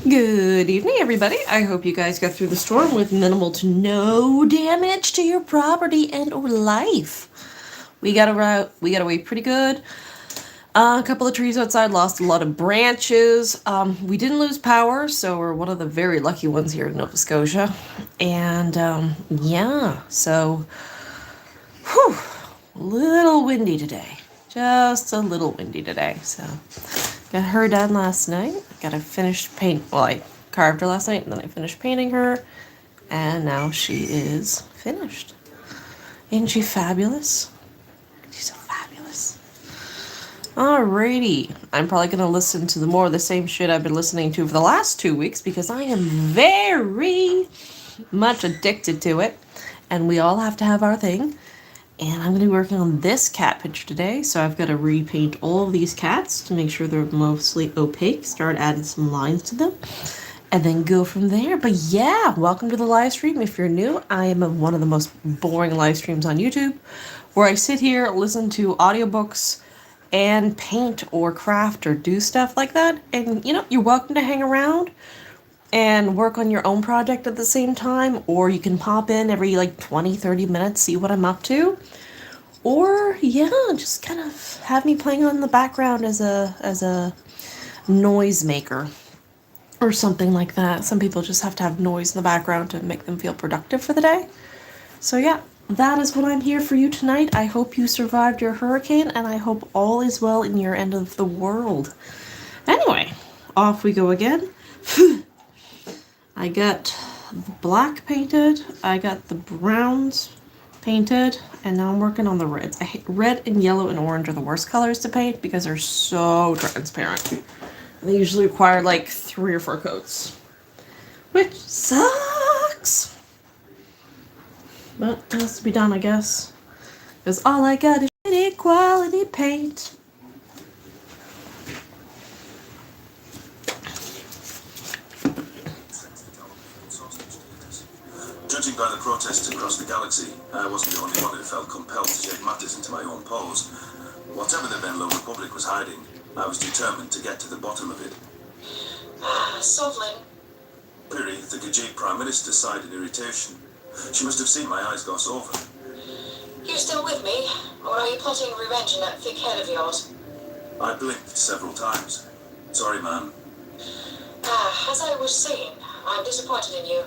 Good evening, everybody. I hope you guys got through the storm with minimal to no damage to your property and or life. We got away pretty good. A couple of trees outside lost a lot of branches. We didn't lose power, so we're one of the very lucky ones here in Nova Scotia. And yeah, so whew, a little windy today. Just a little windy today. So got her done last night. Got her finished paint. Well, I carved her last night, and then I finished painting her, and now she is finished. Isn't she fabulous? She's so fabulous. Alrighty, I'm probably gonna listen to the more of the same shit I've been listening to for the last 2 weeks because I am very much addicted to it, and we all have to have our thing. And I'm going to be working on this cat picture today, so I've got to repaint all of these cats to make sure they're mostly opaque, start adding some lines to them, and then go from there. But yeah, welcome to the live stream. If you're new, I am one of the most boring live streams on YouTube, where I sit here, listen to audiobooks, and paint or craft or do stuff like that. And, you're welcome to hang around and work on your own project at the same time, or you can pop in every 20-30 minutes, see what I'm up to, or yeah, just kind of have me playing on the background as a noise maker or something like that. Some people just have to have noise in the background to make them feel productive for the day. So yeah, that is what I'm here for you tonight. I hope you survived your hurricane, and I hope all is well in your end of the world. Anyway, off we go again. I got the black painted, I got the browns painted, and now I'm working on the reds. Red and yellow and orange are the worst colors to paint because they're so transparent. And they usually require 3 or 4 coats, which sucks. But it has to be done, I guess. Because all I got is shitty quality paint. Judging by the protests across the galaxy, I wasn't the only one who felt compelled to take matters into my own paws. Whatever the Venlo Republic was hiding, I was determined to get to the bottom of it. Sovlin. Piri, the Ghajiit Prime Minister, sighed in irritation. She must have seen my eyes gloss over. You still with me? Or are you plotting revenge in that thick head of yours? I blinked several times. Sorry, ma'am. As I was saying, I'm disappointed in you.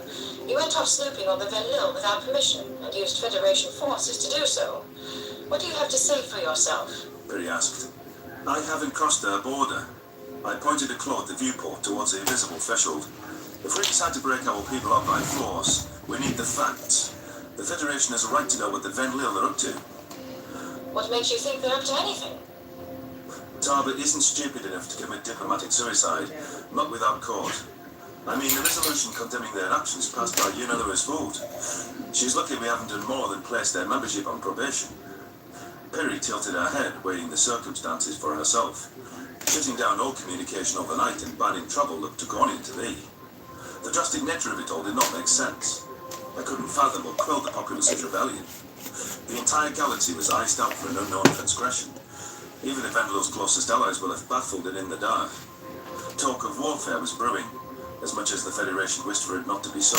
You went off snooping on the Venlil without permission and used Federation forces to do so. What do you have to say for yourself? Piri asked. I haven't crossed our border. I pointed a claw at the viewport towards the invisible threshold. If we decide to break our people up by force, we need the facts. The Federation has a right to know what the Venlil are up to. What makes you think they're up to anything? Taba isn't stupid enough to commit diplomatic suicide, not without cause. I mean, the resolution condemning their actions passed by unanimous vote. She's lucky we haven't done more than place their membership on probation. Piri tilted her head, weighing the circumstances for herself. Shutting down all communication overnight and banning travel looked draconian to me. The drastic nature of it all did not make sense. I couldn't fathom or quell the populace's rebellion. The entire galaxy was iced out for an unknown transgression. Even the Venlil's closest allies were left baffled and in the dark. Talk of warfare was brewing, as much as the Federation wished for it not to be so.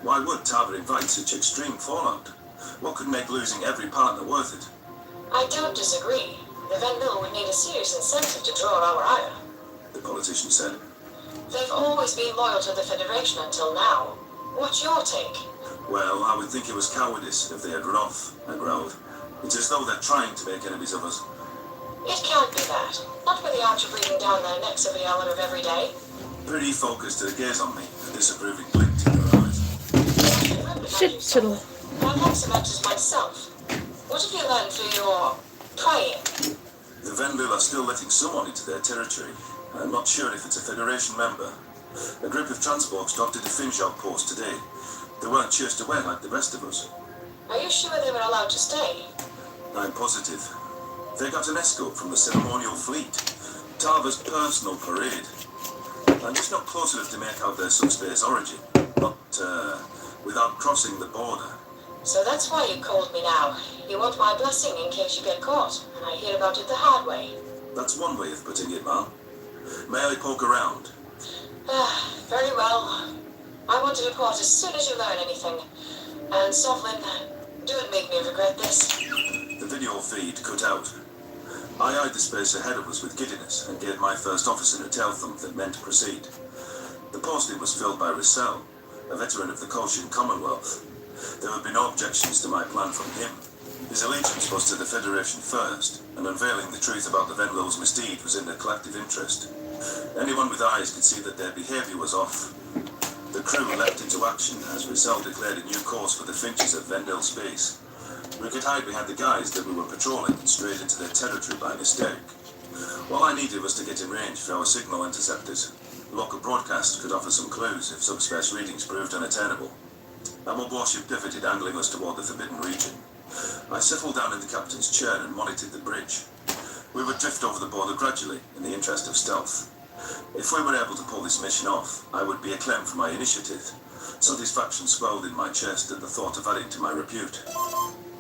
Why would Taba invite such extreme fallout? What could make losing every partner worth it? I don't disagree. The Venlil would need a serious incentive to draw our ire, The politician said. They've always been loyal to the Federation until now. What's your take? Well, I would think it was cowardice if they had run off, I growled. It's as though they're trying to make enemies of us. It can't be that. Not with the archer breathing down their necks every hour of every day. Piri focused her gaze on me, a disapproving glint in her eyes. Shit, chittle. I've had some answers myself. What have you learned through your praying? The Venlil are still letting someone into their territory. I'm not sure if it's a Federation member. A group of transports docked at a Finjog post today. They weren't chased away like the rest of us. Are you sure they were allowed to stay? I'm positive. They got an escort from the ceremonial fleet. Tava's personal parade. I'm just not close enough to make out their subspace origin. Not, without crossing the border. So that's why you called me now. You want my blessing in case you get caught, and I hear about it the hard way. That's one way of putting it, ma'am. May I poke around? Very well. I want to report as soon as you learn anything. And Sovlin, don't make me regret this. The video feed cut out. I eyed the space ahead of us with giddiness and gave my first officer a tail thump that meant to proceed. The posting was filled by Rissell, a veteran of the Colchian Commonwealth. There would be no objections to my plan from him. His allegiance was to the Federation first, and unveiling the truth about the Venlil's misdeed was in their collective interest. Anyone with eyes could see that their behaviour was off. The crew leapt into action as Rissell declared a new course for the Finches at Vendel Space. We could hide behind the guise that we were patrolling and strayed into their territory by mistake. All I needed was to get in range for our signal interceptors. Local broadcast could offer some clues if subspace readings proved unattainable. Our warship pivoted, angling us toward the Forbidden Region. I settled down in the captain's chair and monitored the bridge. We would drift over the border gradually, in the interest of stealth. If we were able to pull this mission off, I would be acclaimed for my initiative. Satisfaction swelled in my chest at the thought of adding to my repute.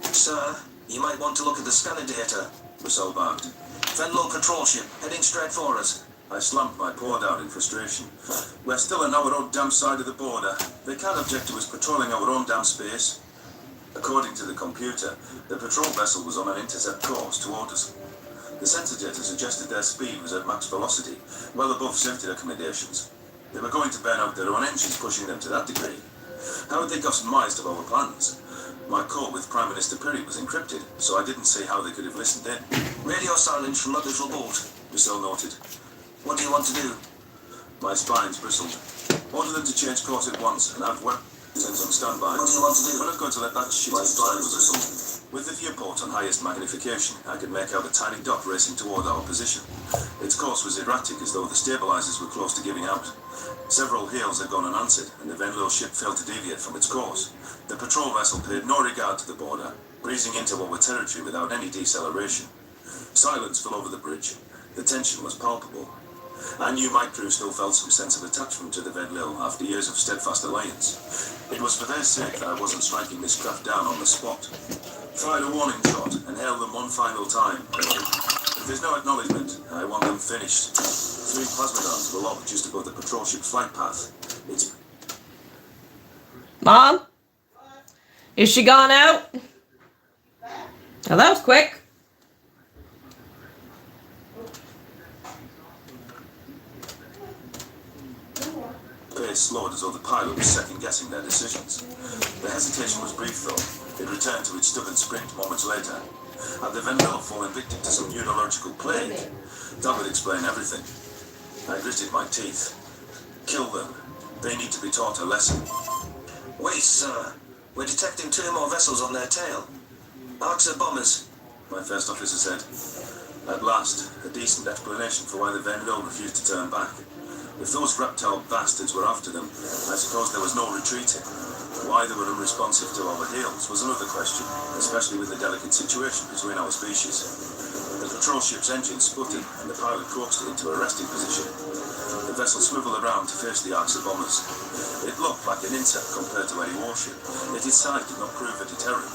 Sir, you might want to look at the scanner data, Rissell barked. Venlo patrol ship, heading straight for us. I slumped my paw down in frustration. We're still on our own damn side of the border. They can't object to us patrolling our own damn space. According to the computer, the patrol vessel was on an intercept course toward us. The sensor data suggested their speed was at max velocity, well above safety recommendations. They were going to burn out their own engines, pushing them to that degree. How had they gotten wise to our plans? My call with Prime Minister Perry was encrypted, so I didn't see how they could have listened in. Radio silence from Mother's Bolt. Rissell noted. What do you want to do? My spines bristled. Order them to change course at once and have weapons on standby. What do you want to do? We're not going to let that shit My spines bristled. With the viewport on highest magnification, I could make out a tiny dot racing toward our position. Its course was erratic, as though the stabilizers were close to giving out. Several hails had gone unanswered, and the Venlo ship failed to deviate from its course. The patrol vessel paid no regard to the border, breezing into our territory without any deceleration. Silence fell over the bridge. The tension was palpable. I knew my crew still felt some sense of attachment to the Venlil after years of steadfast alliance. It was for their sake that I wasn't striking this craft down on the spot. Fired a warning shot and hailed them one final time. If there's no acknowledgement, I want them finished. 3 plasmodons were locked just above the patrol ship's flight path. It's... Mom? Is she gone out? Oh, that was quick. Pace slowed as though the pilot was second-guessing their decisions. The hesitation was brief, though. It returned to its stubborn sprint moments later. Had the Venlil fallen victim to some neurological plague? That would explain everything. I gritted my teeth. Kill them. They need to be taught a lesson. Wait, sir. We're detecting 2 more vessels on their tail. Arxer bombers. My first officer said. At last, a decent explanation for why the Venlil refused to turn back. If those reptile bastards were after them, I suppose there was no retreating. Why they were unresponsive to our hails was another question, especially with the delicate situation between our species. The patrol ship's engine sputtered, and the pilot coaxed it into a resting position. The vessel swiveled around to face the Arxer bombers. It looked like an insect compared to any warship, yet its size did not prove a deterrent.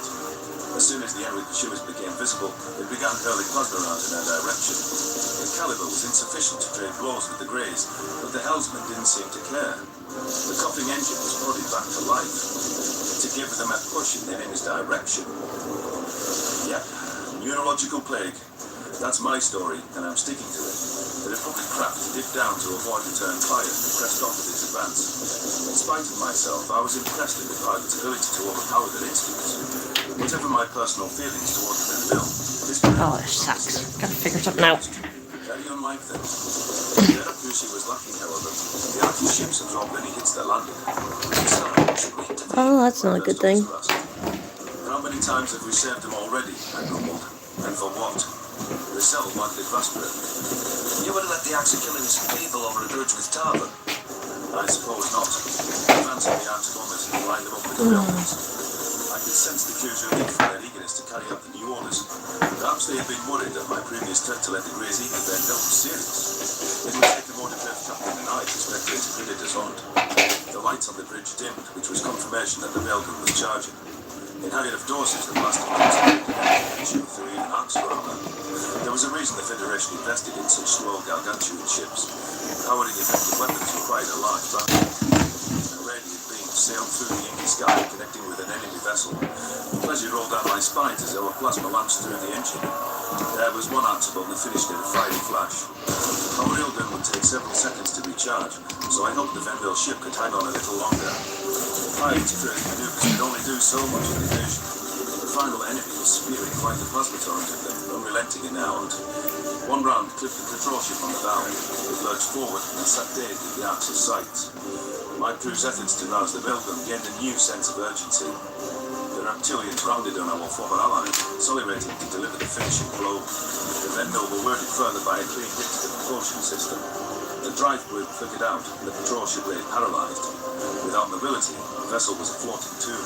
As soon as the enemy pursuers became visible, it began hurling plasma rounds in their direction. The caliber was insufficient to trade blows with the Greys, but the helmsman didn't seem to care. The coughing engine was prodded back to life, to give them a push in the enemy's direction. Yeah, neurological plague. That's my story, and I'm sticking to it. The Republic craft dipped down to avoid return fire and pressed on with its advance. In spite of myself, I was impressed with the pilot's ability to overpower their instincts. Whatever my personal feelings towards the film, this Oh, this sucks. Gotta figure something out. very unlike them. Their accuracy was lacking, however. The Arctic ships absorbed any hits that landed. Oh, that's not a good thing. How many times have we saved them already? I grumbled. And for what? The cell wanted it faster. You would have let the Arxer kill innocent people over a bridge with Tava. I suppose not. I fancied the Arctic bombers and lined them up with the railroads. I could sense the crew's relief from their eagerness to carry out the new orders. Perhaps they had been worried that my previous threat to let the Greys eat the Vendel was serious. It would take a more determined captain than I to speculate if predators hunt. The lights on the bridge dimmed, which was confirmation that the railgun was charging. In high enough doses, the blasting was through even Arxer armor. There was a reason the Federation invested in such slow gargantuan ships. Powering effective weapons required a large battery. A radiant beam sailed through the inky sky, connecting with an enemy vessel. Pleasure rolled down my spines as our plasma launched through the engine. There was one answer button that finished in a fiery flash. Our railgun would take several seconds to recharge, so I hoped the Venville ship could hang on a little longer. High integrated maneuvers could only do so much for the evasion. The final enemy was spewing quite the plasma torrent at them, unrelenting in their hunt. One round clipped the control ship on the bow. It lurched forward and sat dead at the Archer's sights. My crew's efforts to rouse the railgun gained a new sense of urgency. The reptilians rounded on our former ally, solely-rating to deliver the finishing blow. The Venville were worded further by a clean hit to the propulsion system. The drive grid flickered out, and the patrol ship lay paralysed. Without mobility, the vessel was a floating tomb.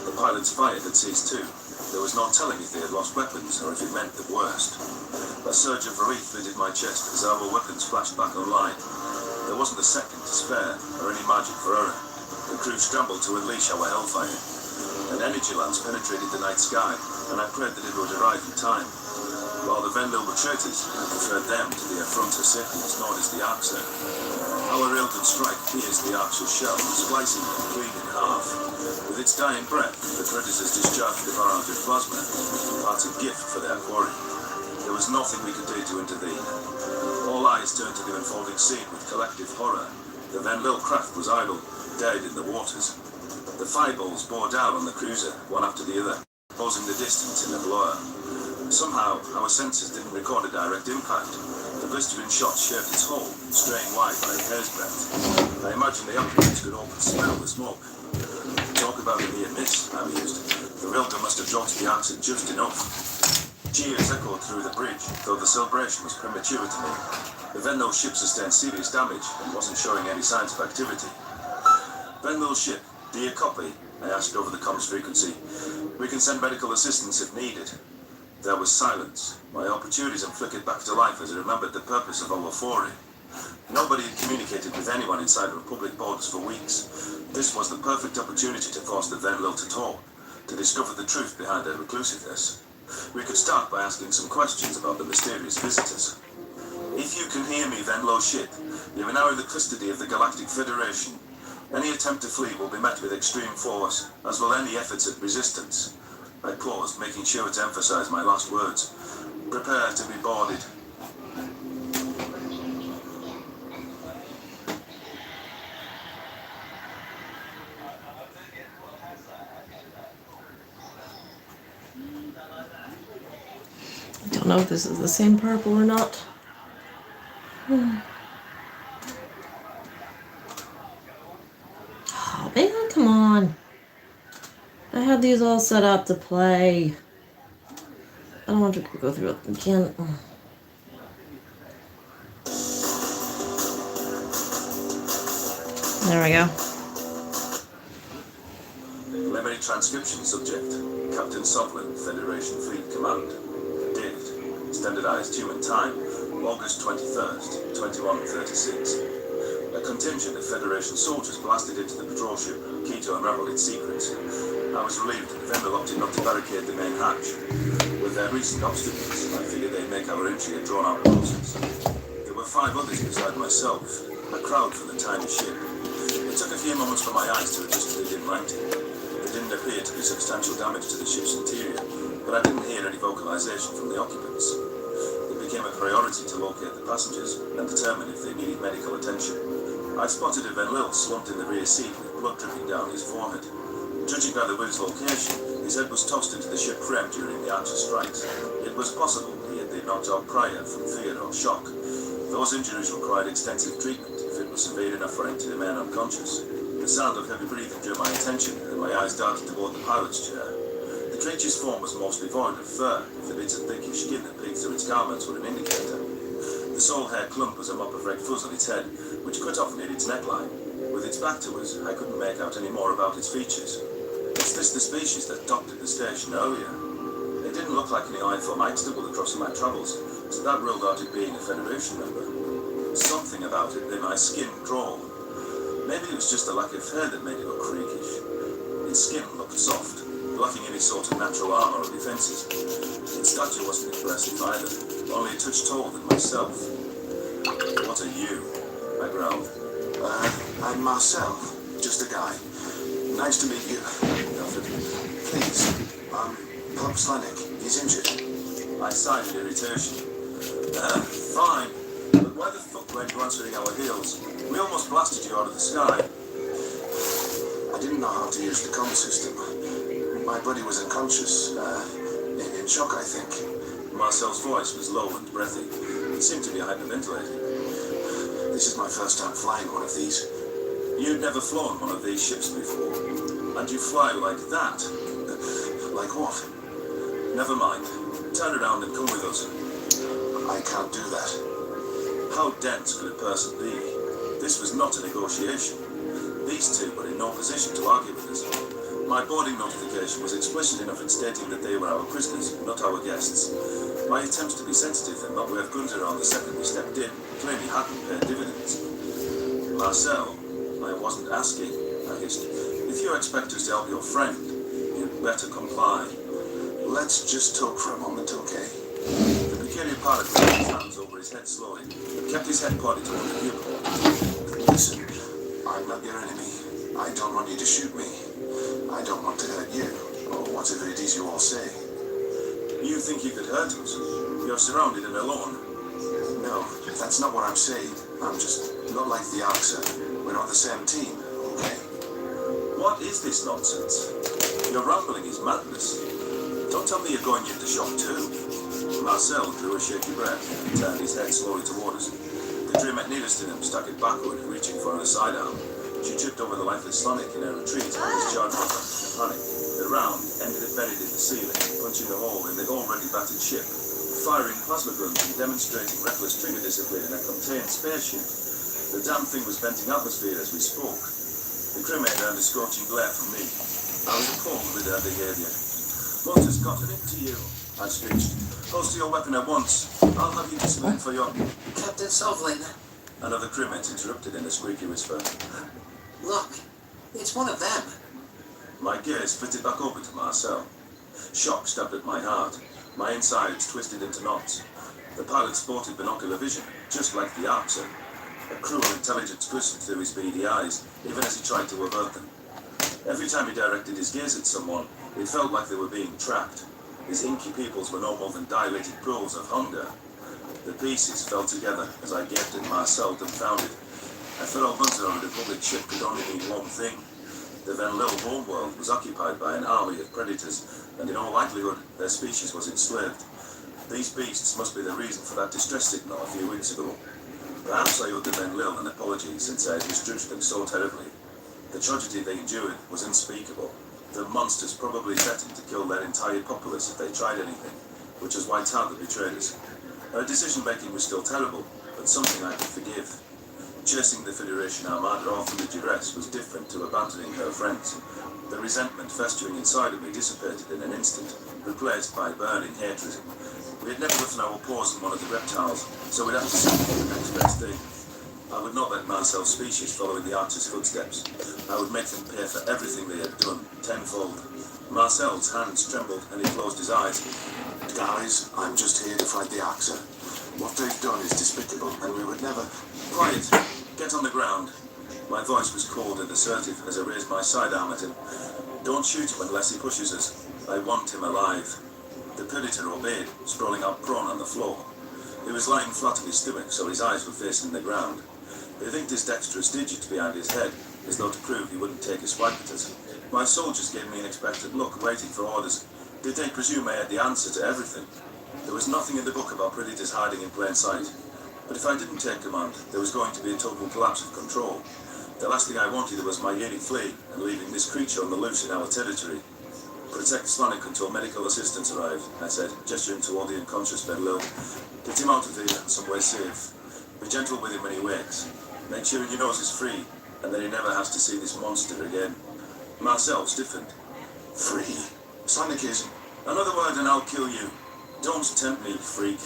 The pilot's fire had ceased too. There was no telling if they had lost weapons, or if it meant the worst. A surge of relief flitted my chest as our weapons flashed back online. There wasn't a second to spare, or any margin for error. The crew scrambled to unleash our hellfire. An energy lance penetrated the night sky, and I prayed that it would arrive in time. While the Venville were traitors, I preferred them to the affront of Sapiens known as the Archer. Our railgun strike pierced the Archer's shell, splicing it clean in half. With its dying breath, the predators discharged the barrage of plasma, parting gift for their quarry. There was nothing we could do to intervene. All eyes turned to the unfolding scene with collective horror. The Venville craft was idle, dead in the waters. The fireballs bore down on the cruiser, one after the other, closing the distance in a blur. Somehow, our sensors didn't record a direct impact. The blistering shot shaved its hull, straying wide by a hair's breadth. I imagine the occupants could all but smell the smoke. Talk about a near miss, I mused. The railgun must have jolted the Archer just enough. Cheers echoed through the bridge, though the celebration was premature to me. The Venville ship sustained serious damage and wasn't showing any signs of activity. Venville ship, do you copy? I asked over the comms frequency. We can send medical assistance if needed. There was silence. My opportunism flickered back to life as I remembered the purpose of our foray. Nobody had communicated with anyone inside Republic borders for weeks. This was the perfect opportunity to force the Venville to talk, to discover the truth behind their reclusiveness. We could start by asking some questions about the mysterious visitors. If you can hear me, Venville ship, you are now in the custody of the Galactic Federation. Any attempt to flee will be met with extreme force, as will any efforts at resistance. I paused, making sure to emphasize my last words. Prepare to be boarded. I don't know if this is the same purple or not. Oh man, come on. I had these all set up to play. I don't want to go through it again. There we go. Preliminary transcription subject. Captain Sovlin, Federation Fleet Command. Date. Standardized human time. August 21st, 2136. A contingent of Federation soldiers blasted into the patrol ship, key to unravel its secrets. I was relieved that the Venville opted not to barricade the main hatch. With their recent obstacles, I figured they'd make our entry a drawn-out process. There were 5 others beside myself, a crowd for the tiny ship. It took a few moments for my eyes to adjust to the dim lighting. There didn't appear to be substantial damage to the ship's interior, but I didn't hear any vocalization from the occupants. It became a priority to locate the passengers and determine if they needed medical attention. I spotted a Venville slumped in the rear seat with blood dripping down his forehead. Judging by the wound's location, his head was tossed into the ship frame during the Archer strikes. It was possible he had been knocked out prior from fear or shock. Those injuries required extensive treatment if it was severe enough for him to remain unconscious. The sound of heavy breathing drew my attention, and my eyes darted toward the pilot's chair. The creature's form was mostly void of fur, if the bits of pinkish skin that peeked through its garments were an indicator. The sole hair clump was a mop of red fuzz on its head, which cut off near its neckline. With its back to us, I couldn't make out any more about its features. Is this the species that docked at the station earlier? It didn't look like any life form I'd stumbled across in my travels, so that ruled out it being a Federation member. Something about it made my skin crawl. Maybe it was just the lack of hair that made it look freakish. Its skin looked soft, lacking any sort of natural armor or defenses. Its stature wasn't impressive either, only a touch taller than myself. What are you? I growled. I'm Marcel, just a guy. Nice to meet you. He offered. Please, Pop Slanik, he's injured. I sighed in irritation. Fine. But why the fuck weren't you answering our heels? We almost blasted you out of the sky. I didn't know how to use the comm system. My buddy was unconscious, in shock, I think. Marcel's voice was low and breathy. He seemed to be hyperventilating. This is my first time flying one of these. You'd never flown one of these ships before. And you fly like that. Like what? Never mind. Turn around and come with us. I can't do that. How dense could a person be? This was not a negotiation. These two were in no position to argue with us. My boarding notification was explicit enough in stating that they were our prisoners, not our guests. My attempts to be sensitive and not wave guns around the second we stepped in clearly hadn't paid dividends. Marcel, I wasn't asking, I hissed. If you expect us to help your friend, you'd better comply. Let's just talk for a moment, okay? The peculiar pilot raised his hands over his head slowly, but kept his head pointed toward the viewport. Listen, I'm not your enemy. I don't want you to shoot me. I don't want to hurt you, or whatever it is you all say. You think you could hurt us? You're surrounded and alone. No, that's not what I'm saying. I'm just not like the Arxer. We're on the same team, okay? What is this nonsense? Your rambling is madness. Don't tell me you're going into shock too. Marcel drew a shaky breath and turned his head slowly toward us. The Dreamet nearest to him staggered backward, reaching for her sidearm. She tripped over the lifeless Slanik in her retreat and was charged back in a panic. The round ended up buried in the ceiling, punching a hole in the already battered ship, firing plasma guns and demonstrating reckless trigger discipline in a contained spaceship. The damn thing was venting atmosphere as we spoke. The crewmate earned a scorching glare from me. I was appalled with her behaviour. Motors gotten into you, I screeched. Holster your weapon at once. I'll have you disciplined for your... Captain Sovlin, Another crewmate interrupted in a squeaky whisper. look, it's one of them. My gaze flitted back over to Marcel. Shock stabbed at my heart. My insides twisted into knots. The pilot sported binocular vision, just like the Arxer. A cruel intelligence glistened through his beady eyes, even as he tried to avert them. Every time he directed his gaze at someone, it felt like they were being tracked. His inky pupils were no more than dilated pools of hunger. The pieces fell together as I gaped at Marcel, dumbfounded. A fellow hunter on a Republic ship could only mean one thing. The Van Lille homeworld was occupied by an army of predators, and in all likelihood, their species was enslaved. These beasts must be the reason for that distress signal a few weeks ago. Perhaps I owed the Van Lille an apology since I had misjudged them so terribly. The tragedy they endured was unspeakable. The monsters probably threatened to kill their entire populace if they tried anything, which is why Talbot betrayed us. Her decision-making was still terrible, but something I could forgive. Chasing the Federation Armada off in the duress was different to abandoning her friends. The resentment festering inside of me dissipated in an instant, replaced by burning hatred. We had never lifted our paws on one of the reptiles, so we'd have to settle for the next best thing. I would not let Marcel's species follow in the Archer's footsteps. I would make them pay for everything they had done, tenfold. Marcel's hands trembled and he closed his eyes. Guys, I'm just here to fight the Arxer. What they've done is despicable, and we would never... Quiet! Get on the ground. My voice was cold and assertive as I raised my sidearm at him. Don't shoot him unless he pushes us. I want him alive. The predator obeyed, sprawling out prone on the floor. He was lying flat on his stomach, so his eyes were facing the ground. They linked his dexterous digits behind his head, as though to prove he wouldn't take a swipe at us. My soldiers gave me an expectant look, waiting for orders. Did they presume I had the answer to everything? There was nothing in the book about predators hiding in plain sight. But if I didn't take command, there was going to be a total collapse of control. The last thing I wanted was my unit fleeing and leaving this creature on the loose in our territory. Protect Slanik until medical assistance arrived, I said, gesturing toward the unconscious Ben Lil. Get him out of here and somewhere safe. Be gentle with him when he wakes. Make sure he knows he's free, and that he never has to see this monster again. Marcel stiffened. Free? Slanik is... Another word and I'll kill you. Don't tempt me, freak.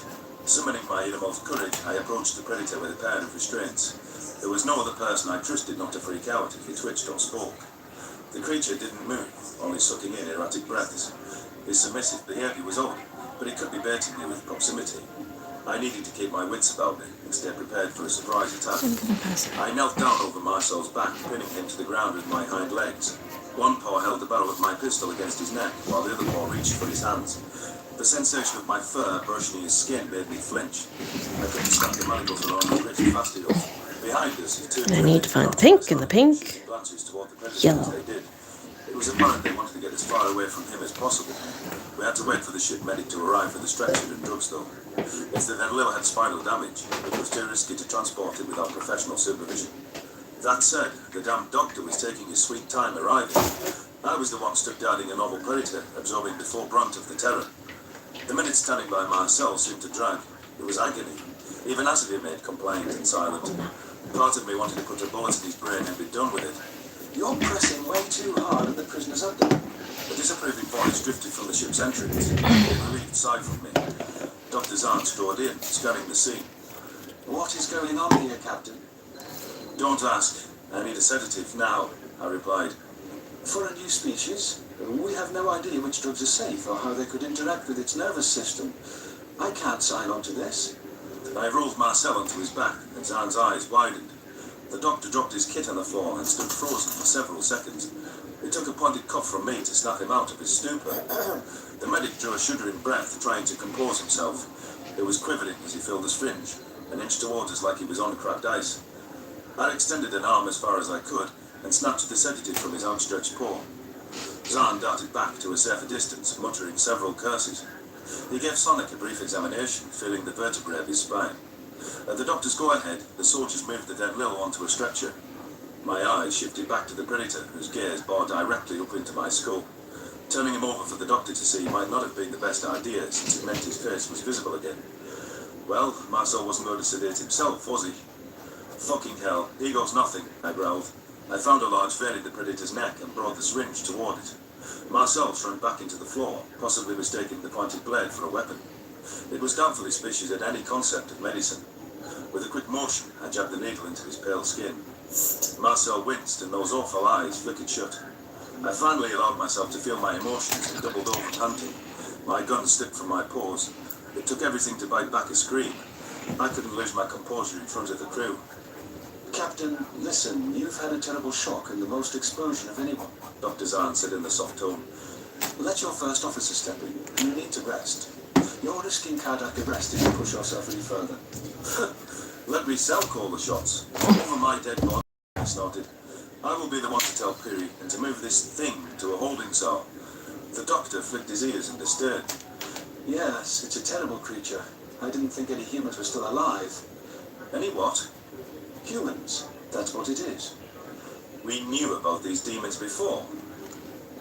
Summoning my innermost courage, I approached the predator with a pair of restraints. There was no other person I trusted not to freak out if he twitched or spoke. The creature didn't move, only sucking in erratic breaths. His submissive behaviour was odd, but it could be baiting me with proximity. I needed to keep my wits about me and stay prepared for a surprise attack. I'm gonna pass it. I knelt down over Marcel's back, pinning him to the ground with my hind legs. One paw held the barrel of my pistol against his neck, while the other paw reached for his hands. The sensation of my fur brushing his skin made me flinch. I couldn't snap the manacles around the pretty fast enough. Behind us, I need to find the pink and the pink. Glances toward the predators Yellow. as they did. It was apparent they wanted to get as far away from him as possible. We had to wait for the ship medic to arrive with the stretcher and drugs, though. If the Van Lille had spinal damage, it was too risky to transport it without professional supervision. That said, the damn doctor was taking his sweet time arriving. I was the one stuck guarding a novel predator, absorbing the full brunt of the terror. The minutes standing by Marcel seemed to drag. It was agony. Even as he remained compliant and silent. Part of me wanted to put a bullet in his brain and be done with it. You're pressing way too hard on the prisoner's abdomen. A disapproving voice drifted from the ship's entrance. A relieved sigh from me. Dr. Zahn strode in, scanning the scene. What is going on here, Captain? Don't ask. I need a sedative now, I replied. For a new species, we have no idea which drugs are safe or how they could interact with its nervous system. I can't sign on to this. I rolled Marcel onto his back, and Zahn's eyes widened. The doctor dropped his kit on the floor and stood frozen for several seconds. It took a pointed cough from me to snap him out of his stupor. The medic drew a shuddering breath, trying to compose himself. It was quivering as he filled the syringe, an inch towards us like he was on cracked ice. I extended an arm as far as I could and snatched the sedative from his outstretched paw. Zahn darted back to a safer distance, muttering several curses. He gave Sonic a brief examination, feeling the vertebrae of his spine. At the doctor's go-ahead, the soldiers moved the dead Lil onto a stretcher. My eyes shifted back to the predator, whose gaze bore directly up into my skull. Turning him over for the doctor to see might not have been the best idea, since it meant his face was visible again. Well, Marcel wasn't going to sedate himself, was he? Fucking hell, here goes nothing, I growled. I found a large vein in the predator's neck and brought the syringe toward it. Marcel shrunk back into the floor, possibly mistaking the pointed blade for a weapon. It was doubtful his species had any concept of medicine. With a quick motion, I jabbed the needle into his pale skin. Marcel winced and those awful eyes flickered shut. I finally allowed myself to feel my emotions and doubled over panting. My gun slipped from my paws. It took everything to bite back a scream. I couldn't lose my composure in front of the crew. Captain, listen, you've had a terrible shock and the most explosion of anyone, Dr. Zahn said in a soft tone. Let your first officer step in. You need to rest. You're risking cardiac arrest if you push yourself any further. Let Riesel call the shots. Over my dead body, I snorted. I will be the one to tell Piri and to move this thing to a holding cell. The doctor flicked his ears and stared. Yes, it's a terrible creature. I didn't think any humans were still alive. Any what? Humans. That's what it is. We knew about these demons before.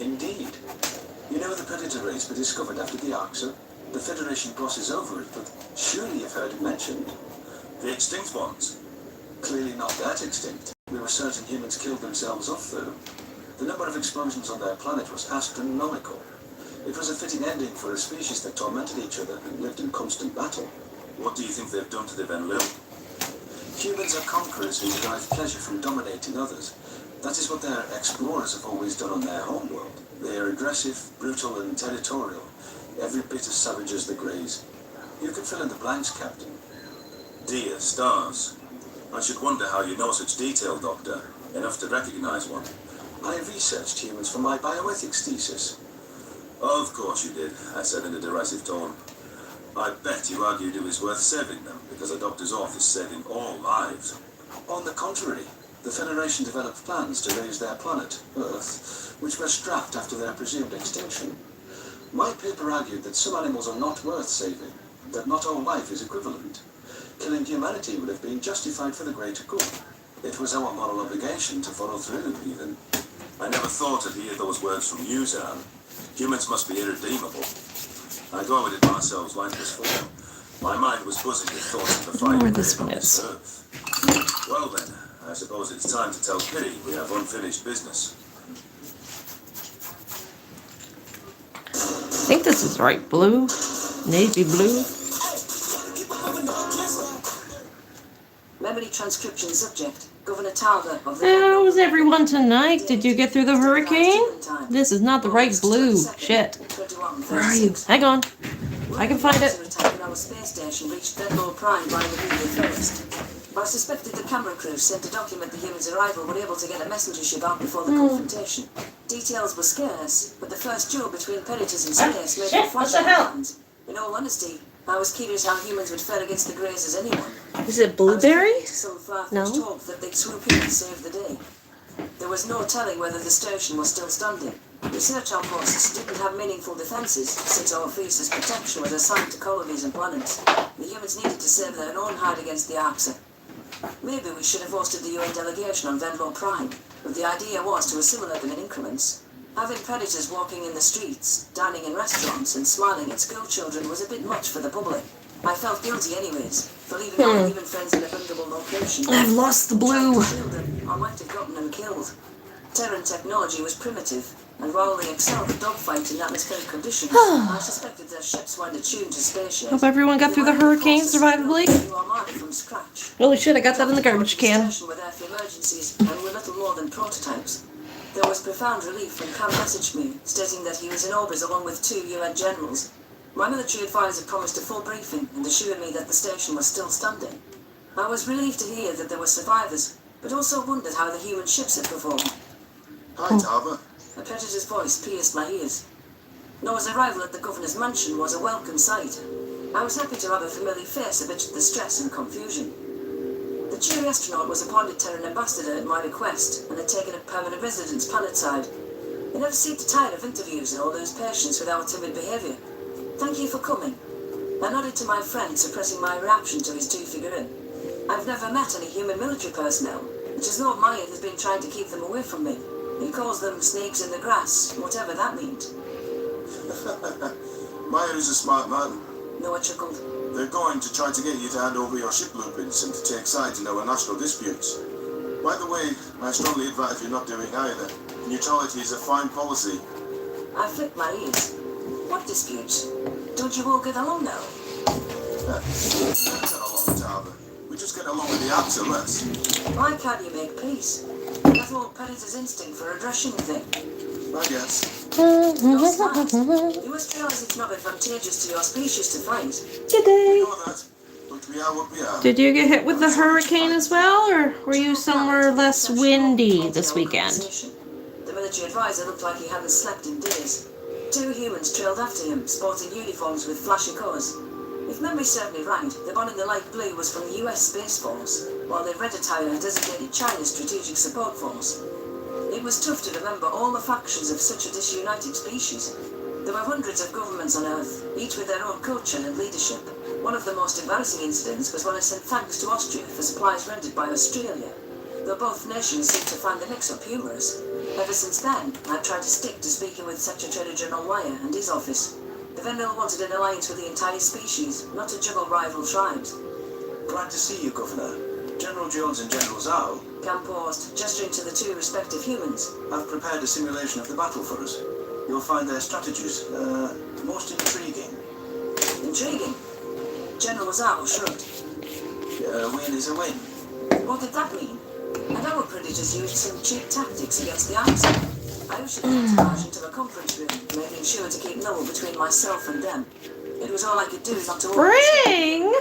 Indeed. You know the predator race we discovered after the Arxer? The Federation glosses over it, but surely you've heard it mentioned. The extinct ones. Clearly not that extinct. We were certain humans killed themselves off, though. The number of explosions on their planet was astronomical. It was a fitting ending for a species that tormented each other and lived in constant battle. What do you think they've done to the Van Lille? Humans are conquerors who derive pleasure from dominating others. That is what their explorers have always done on their homeworld. They are aggressive, brutal, and territorial. Every bit as savage as the Greys. You can fill in the blanks, Captain. Dear stars. I should wonder how you know such detail, Doctor. Enough to recognize one. I researched humans for my bioethics thesis. Of course you did, I said in a derisive tone. I bet you argued it was worth saving them, because a doctor's oath is saving all lives. On the contrary, the Federation developed plans to raise their planet, Earth, which were scrapped after their presumed extinction. My paper argued that some animals are not worth saving, that not all life is equivalent. Killing humanity would have been justified for the greater good. It was our moral obligation to follow through, even. I never thought I'd hear those words from you, Zahn. Humans must be irredeemable. I glowered at Marcel's lifeless form. My mind was buzzing with thoughts of the fight where this one on is. Earth. Well then, I suppose it's time to tell Piri we have unfinished business. I think this is right. Blue, navy blue. Memory transcription subject, Governor Talbot of the... How's everyone tonight? Did you get through the hurricane? This is not the right blue. Shit. Where are you? Hang on. I can find it. Tower space station reached Venlo Prime by the media first. I suspected the camera crew sent to document the humans' arrival were able to get a messenger ship out before the confrontation. Details were scarce, but the first duel between predators in space made me flash plans. In all honesty, I was curious how humans would fare against the Greys as anyone. Is it blueberry? Some far-fetched No. hope that they'd swoop in and save the day. There was no telling whether the station was still standing. Research outposts didn't have meaningful defences, since our fiercest protection was assigned to colonies and planets. The humans needed to save their own hide against the Arxa. Maybe we should have hosted the UN delegation on Venlo Prime, but the idea was to assimilate them in increments. Having predators walking in the streets, dining in restaurants, and smiling at school children was a bit much for the public. I felt guilty anyways, for leaving our even friends in a vulnerable location. I've lost the blue. I might have gotten them killed. Terran technology was primitive, and while they excelled at dogfight in atmospheric conditions, I suspected their ships weren't attuned to spaceships. Hope everyone got through the hurricane survivably. From scratch. Holy shit, I got that in the garbage can. Were there for emergencies and were little more than prototypes. There was profound relief when Cam messaged me, stating that he was in Orbis along with 2 UN generals. My military advisor promised a full briefing and assured me that the station was still standing. I was relieved to hear that there were survivors, but also wondered how the human ships had performed. Hi, Tava. A predator's voice pierced my ears. Noah's arrival at the governor's mansion was a welcome sight. I was happy to have a familiar face amidst the stress and confusion. The cheery astronaut was appointed Terran ambassador at my request and had taken up permanent residence planetside. He never seemed to tire of interviews and all those patients with our timid behaviour. Thank you for coming. I nodded to my friend, suppressing my reaction to his two-figure-in. I've never met any human military personnel. It is Lord Maya has been trying to keep them away from me. He calls them snakes in the grass, whatever that means. Maya is a smart man. Noah chuckled. They're going to try to get you to hand over your ship blueprints and to take sides in our national disputes. By the way, I strongly advise you not doing either. Neutrality is a fine policy. I flicked my ears. What disputes? Don't you all get along now? We get along, Tava. We just get along with the Arxa less. Why can't you make peace? That's all Predator's instinct for a Russian thing. I guess. Not smart. You must realise it's not advantageous to your species to fight. Good day. We know that, but we are what we are. Did you get hit with the hurricane as well, or were you somewhere less windy this weekend? The military advisor looked like he hadn't slept in days. 2 humans trailed after him, sporting uniforms with flashy colours. If memory served me right, the one in the light blue was from the US Space Force, while the red attire designated China's Strategic Support Force. It was tough to remember all the factions of such a disunited species. There were hundreds of governments on Earth, each with their own culture and leadership. One of the most embarrassing incidents was when I sent thanks to Austria for supplies rendered by Australia, though both nations seemed to find the mix-up humorous. Ever since then, I've tried to stick to speaking with Secretary General Wire and his office. The Venel wanted an alliance with the entire species, not to juggle rival tribes. Glad to see you, Governor. General Jones and General Zhao Cam paused, gesturing to the 2 respective humans. have prepared a simulation of the battle for us. You'll find their strategies, most intriguing. Intriguing. General Zhao shrugged. A win is a win. What did that mean? And our predators used some cheap tactics against the Arxa. I ushered them to into a conference room, making sure to keep Noel between myself and them. It was all I could do not to Spring?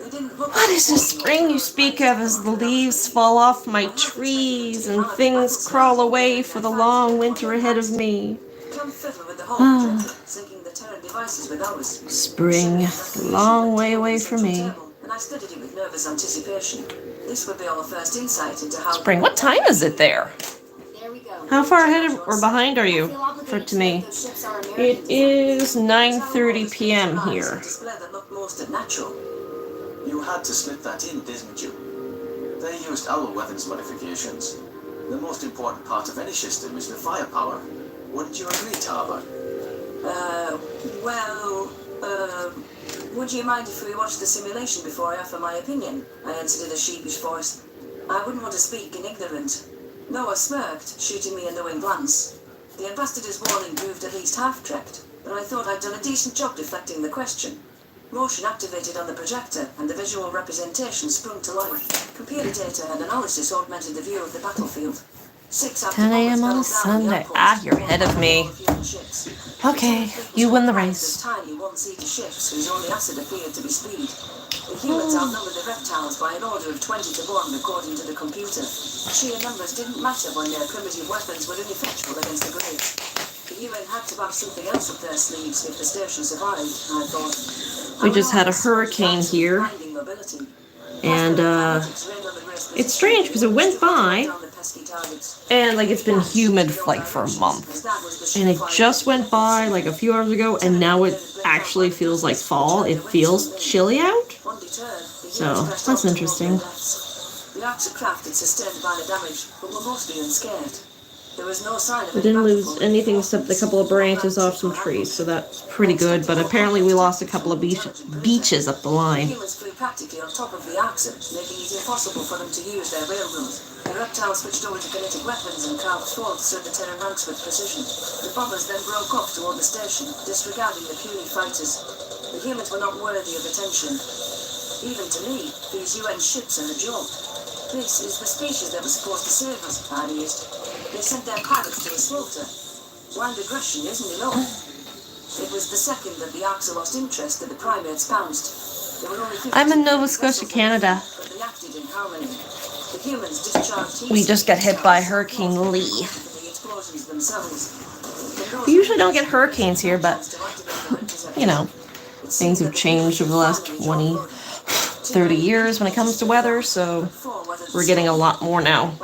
They didn't look What is the spring you speak of as the leaves fall off my trees and things crawl away for the long winter ahead of me? Come fiddle with the whole project, syncing the Terran devices with ours. Spring, long way away from me. And I studied it with nervous anticipation. This would be our first insight into how... Spring, what time is it there? There we go. How far ahead of, or behind are you for to me? It is 9:30 p.m. here. Display that looked most natural. You had to slip that in, didn't you? They used our weapons modifications. The most important part of any system is the firepower. Wouldn't you agree, Tava? Would you mind if we watch the simulation before I offer my opinion? I answered in a sheepish voice. I wouldn't want to speak in ignorance. Noah smirked, shooting me a knowing glance. The ambassador's warning proved at least half-correct, but I thought I'd done a decent job deflecting the question. Motion activated on the projector, and the visual representation sprung to life. Computer data and analysis augmented the view of the battlefield. 6 active 10 a.m. on a bullets fell down the Sunday. outpost, Ah, you're ahead of me. human ships. Okay, you win the As race. tiny one-seater ships whose only asset appeared to be speed. The humans outnumbered the reptiles by an order of 20 to 1 according to the computer. Sheer numbers didn't matter when their primitive weapons were ineffectual against the Great. The UN had to have something else up their sleeves if the station survived, I thought. We just had a hurricane here. And it's strange because it went by and like it's been humid like for a month. And it just went by like a few hours ago and now it actually feels like fall. It feels chilly out. So that's interesting. The Arks of Craft had sustained minor damage, but were mostly unscathed. There was no sign of We didn't lose anything except a couple of branches off some trees, so that's pretty good. But apparently we lost a couple of beaches up the line. Humans flew practically on top of the Arks, making it impossible for them to use their railroad. The reptiles switched over to kinetic weapons and carved swords through the terran ranks with precision. The bombers then broke off toward the station, disregarding the puny fighters. The humans were not worthy of attention. Even to me, these UN ships are a joke. This is the species that was supposed to save us, I mused. They sent their pilots to a slaughter. Blind aggression isn't enough. It was the second that the Arks lost interest that the primates pounced. There were only 50 I'm in Nova Scotia, Canada. but they acted in harmony. The humans discharged heat We just got hit by Hurricane Lee. the explosions themselves. We usually don't get hurricanes here, but you know, things have changed over the last 20, 30 years when it comes to weather, so we're getting a lot more now.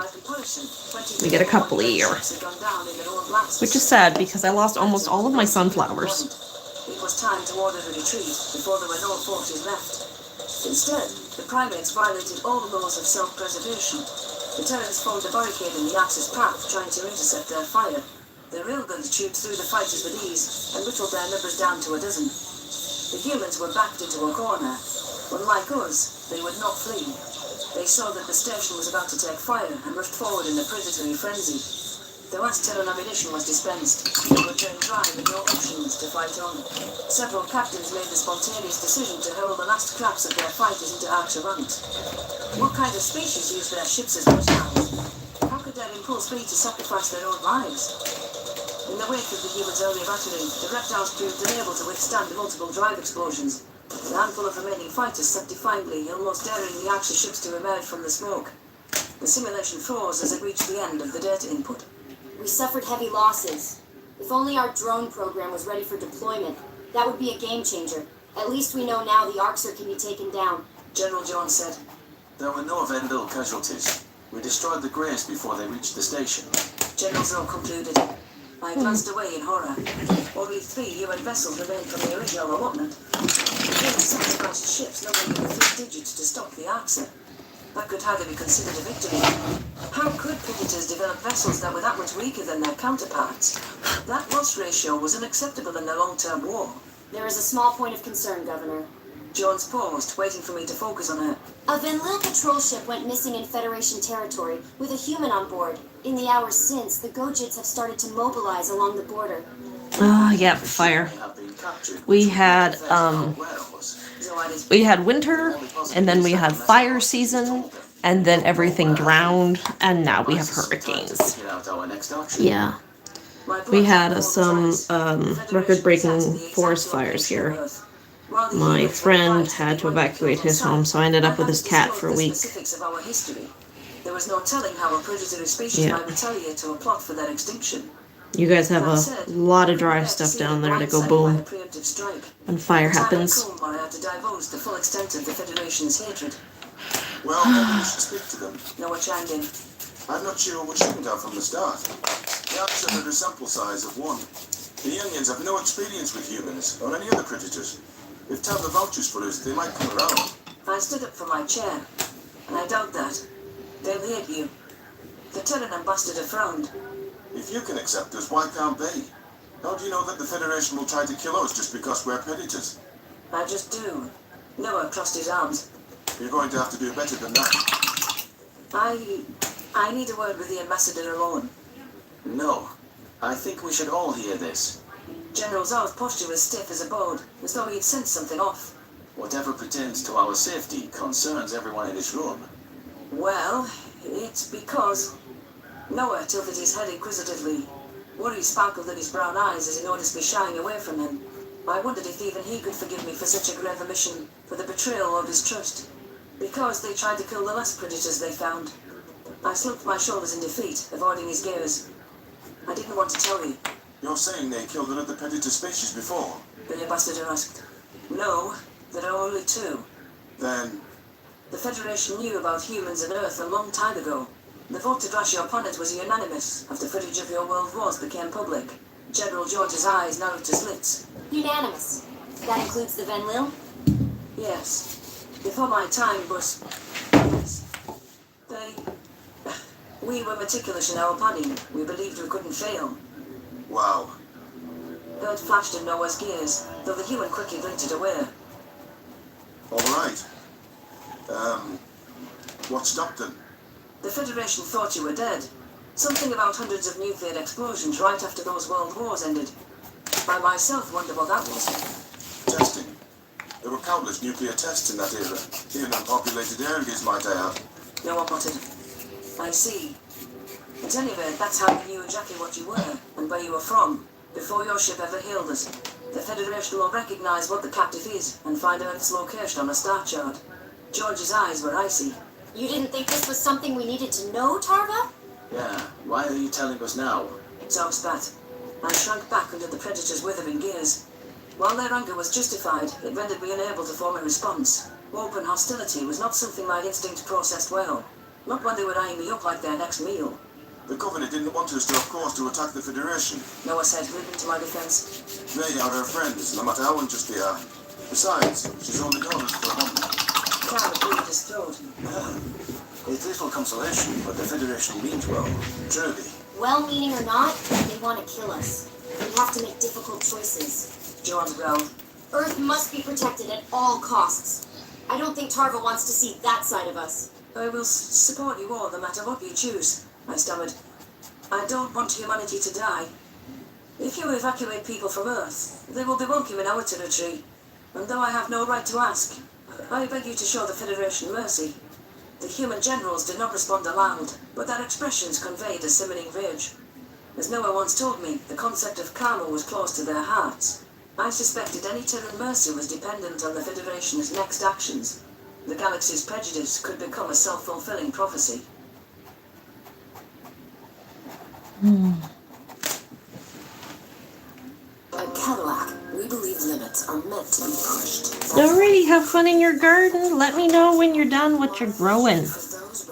We get a couple a year, which is sad because I lost almost all of my sunflowers. It was time to order a retreat before there were no forces left. Instead, the primates violated all the laws of self-preservation. The Terrans formed a barricade in the Axis path, trying to intercept their fire. Their railguns chewed through the fighters with ease and whittled their numbers down to a dozen. The humans were backed into a corner. Unlike us, they would not flee. They saw that the station was about to take fire and rushed forward in a predatory frenzy. The last Terran ammunition was dispensed. They were turned dry with no options to fight on. Several captains made the spontaneous decision to hurl the last scraps of their fighters into Archer ranks. What kind of species used their ships as touchdowns? How could their impulse be to sacrifice their own lives? In the wake of the humans' early battering, the reptiles proved unable to withstand multiple drive explosions. The handful of remaining fighters sat defiantly, almost daring the Axis ships to emerge from the smoke. The simulation froze as it reached the end of the data input. We suffered heavy losses. If only our drone program was ready for deployment, that would be a game changer. At least we know now the Arxer can be taken down. General Jones said. There were no Vendel casualties. We destroyed the Greys before they reached the station. General Zoe concluded. I glanced away in horror. Only 3 UN vessels remained from the original allotment. The humans sacrificed ships numbering in the 3 digits to stop the Arxer. That could hardly be considered a victory. How could predators develop vessels that were that much weaker than their counterparts? That loss ratio was unacceptable in a long-term war. There is a small point of concern, Governor. Jones paused, waiting for me to focus on her. A Van Lille patrol ship went missing in Federation territory with a human on board. In the hours since, the Gojits have started to mobilize along the border. Oh, yeah, fire. We had winter, and then we had fire season, and then everything drowned, and now we have hurricanes. Yeah. We had some record-breaking forest fires here. My friend had to evacuate his home, so I ended up with his cat for a week. There was no telling how a predatory species might retaliate to a plot for their extinction. You guys have a lot of dry stuff down there to go boom when fire happens. I had to divulge the full extent of the Federation's hatred. Well, maybe we should speak to them. Noah chimed in. I'm not sure we shouldn't have from the start. The Arks are a sample size of 1. The Unions have no experience with humans or any other predators. If Tabla vouches for us, they might come around. I stood up from my chair, and I doubt that. They'll hate you. The Terran ambassador frowned. If you can accept us, why can't they? How do you know that the Federation will try to kill us just because we're predators? I just do. Noah crossed his arms. You're going to have to do better than that. I need a word with the ambassador alone. No. I think we should all hear this. General Zal's posture was stiff as a board, as though he'd sensed something off. Whatever pertains to our safety concerns everyone in this room. Well, it's because... Noah tilted his head inquisitively. Worry sparkled in his brown eyes as he noticed me shying away from him. I wondered if even he could forgive me for such a grave omission, for the betrayal of his trust. Because they tried to kill the last predators they found. I slumped my shoulders in defeat, avoiding his gaze. I didn't want to tell you, You're saying they killed another predator species before? Billy Bastardo asked. No, there are only two. Then, The Federation knew about humans and Earth a long time ago. The vote to trash your planet was unanimous after footage of your world wars became public. General George's eyes narrowed to slits. Unanimous. That includes the Venlil? Yes. Before my time, but... Yes. We were meticulous in our planning. We believed we couldn't fail. wow. Earth flashed in Noah's gears, though the human quickly blinked it away. All right. What stopped them? The Federation thought you were dead. Something about hundreds of nuclear explosions right after those world wars ended. I myself wonder what that was. Testing. There were countless nuclear tests in that era. In unpopulated areas, might I add. No one muttered. I see. At any rate, that's how we knew exactly what you were, and where you were from, before your ship ever hailed us. The Federation will recognize what the captive is, and find Earth's location on a star chart. George's eyes were icy. You didn't think this was something we needed to know, Tarva? Yeah, why are you telling us now? Zog spat. I shrank back under the Predator's withering gaze. While their anger was justified, it rendered me unable to form a response. Open hostility was not something my instinct processed well. Not when they were eyeing me up like their next meal. The Covenant didn't want us to, of course, to attack the Federation. Noah said, leaping to my defense. They are her friends, no matter how unjust they are. Besides, she's only got us for a moment. Carl cleared his throat. It's little consolation, but the Federation means well. Truly. Well-meaning or not, they want to kill us. We have to make difficult choices. George growled. Earth must be protected at all costs. I don't think Tarva wants to see that side of us. I will support you all, no matter what you choose, I stammered. I don't want humanity to die. If you evacuate people from Earth, they will be welcome in our territory. And though I have no right to ask, I beg you to show the Federation mercy. The human generals did not respond aloud, but their expressions conveyed a simmering rage. As Noah once told me, the concept of karma was close to their hearts. I suspected any Terran mercy was dependent on the Federation's next actions. The galaxy's prejudice could become a self-fulfilling prophecy. At Cadillac, we believe limits are meant to be pushed. Alrighty, have fun in your garden. Let me know when you're done what you're growing.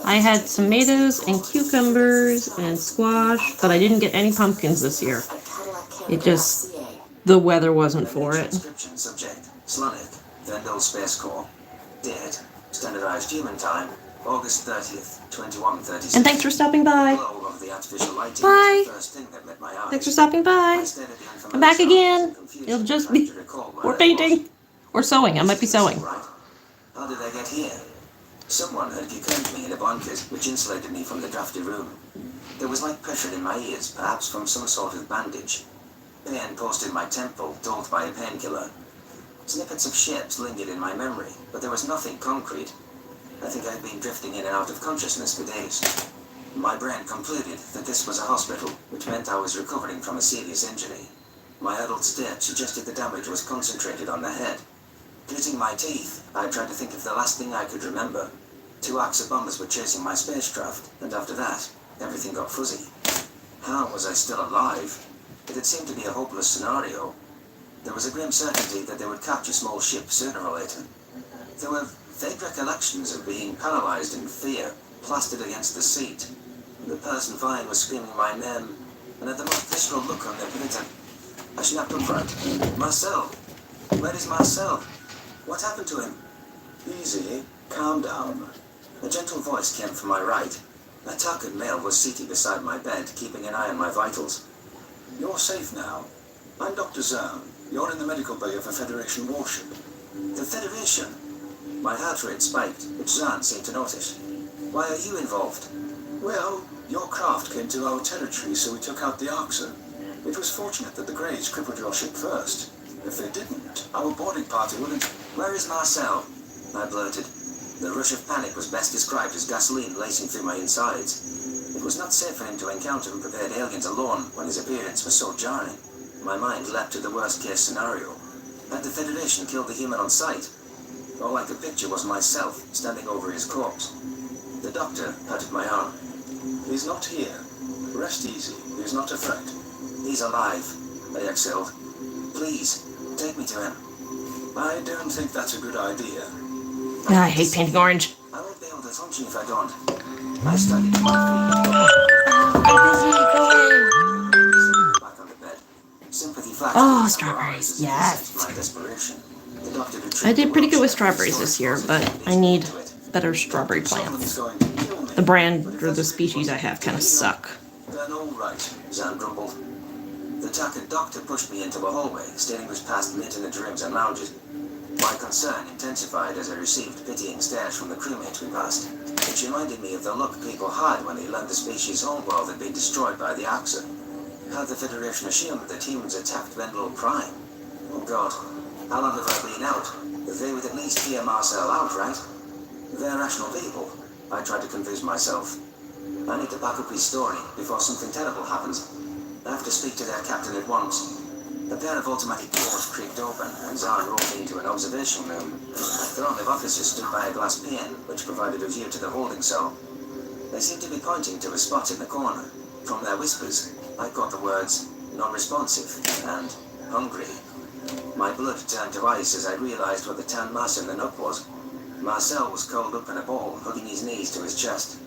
I had tomatoes and cucumbers and squash, but I didn't get any pumpkins this year. It just, the weather wasn't for it. Inscription subject, Slonic, Vendel Space Corps. Date, standardized human time, August 30th, 2136. And thanks for stopping by. Glow of the artificial lighting Bye. was the first thing that met my eyes. Thanks for stopping by. I stared at the unfamiliar I'm back sounds again. and confusion, It'll just trying be, to recall where or I painting, was. or sewing. I might be sewing. Right. How did I get here? Someone had cocooned me in a blanket which insulated me from the drafty room. There was light pressure in my ears, perhaps from some sort of bandage. Pain pulsed in my temple, dulled by a painkiller. Snippets of shapes lingered in my memory, but there was nothing concrete. I think I'd been drifting in and out of consciousness for days. My brain concluded that this was a hospital, which meant I was recovering from a serious injury. My adult state suggested the damage was concentrated on the head. Gritting my teeth, I tried to think of the last thing I could remember. 2 Axis bombers were chasing my spacecraft, and after that, everything got fuzzy. How was I still alive? It had seemed to be a hopeless scenario. There was a grim certainty that they would catch a small ship sooner or later. There were vague recollections of being paralyzed in fear, plastered against the seat. The person flying was screaming my name, and had the most visceral look on their penitent. I snapped upright. Marcel! Where is Marcel? What happened to him? Easy. Calm down. A gentle voice came from my right. A Tarkan male was seated beside my bed, keeping an eye on my vitals. You're safe now. I'm Dr. Zahn. You're in the medical bay of a Federation warship. The Federation? My heart rate spiked, which Zahn seemed to notice. Why are you involved? Well, your craft came to our territory, so we took out the Arxer. It was fortunate that the Greys crippled your ship first. If they didn't, our boarding party wouldn't... Where is Marcel? I blurted. The rush of panic was best described as gasoline lacing through my insides. It was not safe for him to encounter unprepared aliens alone when his appearance was so jarring. My mind leapt to the worst-case scenario. Had the Federation killed the human on sight? All I could picture was myself standing over his corpse. The doctor patted my arm. He's not here. Rest easy. He's not a threat. He's alive, I exhaled. Please, take me to him. I don't think that's a good idea. I hate painting orange. I won't be able to function if I don't. I staggered to my feet. Back on the bed. Sympathy flashed. Oh, strawberries. Yes. My desperation. The doctor I did pretty good with strawberries this year, but I need better strawberry plants. Going to kill me. The brand or the species I have kind of suck. Then all right, Zan grumbled. The tacked doctor pushed me into a hallway, steering us past maintenance rooms and lounges. My concern intensified as I received pitying stares from the crewmates we passed, which reminded me of the look people had when they learned the species' homeworld had been destroyed by the Axa. Had the Federation assumed that humans attacked Venlo Prime? Oh God, how long have I been out? They would at least hear Marcel out, right? They're rational people, I tried to convince myself. I need to back up his story before something terrible happens. I have to speak to their captain at once. A pair of automatic doors creaked open, and Zahn rolled into an observation room. The army of officers stood by a glass pane, which provided a view to the holding cell. They seemed to be pointing to a spot in the corner. From their whispers, I caught the words, non-responsive, and hungry. My blood turned to ice as I realized what the tan mass in the nook was. Marcel was curled up in a ball, hugging his knees to his chest.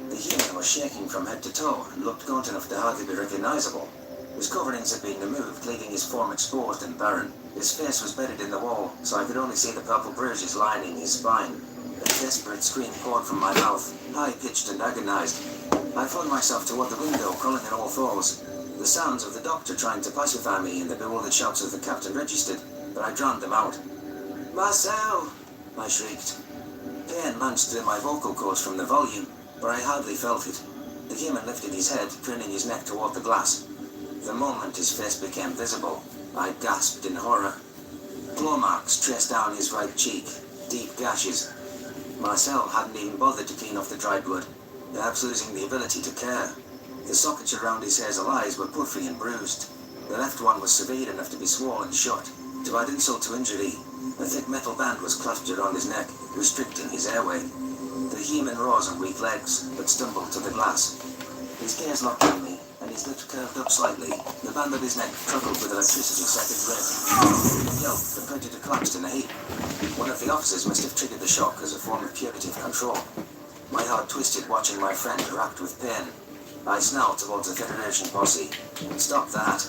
The human was shaking from head to toe and looked gaunt enough to hardly be recognizable. His coverings had been removed, leaving his form exposed and barren. His face was bedded in the wall, so I could only see the purple bruises lining his spine. A desperate scream poured from my mouth, high-pitched and agonized. I flung myself toward the window, crawling on all fours. The sounds of the doctor trying to pacify me and the bewildered shouts of the captain registered, but I drowned them out. "Marcel!" I shrieked. Pain lanced through my vocal cords from the volume, but I hardly felt it. The human lifted his head, craning his neck toward the glass. The moment his face became visible, I gasped in horror. Claw marks traced down his right cheek, deep gashes. Marcel hadn't even bothered to clean off the dried blood, perhaps losing the ability to care. The sockets around his hazel eyes were puffy and bruised. The left one was severe enough to be swollen shut. To add insult to injury, a thick metal band was clasped around his neck, restricting his airway. The human rose on weak legs, but stumbled to the glass. His gaze locked on me, and his lips curved up slightly. The band of his neck trickled with electricity second red. With a yelp, the predator collapsed in a heap. One of the officers must have triggered the shock as a form of punitive control. My heart twisted watching my friend racked with pain. I snarled towards the Federation posse. Stop that.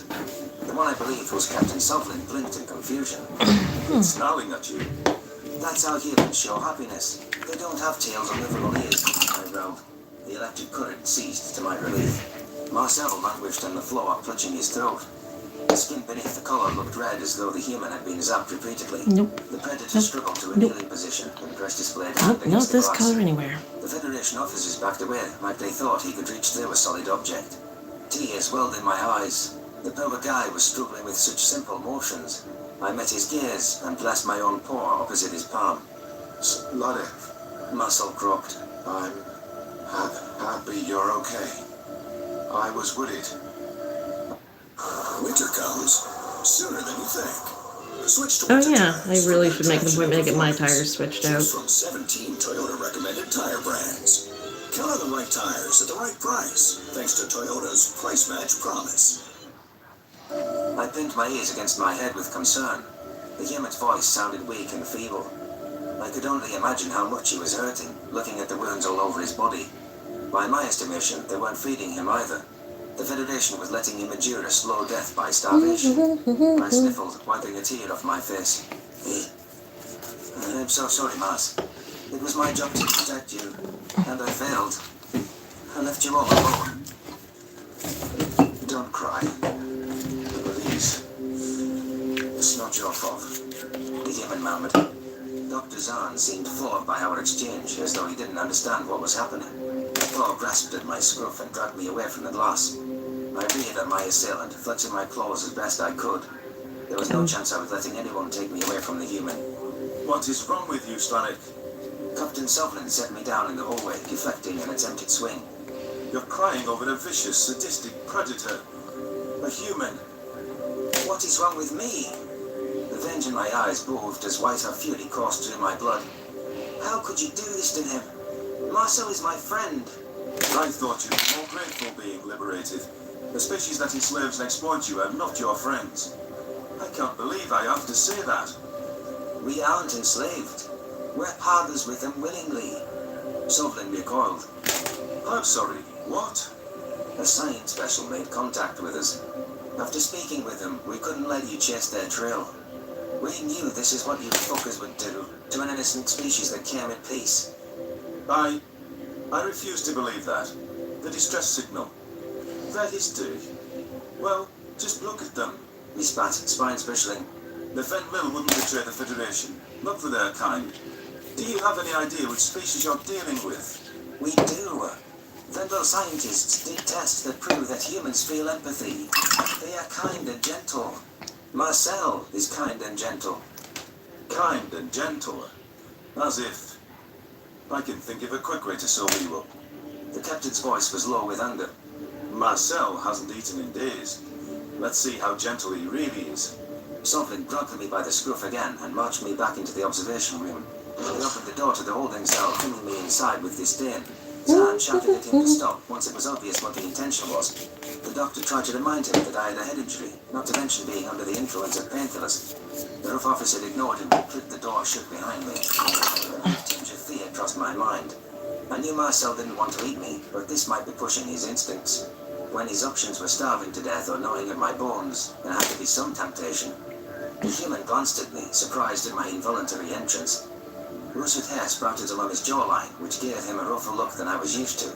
The one I believed was Captain Sovlin blinked in confusion. It's snarling at you. That's how humans show happiness. They don't have tails or livable ears, I growled. The electric current ceased to my relief. Marcel languished on the floor, clutching his throat. The skin beneath the collar looked red as though the human had been zapped repeatedly. Nope. The predator struggled to a kneeling position and pressed his blade hand Nope, not against the this glass. color anywhere. The Federation officers backed away, like they thought he could reach through a solid object. Tears welled in my eyes. The poor guy was struggling with such simple motions. I met his gaze and placed my own paw opposite his palm. Lade, Muscle croaked. I'm happy you're okay. I was worried. Winter comes sooner than you think. Switch to Oh winter yeah, tires I really for should make an appointment to get my performance. tires switched out. Choose from 17 Toyota recommended tire brands. Count on the right tires at the right price, thanks to Toyota's price match promise. I pinned my ears against my head with concern. The human's voice sounded weak and feeble. I could only imagine how much he was hurting, looking at the wounds all over his body. By my estimation, they weren't feeding him either. The Federation was letting him endure a slow death by starvation. I sniffled, wiping a tear off my face. I'm so sorry, Mars. It was my job to protect you, and I failed. I left you all alone. Don't cry. Please. It's not your fault. The human murmured. Dr. Zahn seemed floored by our exchange, as though he didn't understand what was happening. A claw grasped at my scruff and dragged me away from the glass. I reared at my assailant, flexing my claws as best I could. There was no chance I was letting anyone take me away from the human. What is wrong with you, Stanek? Captain Sovlin set me down in the hallway, deflecting an attempted swing. You're crying over a vicious, sadistic predator. A human. What is wrong with me? The veins in my eyes moved as whiter fury coursed through my blood. How could you do this to him? Marcel is my friend. I thought you'd be more grateful being liberated. The species that enslaves and exploits you are not your friends. I can't believe I have to say that. We aren't enslaved. We're partners with them willingly. Sovlin recoiled. I'm sorry, what? A science special made contact with us. After speaking with them, we couldn't let you chase their trail. We knew this is what you fuckers would do to an innocent species that came in peace. I refuse to believe that. The distress signal. Their history. Well, just look at them. He spat, spine specialing. The Fenlil wouldn't betray the Federation, not for their kind. Do you have any idea which species you're dealing with? We do. Fenlil scientists did tests that prove that humans feel empathy. They are kind and gentle. Marcel is kind and gentle. Kind and gentle. As if. I can think of a quick way to sew you up. The captain's voice was low with anger. Marcel hasn't eaten in days. Let's see how gentle he really is. Sovlin grabbed me by the scruff again and marched me back into the observation room. He opened the door to the holding cell, pinning me inside with disdain. Zan shouted at him to stop once it was obvious what the intention was. The doctor tried to remind him that I had a head injury, not to mention being under the influence of painkillers. The rough officer ignored him and clicked the door shut behind me. A tinge of fear crossed my mind. I knew Marcel didn't want to eat me, but this might be pushing his instincts. When his options were starving to death or gnawing at my bones, there had to be some temptation. The human glanced at me, surprised at my involuntary entrance. Russet hair sprouted along his jawline, which gave him a rougher look than I was used to.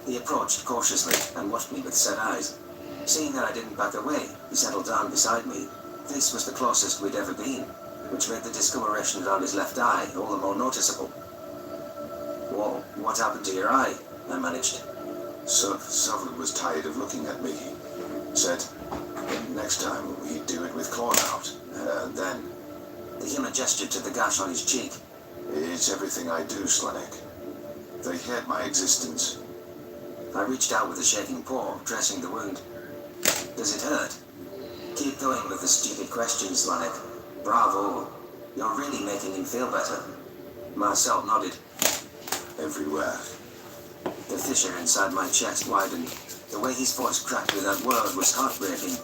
He approached cautiously and watched me with set eyes. Seeing that I didn't back away, he settled down beside me. This was the closest we'd ever been, which made the discoloration around his left eye all the more noticeable. Whoa, what happened to your eye? I managed. Sovlin was tired of looking at me. Said, next time he'd do it with claws out. Then... The human gestured to the gash on his cheek. It's everything I do, Slanek. They hate my existence. I reached out with a shaking paw, dressing the wound. Does it hurt? Keep going with the stupid questions, Slanek. Bravo. You're really making him feel better. Marcel nodded. Everywhere. The fissure inside my chest widened. The way his voice cracked with that word was heartbreaking.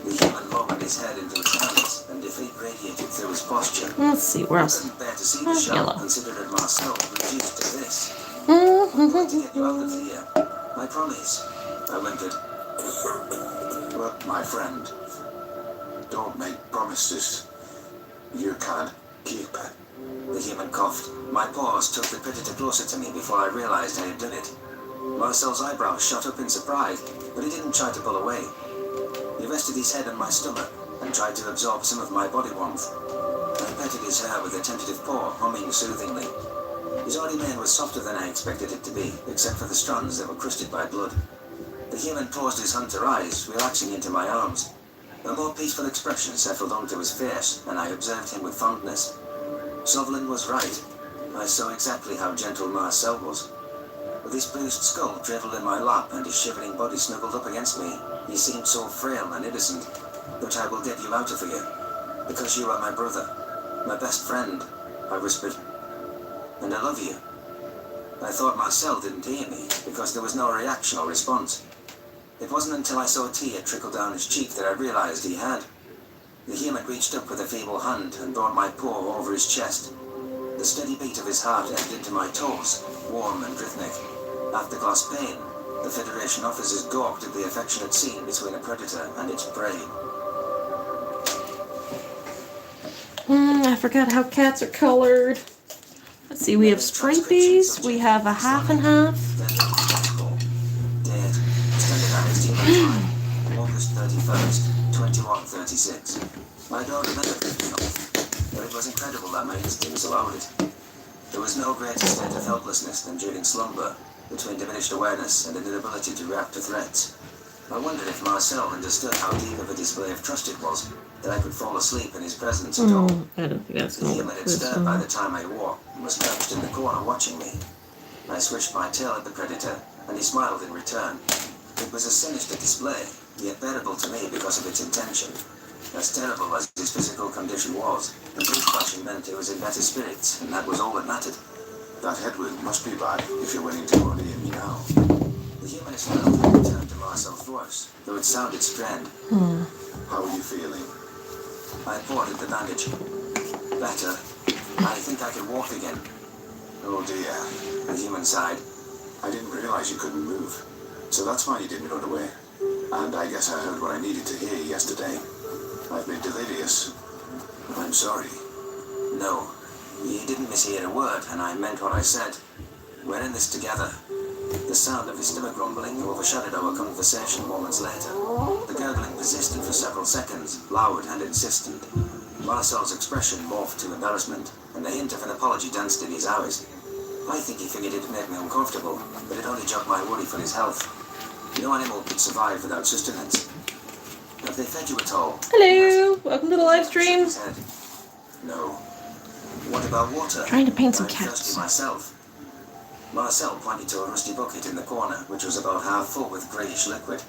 The human lowered his head into his hands, and defeat radiated through his posture. Let's see, where I else? couldn't bear to see the shot, Yellow. considering Marcel reduced to this. I'm going to get you out of here. I promise. I whimpered. But, my friend, don't make promises you can't keep. The human coughed. My paws took the predator closer to me before I realized I had done it. Marcel's eyebrows shot up in surprise, but he didn't try to pull away. He rested his head on my stomach and tried to absorb some of my body warmth. I petted his hair with a tentative paw, humming soothingly. His oily mane was softer than I expected it to be, except for the strands that were crusted by blood. The human closed his hunter eyes, relaxing into my arms. A more peaceful expression settled onto his face, and I observed him with fondness. Sovlin was right. I saw exactly how gentle Marcel was. With his bruised skull cradled in my lap and his shivering body snuggled up against me, he seemed so frail and innocent. But I will get you out of here, because you are my brother, my best friend, I whispered. And I love you. I thought Marcel didn't hear me, because there was no reaction or response. It wasn't until I saw a tear trickle down his cheek that I realized he had. The human reached up with a feeble hand and brought my paw over his chest. The steady beat of his heart ebbed into my toes, warm and rhythmic. After-class pain, the Federation officers gawked at the affectionate scene between a predator and its prey. I forgot how cats are colored. Let's see, we have stripies, we have a half and half. Dead. Standardized human time, August 31st, 2136. I don't remember thinking of it, but it was incredible that my instincts allowed it. There was no greater state of helplessness than during slumber, between diminished awareness and an inability to react to threats. I wondered if Marcel understood how deep of a display of trust it was, that I could fall asleep in his presence at all. I don't think that's The going to human work had this stirred by one. the time I woke and was crouched in the corner watching me. I swished my tail at the predator, and he smiled in return. It was a sinister display, yet bearable to me because of its intention. As terrible as his physical condition was, the brute crushing meant he was in better spirits, and that was all that mattered. That headwind must be bad if you're willing to go near me now. The humanist mouth had returned to Marcel's voice, though it sounded strained. How are you feeling? I poured at the bandage. Better. I think I can walk again. Oh dear. The human sighed. I didn't realize you couldn't move. So that's why you didn't run away. And I guess I heard what I needed to hear yesterday. I've been delirious. I'm sorry. No, you didn't mishear a word, and I meant what I said. We're in this together. The sound of his stomach rumbling overshadowed our conversation moments later. The gurgling persisted for several seconds, loud and insistent. Marcel's expression morphed to embarrassment, and the hint of an apology danced in his eyes. I think he figured it'd make me uncomfortable, but it only jogged my worry for his health. No animal could survive without sustenance. Have they fed you at all? Hello, welcome to the live stream. No. What about water? Trying to paint some I'm cats. thirsty myself. Marcel pointed to a rusty bucket in the corner, which was about half full with greyish liquid.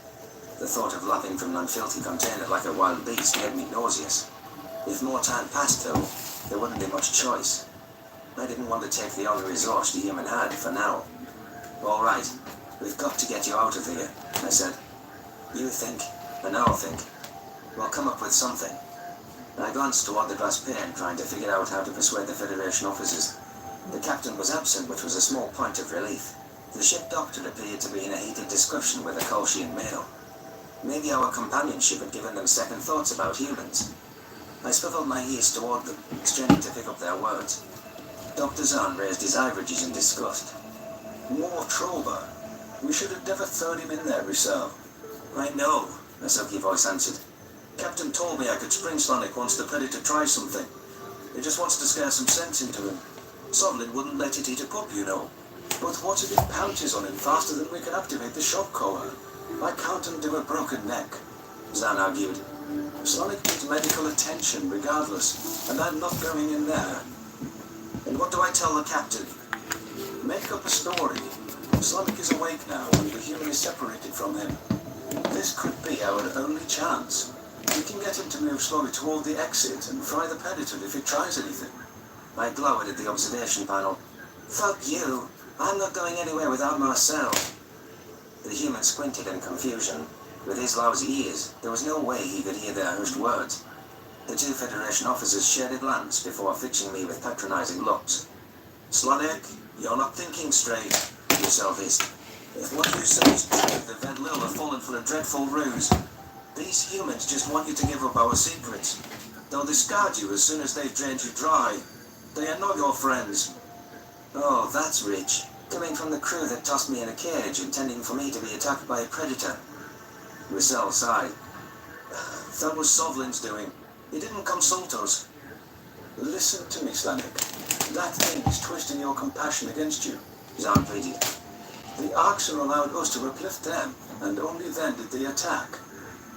The thought of lapping from an unfilthy container like a wild beast made me nauseous. If more time passed, though, there wouldn't be much choice. I didn't want to take the only resource the human had for now. All right, we've got to get you out of here, I said. You think, and I'll think. We'll come up with something. I glanced toward the glass pane, trying to figure out how to persuade the Federation officers. The captain was absent, which was a small point of relief. The ship doctor appeared to be in a heated discussion with a Kolshian male. Maybe our companionship had given them second thoughts about humans. I swiveled my ears toward them, straining to pick up their words. Dr. Zahn raised his eyebrows in disgust. More Trober. We should have never thrown him in there, Roussel. I know, a silky voice answered. Captain told me I could spring Sonic once the Predator tries something. He just wants to scare some sense into him. Sovlin wouldn't let it eat a pup, you know. But what if it pounces on him faster than we can activate the shock collar? I can't undo a broken neck. Zahn argued. Sonic needs medical attention regardless, and I'm not going in there. And what do I tell the captain? Make up a story. Sonic is awake now, and the human is separated from him. This could be our only chance. We can get him to move slowly toward the exit and fry the Predator if it tries anything. I glowered at the observation panel. Fuck you. I'm not going anywhere without Marcel. The human squinted in confusion. With his lousy ears, there was no way he could hear their hushed words. The two Federation officers shared a glance before fixing me with patronizing looks. Slonic, you're not thinking straight, Roussel hissed. If what you say is true, the Venlil have fallen for a dreadful ruse. These humans just want you to give up our secrets. They'll discard you as soon as they've drained you dry. They are not your friends. Oh, that's rich. Coming from the crew that tossed me in a cage, intending for me to be attacked by a predator. Roussel sighed. That was Sovlin's doing. He didn't consult us. Listen to me, Slanik. That thing is twisting your compassion against you. Zahn pleaded. The Arxer allowed us to uplift them, and only then did they attack.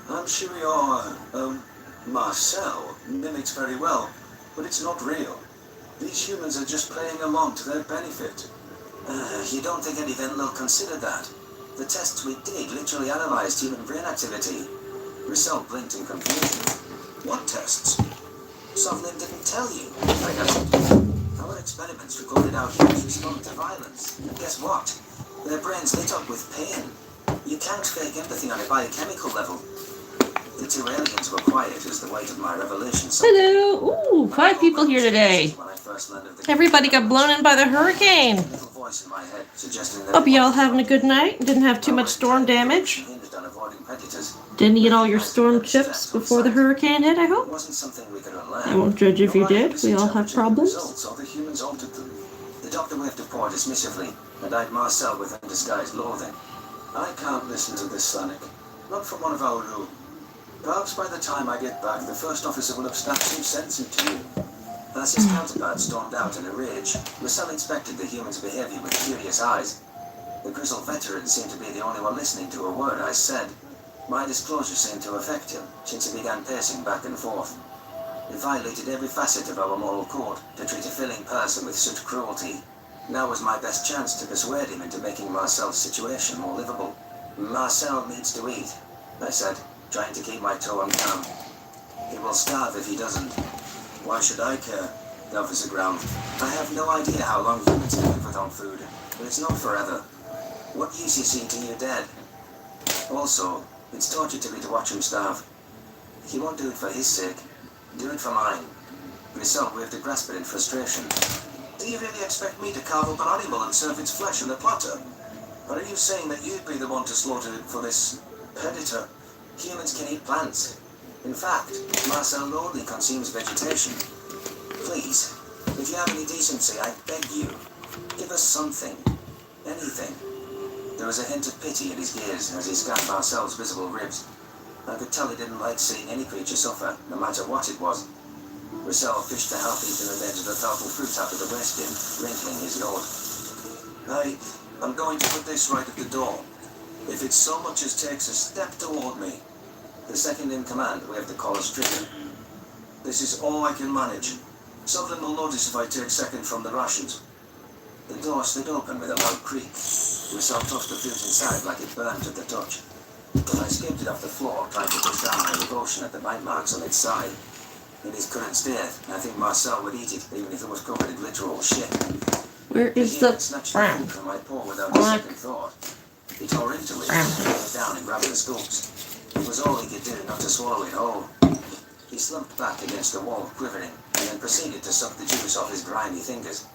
I'm sure your, Marcel mimics very well, but it's not real. These humans are just playing along to their benefit. You don't think any Venlil considered that? The tests we did literally analyzed human brain activity. Roussel blinked in confusion. What tests? Sovlin didn't tell you, I answered. Our experiments recorded how humans respond to violence. And guess what? Their brains lit up with pain. You can't fake empathy on a biochemical level. The two aliens were quiet as the weight of my revelation. Hello! Ooh, 5 people here today. Everybody got blown in by the hurricane. Hope you all having a good night. Didn't have too much storm damage. Didn't eat all your storm chips before the hurricane hit, I hope. I won't judge if you did. We all have problems. The doctor waved a paw dismissively and eyed Marcel with undisguised loathing. I can't listen to this, Slanik. Not from one of our own. Perhaps by the time I get back, the first officer will have snapped some sense into you. As his counterpart stormed out in a rage, Roussel inspected the human's behavior with curious eyes. The grizzled veteran seemed to be the only one listening to a word I said. My disclosure seemed to affect him, since he began pacing back and forth. It violated every facet of our moral code to treat a failing person with such cruelty. Now was my best chance to persuade him into making Marcel's situation more livable. Marcel needs to eat, I said, trying to keep my tone calm. He will starve if he doesn't. Why should I care? The officer growled. I have no idea how long humans can live without food, but it's not forever. What use is he to you dead? Also, it's torture to me to watch him starve. He won't do it for his sake. Do it for mine. Result waved a grasp it in frustration. Do you really expect me to carve up an animal and serve its flesh in a platter? Or are you saying that you'd be the one to slaughter it for this predator? Humans can eat plants. In fact, Marcel only consumes vegetation. Please, if you have any decency, I beg you, give us something. Anything. There was a hint of pity in his gaze as he scanned Marcel's visible ribs. I could tell he didn't like seeing any creature suffer, no matter what it was. Marcel fished the half-eaten remains of the thoughtful fruit out of the waste bin, wrinkling his nose. I'm going to put this right at the door. If it so much as takes a step toward me. The second in command waved the collar's trigger. This is all I can manage. Sutherland will notice if I take second from the rations. The door slid open with a loud creak. Marcel tossed the fruit inside like it burned at the touch. But I scraped it off the floor, trying to push down my revulsion at the bite marks on its side. In his current state, I think Marcel would eat it, even if it was covered in literal shit. Where is the snatched brown? the food from my paw without a second thought. He tore into it, laying it down in rapid scoops. It was all he could do not to swallow it whole. He slumped back against the wall, quivering, and then proceeded to suck the juice off his grimy fingers.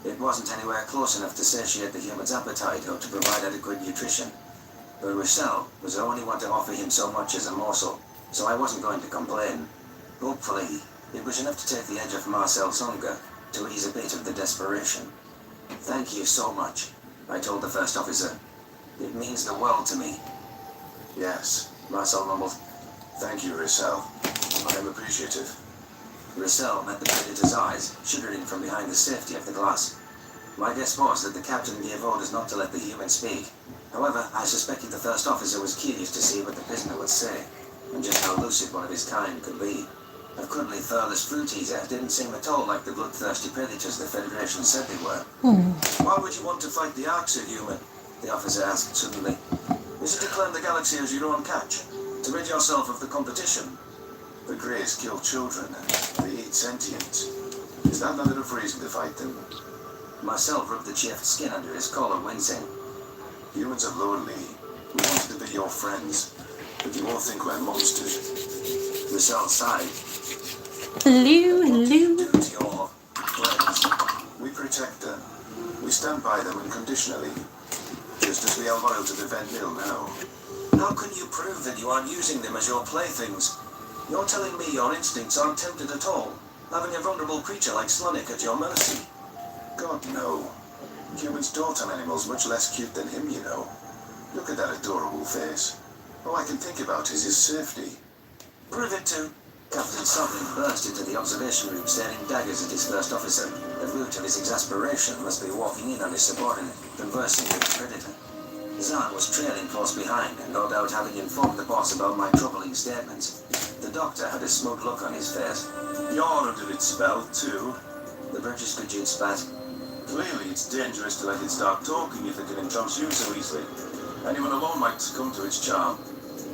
It wasn't anywhere close enough to satiate the human's appetite or to provide adequate nutrition. But Rochelle was the only one to offer him so much as a morsel, so I wasn't going to complain. Hopefully, it was enough to take the edge off Marcel's hunger, to ease a bit of the desperation. Thank you so much, I told the first officer. It means the world to me. Yes, Marcel mumbled. thank you, Rochelle. I am appreciative. Rochelle met the predator's eyes, shuddering from behind the safety of the glass. My guess was that the captain gave orders not to let the human speak. However, I suspected the first officer was curious to see what the prisoner would say, and just how lucid one of his kind could be. A cuddly, furless fruit eater didn't seem at all like the bloodthirsty predators the Federation said they were. Why would you want to fight the Arxir, human? The officer asked suddenly. Is it to claim the galaxy as your own catch? To rid yourself of the competition? The Greys kill children. They eat sentients. Is that not enough reason to fight them? Marcel rubbed the chafed skin under his collar, wincing. Humans are lonely. We wanted to be your friends, but you all think we're monsters. Marcel sighed. Hello, hello. Do to your friends. We protect them. We stand by them unconditionally. Just as we are loyal to the Ven Mill now. How can you prove that you aren't using them as your playthings? You're telling me your instincts aren't tempted at all, having a vulnerable creature like Slonic at your mercy? God, no. Humans don't have animals much less cute than him, you know. Look at that adorable face. All I can think about is his safety. Prove it to... Captain Sutherland burst into the observation room, staring daggers at his first officer. The root of his exasperation must be walking in on his subordinate, conversing with the predator. Zahn was trailing close behind, and no doubt having informed the boss about my troubling statements. The doctor had a smug look on his face. You're under its spell, too. The British Gajit spat. Clearly, it's dangerous to let it start talking if it can entrance you so easily. Anyone alone might succumb to its charm.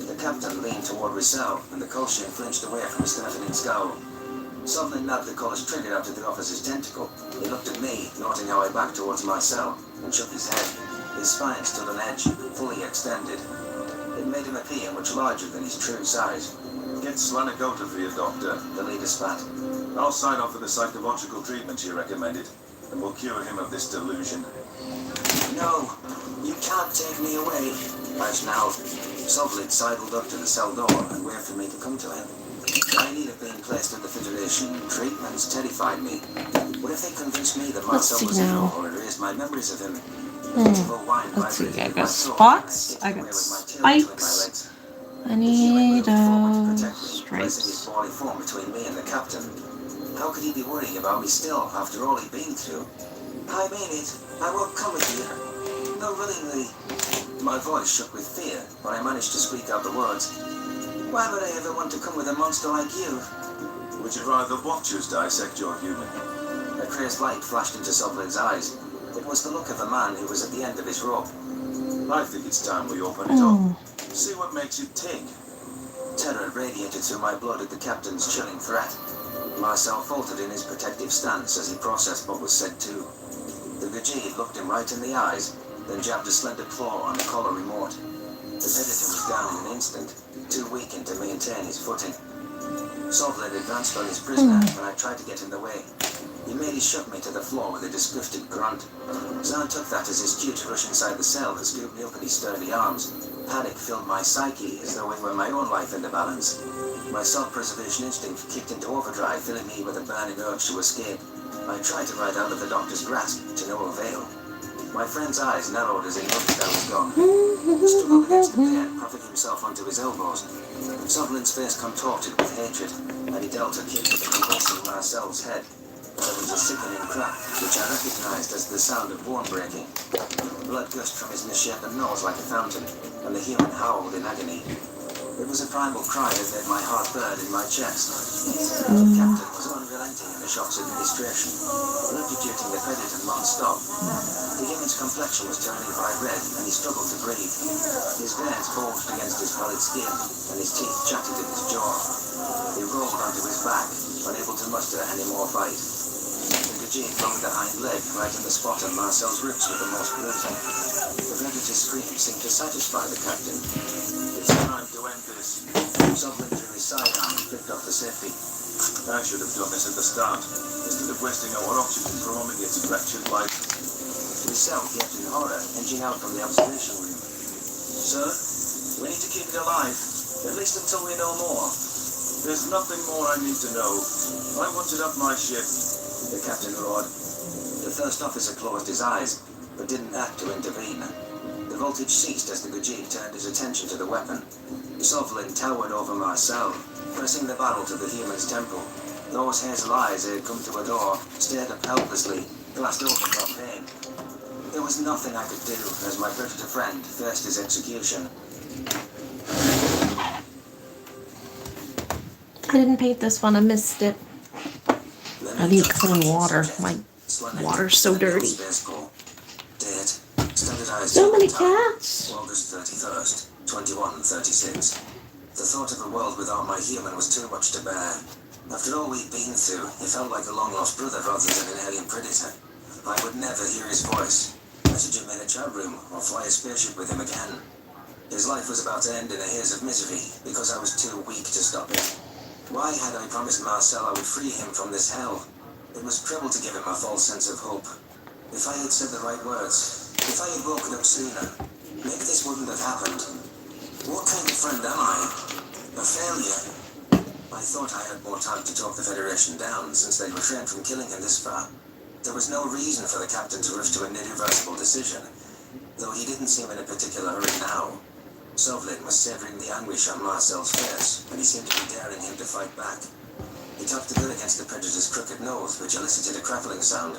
The captain leaned toward Rochelle, and the Kolshian flinched away from his threatening scowl. Sutherland nabbed the collar's trigger out of the officer's tentacle. He looked at me, noting how I backed towards Marcel, and shook his head. His spine stood on edge, fully extended. It made him appear much larger than his true size. Get Slonic out of here, Doctor. The leader spat. I'll sign off for the psychological treatment you recommended, and we'll cure him of this delusion. No, you can't take me away, I snarled. Sutherland sidled up to the cell door and waved for me to come to him. The idea of being placed under Federation treatments terrified me. What if they convinced me that Marcel was evil or erased my memories of him? Let's see, I got spots, I got spikes, I need stripes. His body form between me and the captain. How could he be worrying about me still after all he'd been through? I mean it, I won't come with you. No, willingly. My voice shook with fear, but I managed to squeak out the words. Why would I ever want to come with a monster like you? Would you rather watch us dissect your human? A crazed light flashed into Sutherland's eyes. It was the look of a man who was at the end of his rope. I think it's time we open it up. See what makes it tick. Terror radiated through my blood at the captain's chilling threat. Marcel faltered in his protective stance as he processed what was said too. The Gajid looked him right in the eyes, then jabbed a slender claw on the collar remote. The predator was down in an instant, too weakened to maintain his footing. Sovlin advanced on his prisoner, and I tried to get in the way. He merely shoved me to the floor with a disgusted grunt. Zahn took that as his cue to rush inside the cell to scoop me up in his sturdy arms. Panic filled my psyche as though it were my own life in the balance. My self-preservation instinct kicked into overdrive, filling me with a burning urge to escape. I tried to ride out of the doctor's grasp, to no avail. My friend's eyes narrowed as he noticed I was gone. He struggled against the pain, propping himself onto his elbows. Sovlin's face contorted with hatred, and he dealt a kick at the convulsing Marcel's head. There was a sickening crack, which I recognized as the sound of bone breaking. Blood gushed from his misshapen nose like a fountain, and the human howled in agony. It was a primal cry that made my heart burn in my chest. The captain was unrelenting in the shocks of illustration, electrocuting the predator non-stop. The human's complexion was turning bright red, and he struggled to breathe. His veins bulged against his pallid skin, and his teeth chattered in his jaw. He rolled onto his back, unable to muster any more fight. The Gajid flung the hind leg right in the spot on Marcel's ribs with the most brutal. The predator's scream seemed to satisfy the captain. It's time to end this. Sovlin drew his sidearm and flicked off the safety. I should have done this at the start, instead of wasting our oxygen prolonging its fractured life. His cell gaped in horror, edging out from the observation room. Sir, we need to keep it alive, at least until we know more. There's nothing more I need to know. I want it up my ship. The captain roared. The first officer closed his eyes, but didn't act to intervene. The voltage ceased as the Gajid turned his attention to the weapon. Sovlin towered over Marcel, pressing the barrel to the human's temple. Those hazel eyes he had come to adore stared up helplessly, glassed over from pain. There was nothing I could do as my predator friend faced his execution. I didn't paint this one, I missed it. I need clean water. My water's so dirty. Dead. Standardized. So many cats. August 31st, 2136. The thought of a world without my human was too much to bear. After all we'd been through, he felt like a long-lost brother rather than an alien predator. I would never hear his voice, message him in a chat room, or fly a spaceship with him again. His life was about to end in a haze of misery, because I was too weak to stop it. Why had I promised Marcel I would free him from this hell? It was trouble to give him a false sense of hope. If I had said the right words, if I had woken up sooner, maybe this wouldn't have happened. What kind of friend am I? A failure? I thought I had more time to talk the Federation down, since they refrained from killing him this far. There was no reason for the captain to rush to an irreversible decision, though he didn't seem in a particular hurry now. Sovlin was savoring the anguish on Marcel's face, and he seemed to be daring him to fight back. He tapped the gun against the predator's crooked nose, which elicited a crackling sound.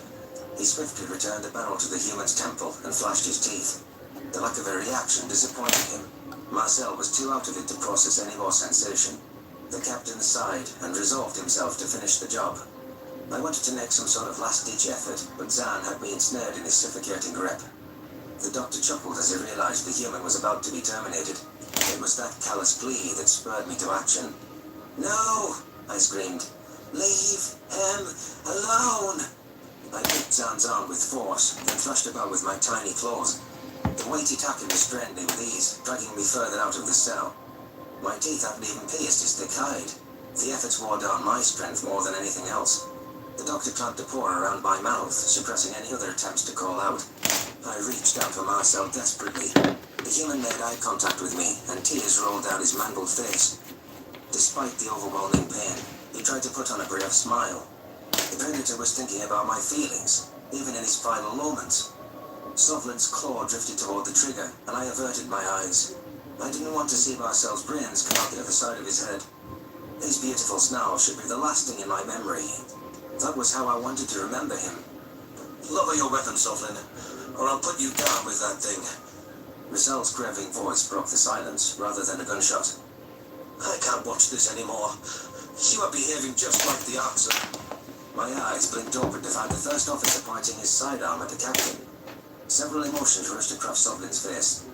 He swiftly returned the barrel to the human's temple and flashed his teeth. The lack of a reaction disappointed him. Marcel was too out of it to process any more sensation. The captain sighed and resolved himself to finish the job. I wanted to make some sort of last-ditch effort, but Zahn had me ensnared in his suffocating grip. The doctor chuckled as he realized the human was about to be terminated. It was that callous glee that spurred me to action. "No!" I screamed. "Leave him alone!" I gripped Zahn's arm with force, and thrashed about with my tiny claws. The weighty tackle restrained me with ease, dragging me further out of the cell. My teeth hadn't even pierced his thick hide. The efforts wore down my strength more than anything else. The doctor clamped a paw around my mouth, suppressing any other attempts to call out. I reached out for Marcel desperately. The human made eye contact with me, and tears rolled down his mangled face. Despite the overwhelming pain, he tried to put on a brave smile. The predator was thinking about my feelings, even in his final moments. Sovlin's claw drifted toward the trigger, and I averted my eyes. I didn't want to see Marcel's brains come out the other side of his head. His beautiful snarl should be the last thing in my memory. That was how I wanted to remember him. "Lower your weapon, Sovlin, or I'll put you down with that thing." Marcel's craving voice broke the silence, rather than a gunshot. "I can't watch this anymore. You are behaving just like the Arxer." My eyes blinked open to find the first officer pointing his sidearm at the captain. Several emotions rushed across Sovlin's face.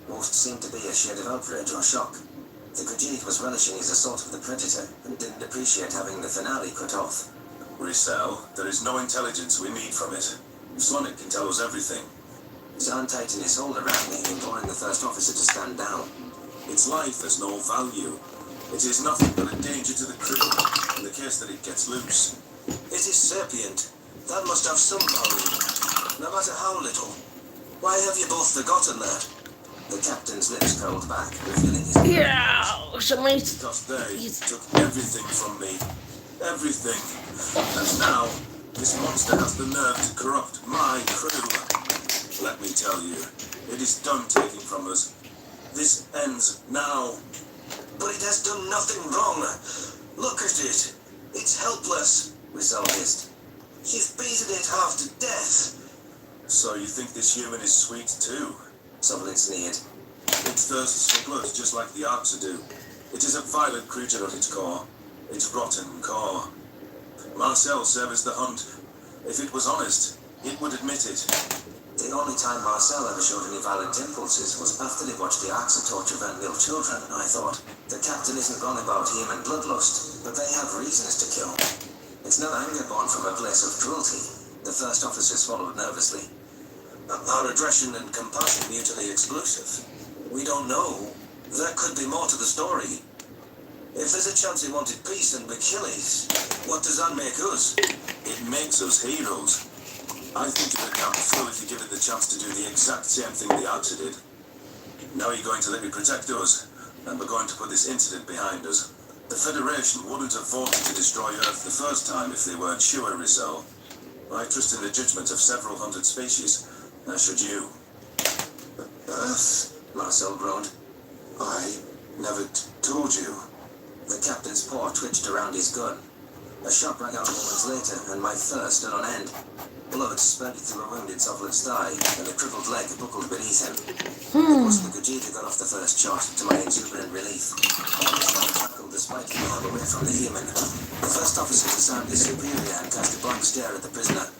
Most seemed to be a shade of outrage or shock. The Khajiit was relishing his assault of the Predator and didn't appreciate having the finale cut off. Rizal, there is no intelligence we need from it. Sonic can tell us everything. Zahn tightened his hold around me, imploring the first officer to stand down. Its life has no value. It is nothing but a danger to the crew, in the case that it gets loose. It is sapient. That must have some value, no matter how little. Why have you both forgotten that? The captain's lips curled back, revealing his... Yeah, somebody... Because they took everything from me. Everything. And now, this monster has the nerve to corrupt my crew. Let me tell you, it is done taking from us. This ends now. But it has done nothing wrong. Look at it. It's helpless. Rizal hissed. You've beaten it half to death. So you think this human is sweet too? Sovlin sneered. It thirsts for blood just like the Arxer do. It is a violent creature at its core. Its rotten core. Marcel serves the hunt. If it was honest, it would admit it. The only time Marcel ever showed any violent impulses was after they watched the Arxer torture Van Mille children, I thought. The captain isn't gone about human bloodlust, but they have reasons to kill. It's not anger born from a place of cruelty. The first officer swallowed nervously. Are aggression and compassion mutually exclusive? We don't know. There could be more to the story. If there's a chance he wanted peace and Achilles, what does that make us? It makes us heroes. I think it would come through if you give it the chance to do the exact same thing the Arxer did. Now you're going to let me protect us, and we're going to put this incident behind us. The Federation wouldn't have voted to destroy Earth the first time if they weren't sure, Rizal. I trust in the judgment of several hundred species, as should you. Earth? Marcel groaned. I never told you. The captain's paw twitched around his gun. A shot rang out moments later, and my fur stood on end. Blood spurted through a wound in Sovlin's thigh, and a crippled leg buckled beneath him. It wasn't the Khajiit who got off the first shot, to my exuberant relief. I tackled despite being held away from the human. The first officer disarmed his superior and cast a blank stare at the prisoner.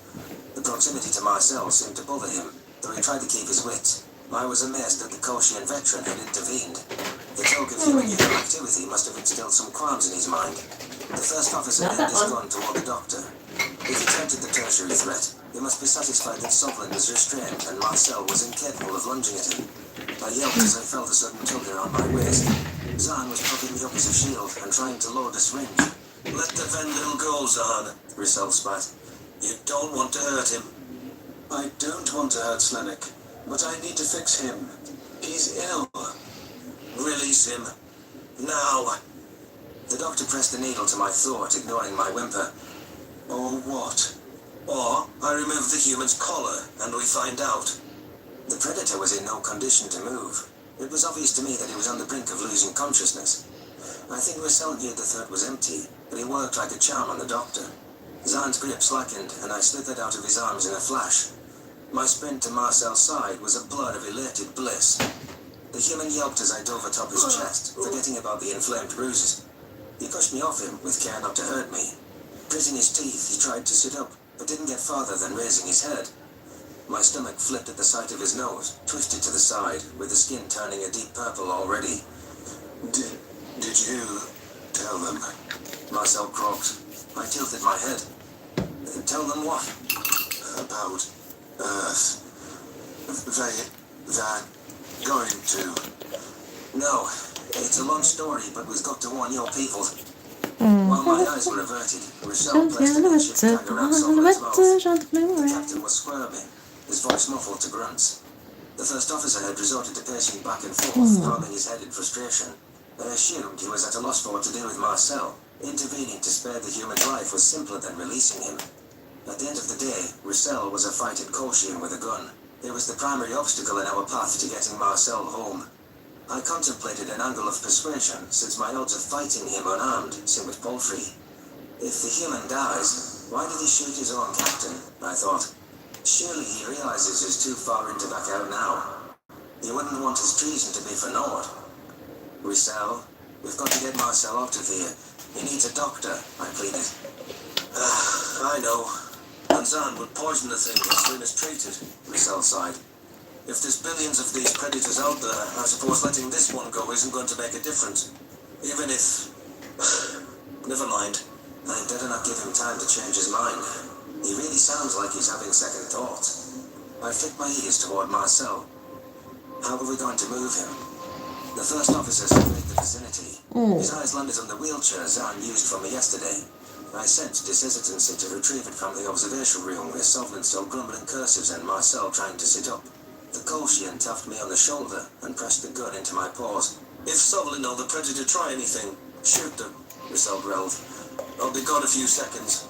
The proximity to Marcel seemed to bother him, though he tried to keep his wits. I was amazed that the Koshian veteran had intervened. The talk of human activity must have instilled some qualms in his mind. The first officer aimed his gun toward the doctor. If he tempted the tertiary threat, he must be satisfied that Sovlin was restrained and Marcel was incapable of lunging at him. I yelped as I felt a sudden tug around my waist. Zahn was propping me up as a shield and trying to load a syringe. Let the Vendel go, Zahn, Rizal spat. You don't want to hurt him. I don't want to hurt Slenik, but I need to fix him. He's ill. Release him. Now. The doctor pressed the needle to my throat, ignoring my whimper. Or what? Or I remove the human's collar, and we find out. The Predator was in no condition to move. It was obvious to me that he was on the brink of losing consciousness. I think Rizal knew the threat was empty, but he worked like a charm on the doctor. Zahn's grip slackened, and I slithered out of his arms in a flash. My sprint to Marcel's side was a blur of elated bliss. The human yelped as I dove atop his chest, forgetting about the inflamed bruises. He pushed me off him, with care not to hurt me. Gritting his teeth, he tried to sit up, but didn't get farther than raising his head. My stomach flipped at the sight of his nose, twisted to the side, with the skin turning a deep purple already. Did you tell them? Marcel croaked. I tilted my head. Tell them what? About Earth. They're going to. No, it's a long story, but we've got to warn your people. While my eyes were averted, Rizal placed an airship tag around Sovlin's mouth. The captain was squirming, his voice muffled to grunts. The first officer had resorted to pacing back and forth, palming his head in frustration. I assumed he was at a loss for what to do with Marcel. Intervening to spare the human's life was simpler than releasing him. At the end of the day, Rizal was a fighting Koshian with a gun. It was the primary obstacle in our path to getting Marcel home. I contemplated an angle of persuasion, since my odds of fighting him unarmed seemed paltry. If the human dies, why did he shoot his own captain? I thought. Surely he realizes he's too far in to back out now. He wouldn't want his treason to be for naught. Rizal, we've got to get Marcel out of here. He needs a doctor, I pleaded. I know. And Zahn would poison the thing as soon as treated, Russell sighed. If there's billions of these predators out there, I suppose letting this one go isn't going to make a difference. Even if... Never mind. I'd better not give him time to change his mind. He really sounds like he's having second thoughts. I flicked my ears toward Marcel. How are we going to move him? The first officer surveyed the vicinity. His eyes landed on the wheelchair Zahn used for me yesterday. I sensed his hesitancy to retrieve it from the observation room where Sovlin still grumbling cursives and Marcel trying to sit up. The Kolshian tapped me on the shoulder and pressed the gun into my paws. If Sovlin or the Predator try anything, shoot them, Russell growled. I'll be gone a few seconds.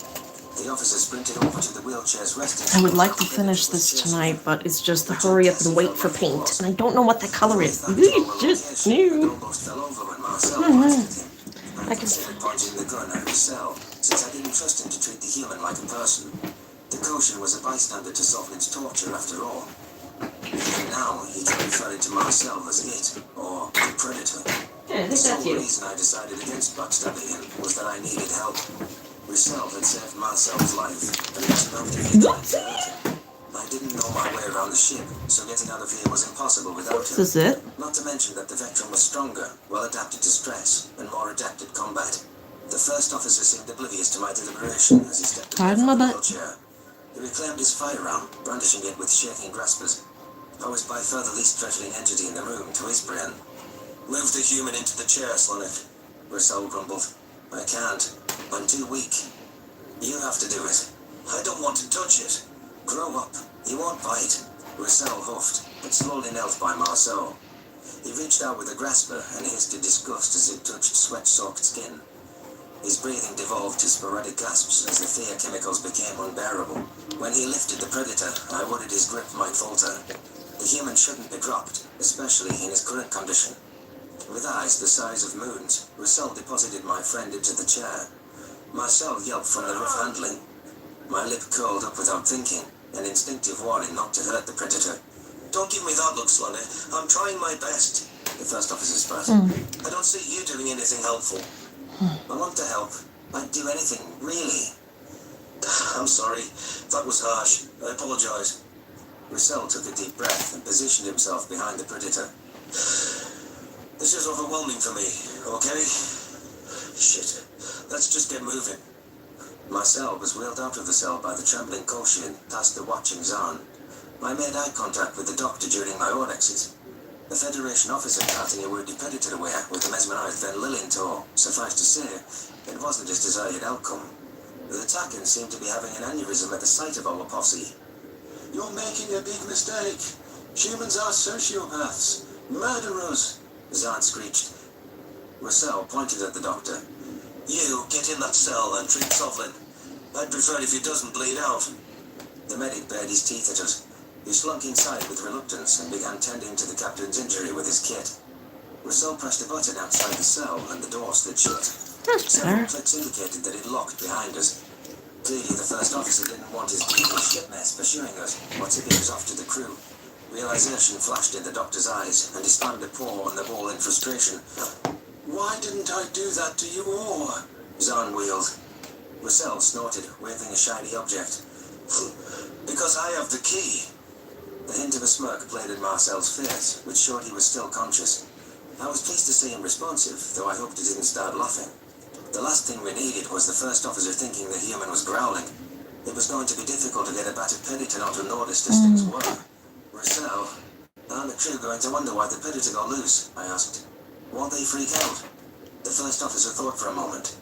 The officer sprinted over to the wheelchair's resting. I would like to finish this tonight, but it's just the hurry up and wait for paint, and I don't know what the color is. It's just new. Almost fell over when Marcel pointed at him. I can- considered pointing the gun at his cell, since I didn't trust him to treat the human like a person. The Koshin was a bystander to Sovlin's torture after all. Even now, he kept referring to Marcel as it, or the Predator. Yeah, I think The sole that's you. reason I decided against backstabbing him was that I needed help. Russell had saved Marcel's life, and it was not that he tried to hurt him. I didn't know my way around the ship, so getting out of here was impossible without This him. is it. Not to mention that the veteran was stronger, well adapted to stress, and more adept at combat. The first officer seemed oblivious to my deliberation as he stepped away Pardon from the my butt. wheelchair. He reclaimed his firearm, brandishing it with shaking graspers. I was by far the least threatening entity in the room to his brain. Move the human into the chair, Slonick. Russell grumbled. I can't. I'm too weak. You have to do it. I don't want to touch it. Grow up. He won't bite. Russell huffed, but slowly knelt by Marceau. He reached out with a grasper and hissed in disgust as it touched sweat-soaked skin. His breathing devolved to sporadic gasps as the fear chemicals became unbearable. When he lifted the Predator, I worried his grip might falter. The human shouldn't be dropped, especially in his current condition. With eyes the size of moons, Russell deposited my friend into the chair. Marcel yelped from the rough handling. My lip curled up without thinking, an instinctive warning not to hurt the Predator. Don't give me that look, Slonny. I'm trying my best. The first officer spat. I don't see you doing anything helpful. I want to help. I'd do anything, really. I'm sorry. That was harsh. I apologize. Russell took a deep breath and positioned himself behind the Predator. This is overwhelming for me, okay? Shit. Let's just get moving. Marcel was wheeled out of the cell by the trembling Koshin, past the watching Zahn. I made eye contact with the doctor during my own exit. The Federation officer carting a wounded Predator away with the mesmerized Van Lille in tow. Suffice to say, it wasn't his desired outcome. The Takan seemed to be having an aneurysm at the sight of our posse. You're making a big mistake. Humans are sociopaths, murderers. Zahn screeched. Russell pointed at the doctor. You, get in that cell and treat Sovlin. I'd prefer if he doesn't bleed out. The medic bared his teeth at us. He slunk inside with reluctance and began tending to the captain's injury with his kit. Russell pressed a button outside the cell and the door slid shut. That's Several better. clicks indicated that it locked behind us. Clearly the first officer didn't want his evil ship mess pursuing us, or tipping us off to the crew. Realization flashed in the doctor's eyes, and he slammed a paw on the wall in frustration. Why didn't I do that to you all? Zahn wheeled. Russell snorted, waving a shiny object. Because I have the key. The hint of a smirk played in Marcel's face, which showed he was still conscious. I was pleased to see him responsive, though I hoped he didn't start laughing. The last thing we needed was the first officer thinking the human was growling. It was going to be difficult to get a battered Predator not unnoticed as things were. Russell, aren't the crew going to wonder why the Predator got loose? I asked. Won't they freak out? The first officer thought for a moment.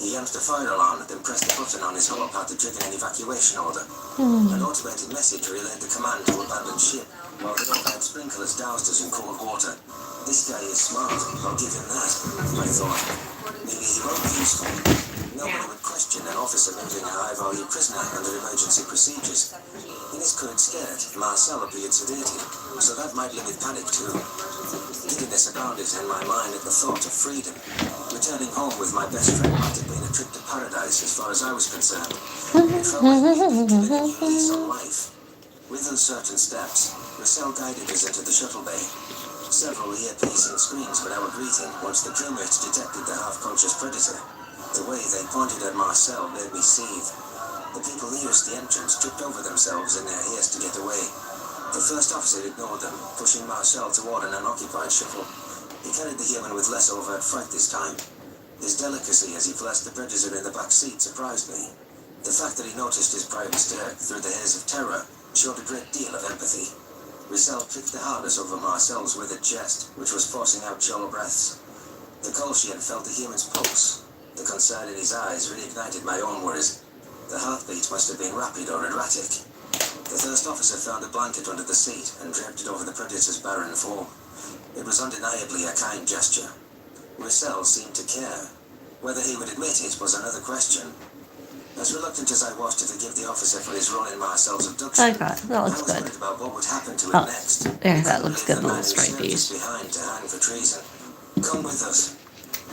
He yanked the fire alarm, then pressed the button on his holopad to trigger an evacuation order. An automated message relayed the command to abandon ship, while the overhead sprinklers doused us in cold water. This guy is smart, I'll give him that, I thought. Maybe he won't be useful. Nobody would question an officer moving a high-value prisoner under emergency procedures. In his current state, Marcel appeared sedated, so that might limit panic too. Giddiness abounded in my mind at the thought of freedom. Returning home with my best friend might have been a trip to paradise as far as I was concerned. It felt like we'd been given a new lease on life. With uncertain steps, Russell guided us into the shuttle bay. Several ear-piercing screams were our greeting once the crewmates detected the half-conscious Predator. The way they pointed at Marcel made me seethe. The people nearest the entrance tripped over themselves in their haste to get away. The first officer ignored them, pushing Marcel toward an unoccupied shuttle. He carried the human with less overt fright this time. His delicacy as he flashed the predator in the back seat surprised me. The fact that he noticed his private stare through the haze of terror showed a great deal of empathy. Roussel clicked the harness over Marcel's withered chest, which was forcing out shallow breaths. The Colchian felt the human's pulse. The concern in his eyes reignited my own worries. The heartbeat must have been rapid or erratic. The first officer found a blanket under the seat and draped it over the predator's barren form. It was undeniably a kind gesture. Roussel seemed to care. Whether he would admit it was another question. As reluctant as I was to forgive the officer for his role in Marcel's abduction, Okay, that I looks was good. worried about what would happen to Oh, him next. there, that looks good, Leave the the little man who straight served us piece. behind to hang for treason. Come with us.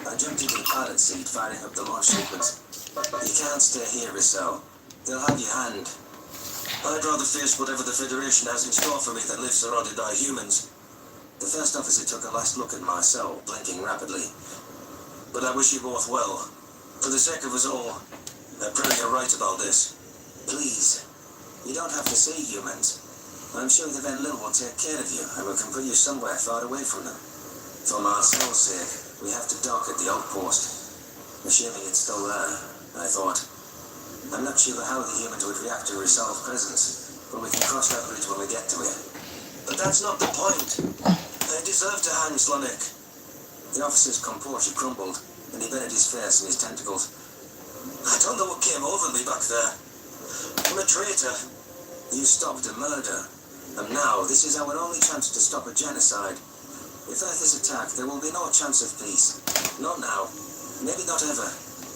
I jumped into the pilot seat, firing up the launch sequence. You can't stay here, Roussel. They'll have your hand. I'd rather face whatever the Federation has in store for me than live surrounded by humans. The first officer took a last look at Marcel, blinking rapidly. But I wish you both well. For the sake of us all, I pray you're right about this. Please, you don't have to see humans. I'm sure the Van Lille will take care of you, and we can put you somewhere far away from them. For Marcel's sake, we have to dock at the outpost. Assuming it's still there, I thought. I'm not sure how the humans would react to Roussel's presence, but we can cross that bridge when we get to it. But that's not the point. They deserve to hang, Slonik. The officer's composure crumbled, and he buried his face in his tentacles. I don't know what came over me back there. I'm a traitor. You stopped a murder, and now this is our only chance to stop a genocide. If Earth is attacked, there will be no chance of peace. Not now. Maybe not ever.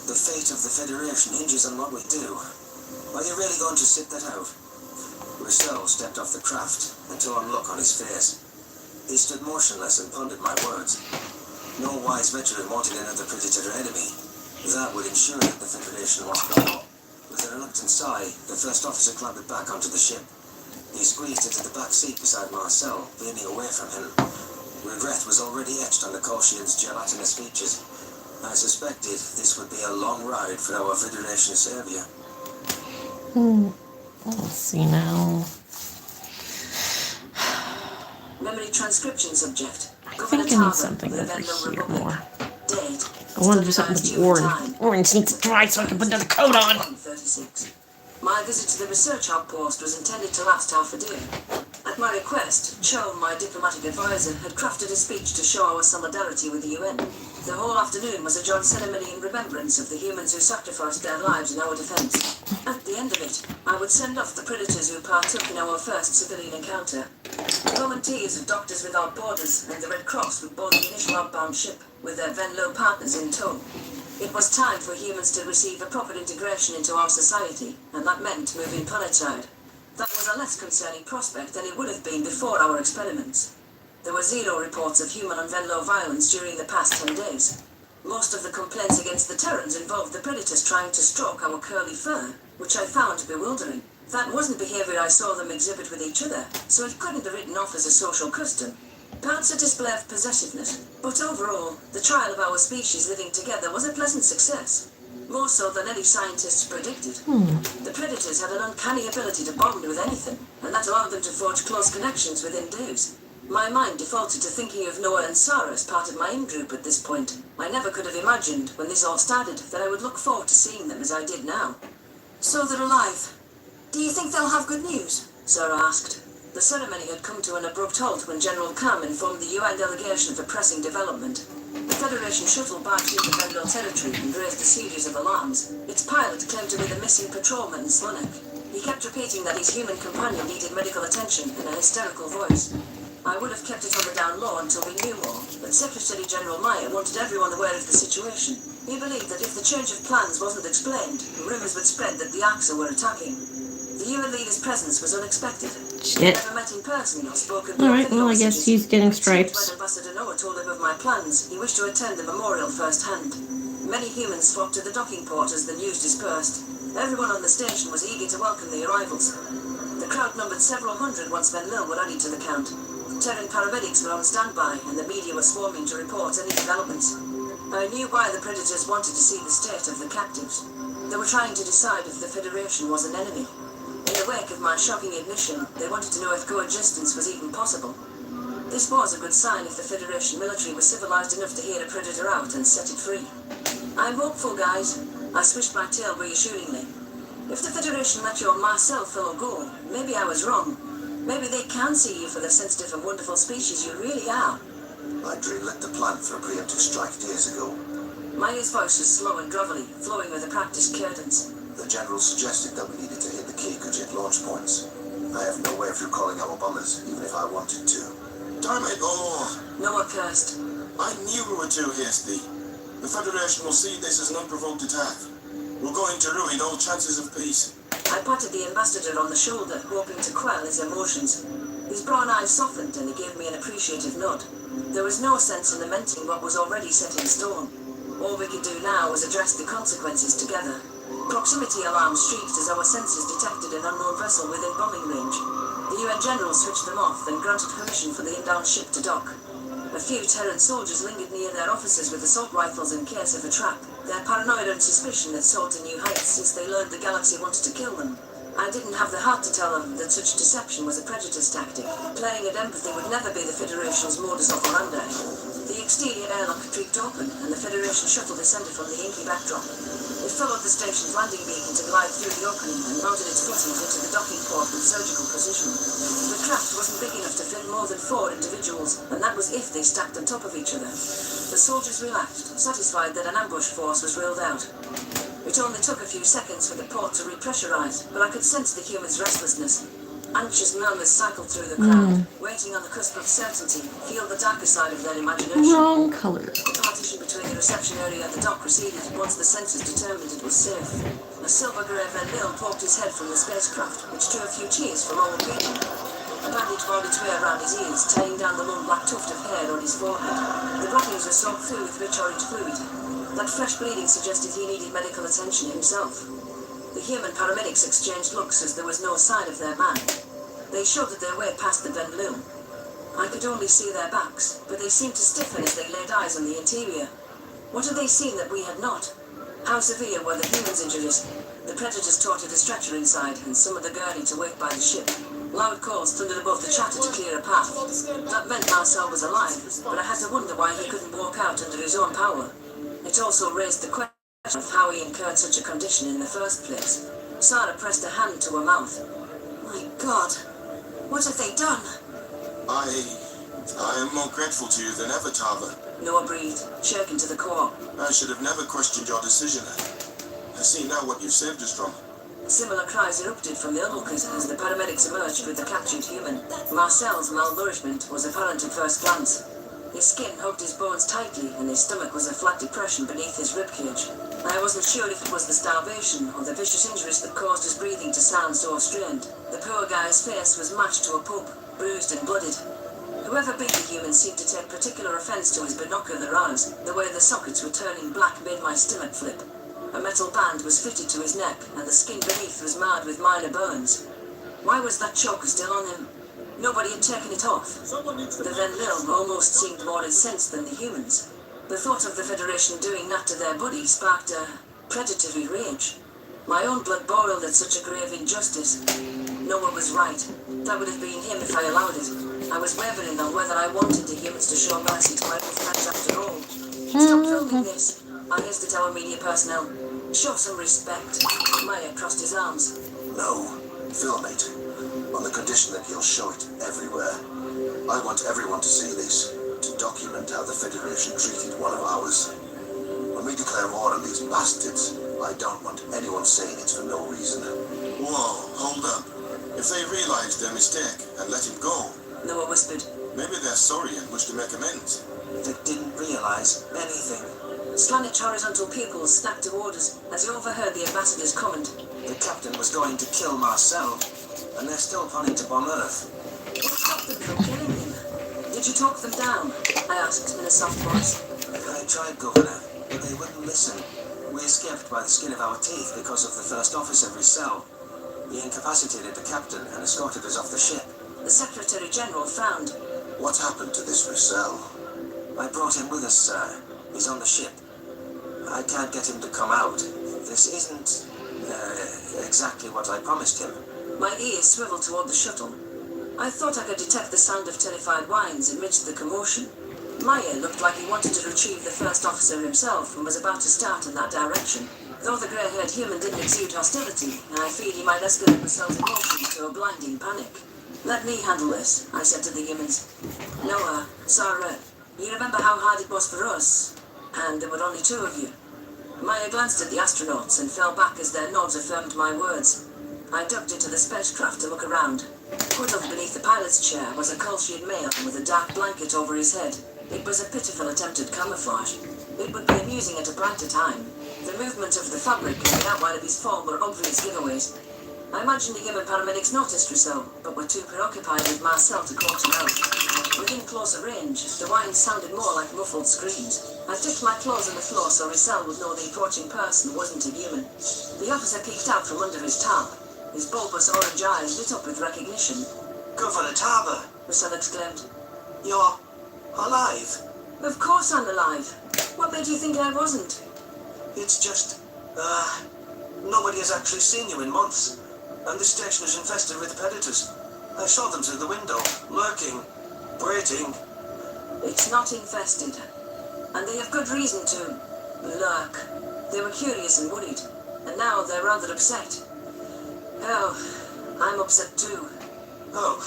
The fate of the Federation hinges on what we do. Are you really going to sit that out? Roussel stepped off the craft, a torn look on his face. He stood motionless and pondered my words. No wise veteran wanted another predator enemy. That would ensure that the Federation was gone. With a reluctant sigh, the first officer clambered back onto the ship. He squeezed into the back seat beside Marcel, leaning away from him. Regret was already etched on the Colchian's gelatinous features. I suspected this would be a long ride for our Federation savior. Let's see now. Memory transcription subject. I think I need something over here more. Date. I want to do something with Orange. Orange needs to dry so I can put another coat on. 36. My visit to the research outpost was intended to last half a day. At my request, Cho, my diplomatic advisor, had crafted a speech to show our solidarity with the UN. The whole afternoon was a joint ceremony in remembrance of the humans who sacrificed their lives in our defense. At the end of it, I would send off the predators who partook in our first civilian encounter. Volunteers of Doctors Without Borders and the Red Cross would board the initial outbound ship, with their Venlo partners in tow. It was time for humans to receive a proper integration into our society, and that meant moving planetside. That was a less concerning prospect than it would have been before our experiments. There were 0 reports of human and Venlo violence during the past 10 days. Most of the complaints against the Terrans involved the predators trying to stroke our curly fur, which I found bewildering. That wasn't behavior I saw them exhibit with each other, so it couldn't be written off as a social custom. Perhaps a display of possessiveness, but overall, the trial of our species living together was a pleasant success. More so than any scientists predicted. The predators had an uncanny ability to bond with anything, and that allowed them to forge close connections within days. My mind defaulted to thinking of Noah and Sarah as part of my in-group at this point. I never could have imagined, when this all started, that I would look forward to seeing them as I did now. So they're alive. Do you think they'll have good news? Sarah asked. The ceremony had come to an abrupt halt when General Kam informed the UN delegation of a pressing development. The Federation shuttle barged into Venlo territory and raised a series of alarms. Its pilot claimed to be the missing patrolman, Slonik. He kept repeating that his human companion needed medical attention in a hysterical voice. I would have kept it on the down low until we knew more, but Secretary General Meyer wanted everyone aware of the situation. He believed that if the change of plans wasn't explained, rumours would spread that the AXA were attacking. The UN leader's presence was unexpected. Shit. Never met in person or spoken. Alright, well, I guess he's getting stripes. When Ambassador Noah told him of my plans, he wished to attend the memorial firsthand. Many humans flocked to the docking port as the news dispersed. Everyone on the station was eager to welcome the arrivals. The crowd numbered several hundred once Van Lille were added to the count. Terran paramedics were on standby, and the media were swarming to report any developments. I knew why the predators wanted to see the state of the captives. They were trying to decide if the Federation was an enemy. In the wake of my shocking admission, they wanted to know if coexistence was even possible. This was a good sign if the Federation military was civilized enough to hear a predator out and set it free. I'm hopeful, guys. I swished my tail reassuringly. If the Federation let your Marcel fellow go, maybe I was wrong. Maybe they can see you for the sensitive and wonderful species you really are. I greenlit the plan for a preemptive strike days ago. Maya's voice was slow and grovelly, flowing with a practiced cadence. The General suggested that we needed to hit the key Khajiit launch points. I have no way of recalling our bombers, even if I wanted to. Damn it all! Noah cursed. I knew we were too hasty. The Federation will see this as an unprovoked attack. We're going to ruin all chances of peace. I patted the ambassador on the shoulder, hoping to quell his emotions. His brown eyes softened and he gave me an appreciative nod. There was no sense in lamenting what was already set in stone. All we could do now was address the consequences together. Proximity alarms shrieked as our sensors detected an unknown vessel within bombing range. The UN General switched them off, then granted permission for the inbound ship to dock. A few Terran soldiers lingered near their officers with assault rifles in case of a trap. Their paranoia and suspicion had soared to new heights since they learned the galaxy wanted to kill them. I didn't have the heart to tell them that such deception was a prejudice tactic. Playing at empathy would never be the Federation's modus operandi. The exterior airlock creaked open, and the Federation shuttle descended from the inky backdrop. It followed the station's landing beacon to glide through the opening and mounted its footings into the docking port with surgical precision. The craft wasn't big enough to fit more than 4 individuals, and that was if they stacked on top of each other. The soldiers relaxed, satisfied that an ambush force was ruled out. It only took a few seconds for the port to repressurize, but I could sense the humans' restlessness. Anxious murmurs cycled through the crowd, waiting on the cusp of certainty, feel the darker side of their imagination. Wrong color. The partition between the reception area and the dock receded once the sensors determined it was safe. A silver-grey Vendil poked his head from the spacecraft, which drew a few cheers from all people. A bandage wound its way around his ears, tying down the long black tuft of hair on his forehead. The blackings were soaked through with rich orange fluid. That fresh bleeding suggested he needed medical attention himself. The human paramedics exchanged looks as there was no sign of their man. They shouted their way past the Vendil. I could only see their backs, but they seemed to stiffen as they laid eyes on the interior. What had they seen that we had not? How severe were the humans' injuries? The predators tortured a stretcher inside and summoned the gurney to wait by the ship. Loud calls thundered above the chatter to clear a path. That meant Marcel was alive, but I had to wonder why he couldn't walk out under his own power. It also raised the question of how he incurred such a condition in the first place. Sarah pressed a hand to her mouth. My God, what have they done? I am more grateful to you than ever, Tava. Noah breathed, shaken to the core. I should have never questioned your decision. I see now what you've saved us from. Similar cries erupted from the onlookers as the paramedics emerged with the captured human. Marcel's malnourishment was apparent at first glance. His skin hugged his bones tightly, and his stomach was a flat depression beneath his ribcage. I wasn't sure if it was the starvation or the vicious injuries that caused his breathing to sound so strained. The poor guy's face was mashed to a pulp, bruised and blooded. Whoever beat the human seemed to take particular offense to his binocular eyes. The way the sockets were turning black made my stomach flip. A metal band was fitted to his neck, and the skin beneath was marred with minor burns. Why was that choker still on him? Nobody had taken it off. The Vendil almost seemed more incensed than the humans. The thought of the Federation doing that to their buddy sparked a predatory rage. My own blood boiled at such a grave injustice. Noah was right. That would have been him if I allowed it. I was wavering on whether I wanted the humans to show mercy to my own friends after all. Stop filming this, I hissed at our media personnel. Show some respect. Maya crossed his arms. No, film it. On the condition that you'll show it everywhere. I want everyone to see this, to document how the Federation treated one of ours. When we declare war on these bastards, I don't want anyone saying it's for no reason. Whoa, hold up. If they realize their mistake and let him go, Noah whispered. maybe they're sorry and wish to make amends. They didn't realize anything. Slanted horizontal pupils snapped toward us as he overheard the ambassador's comment. The captain was going to kill Marcel, and they're still planning to bomb Earth. What stopped them from killing him? Did you talk them down? I asked in a soft voice. I tried, Governor, but they wouldn't listen. We escaped by the skin of our teeth because of the first officer of his cell. He incapacitated the captain and escorted us off the ship. The Secretary General frowned. What happened to this Roussel? I brought him with us, sir. He's on the ship. I can't get him to come out. The this isn't exactly what I promised him. My ears swiveled toward the shuttle. I thought I could detect the sound of terrified whines amidst the commotion. Maya looked like he wanted to retrieve the first officer himself and was about to start in that direction. Though the grey-haired human didn't exude hostility, I feared he might escalate Russell's emotion to a blinding panic. "Let me handle this," I said to the humans. "Noah, Sarah, you remember how hard it was for us? And there were only 2 of you." Maya glanced at the astronauts and fell back as their nods affirmed my words. I ducked into the spacecraft to look around. Huddled beneath the pilot's chair was a Colchian male with a dark blanket over his head. It was a pitiful attempt at camouflage. It would be amusing at a brighter time. The movement of the fabric and the outline of his form were obvious giveaways. I imagine the human paramedics noticed Rousseau, but were too preoccupied with Marcel to quote him out. Within closer range, the whines sounded more like muffled screams. I dipped my claws in the floor so Rousseau would know the approaching person wasn't a human. The officer peeked out from under his tarp. His bulbous orange eyes lit up with recognition. "Governor Tarver," Rousseau exclaimed. "you're alive." "Of course I'm alive. What made you think I wasn't?" It's just, nobody has actually seen you in months, and the station is infested with predators. I saw them through the window, lurking, waiting. "It's not infested, and they have good reason to lurk. They were curious and worried, and now they're rather upset. Oh, I'm upset too." Oh,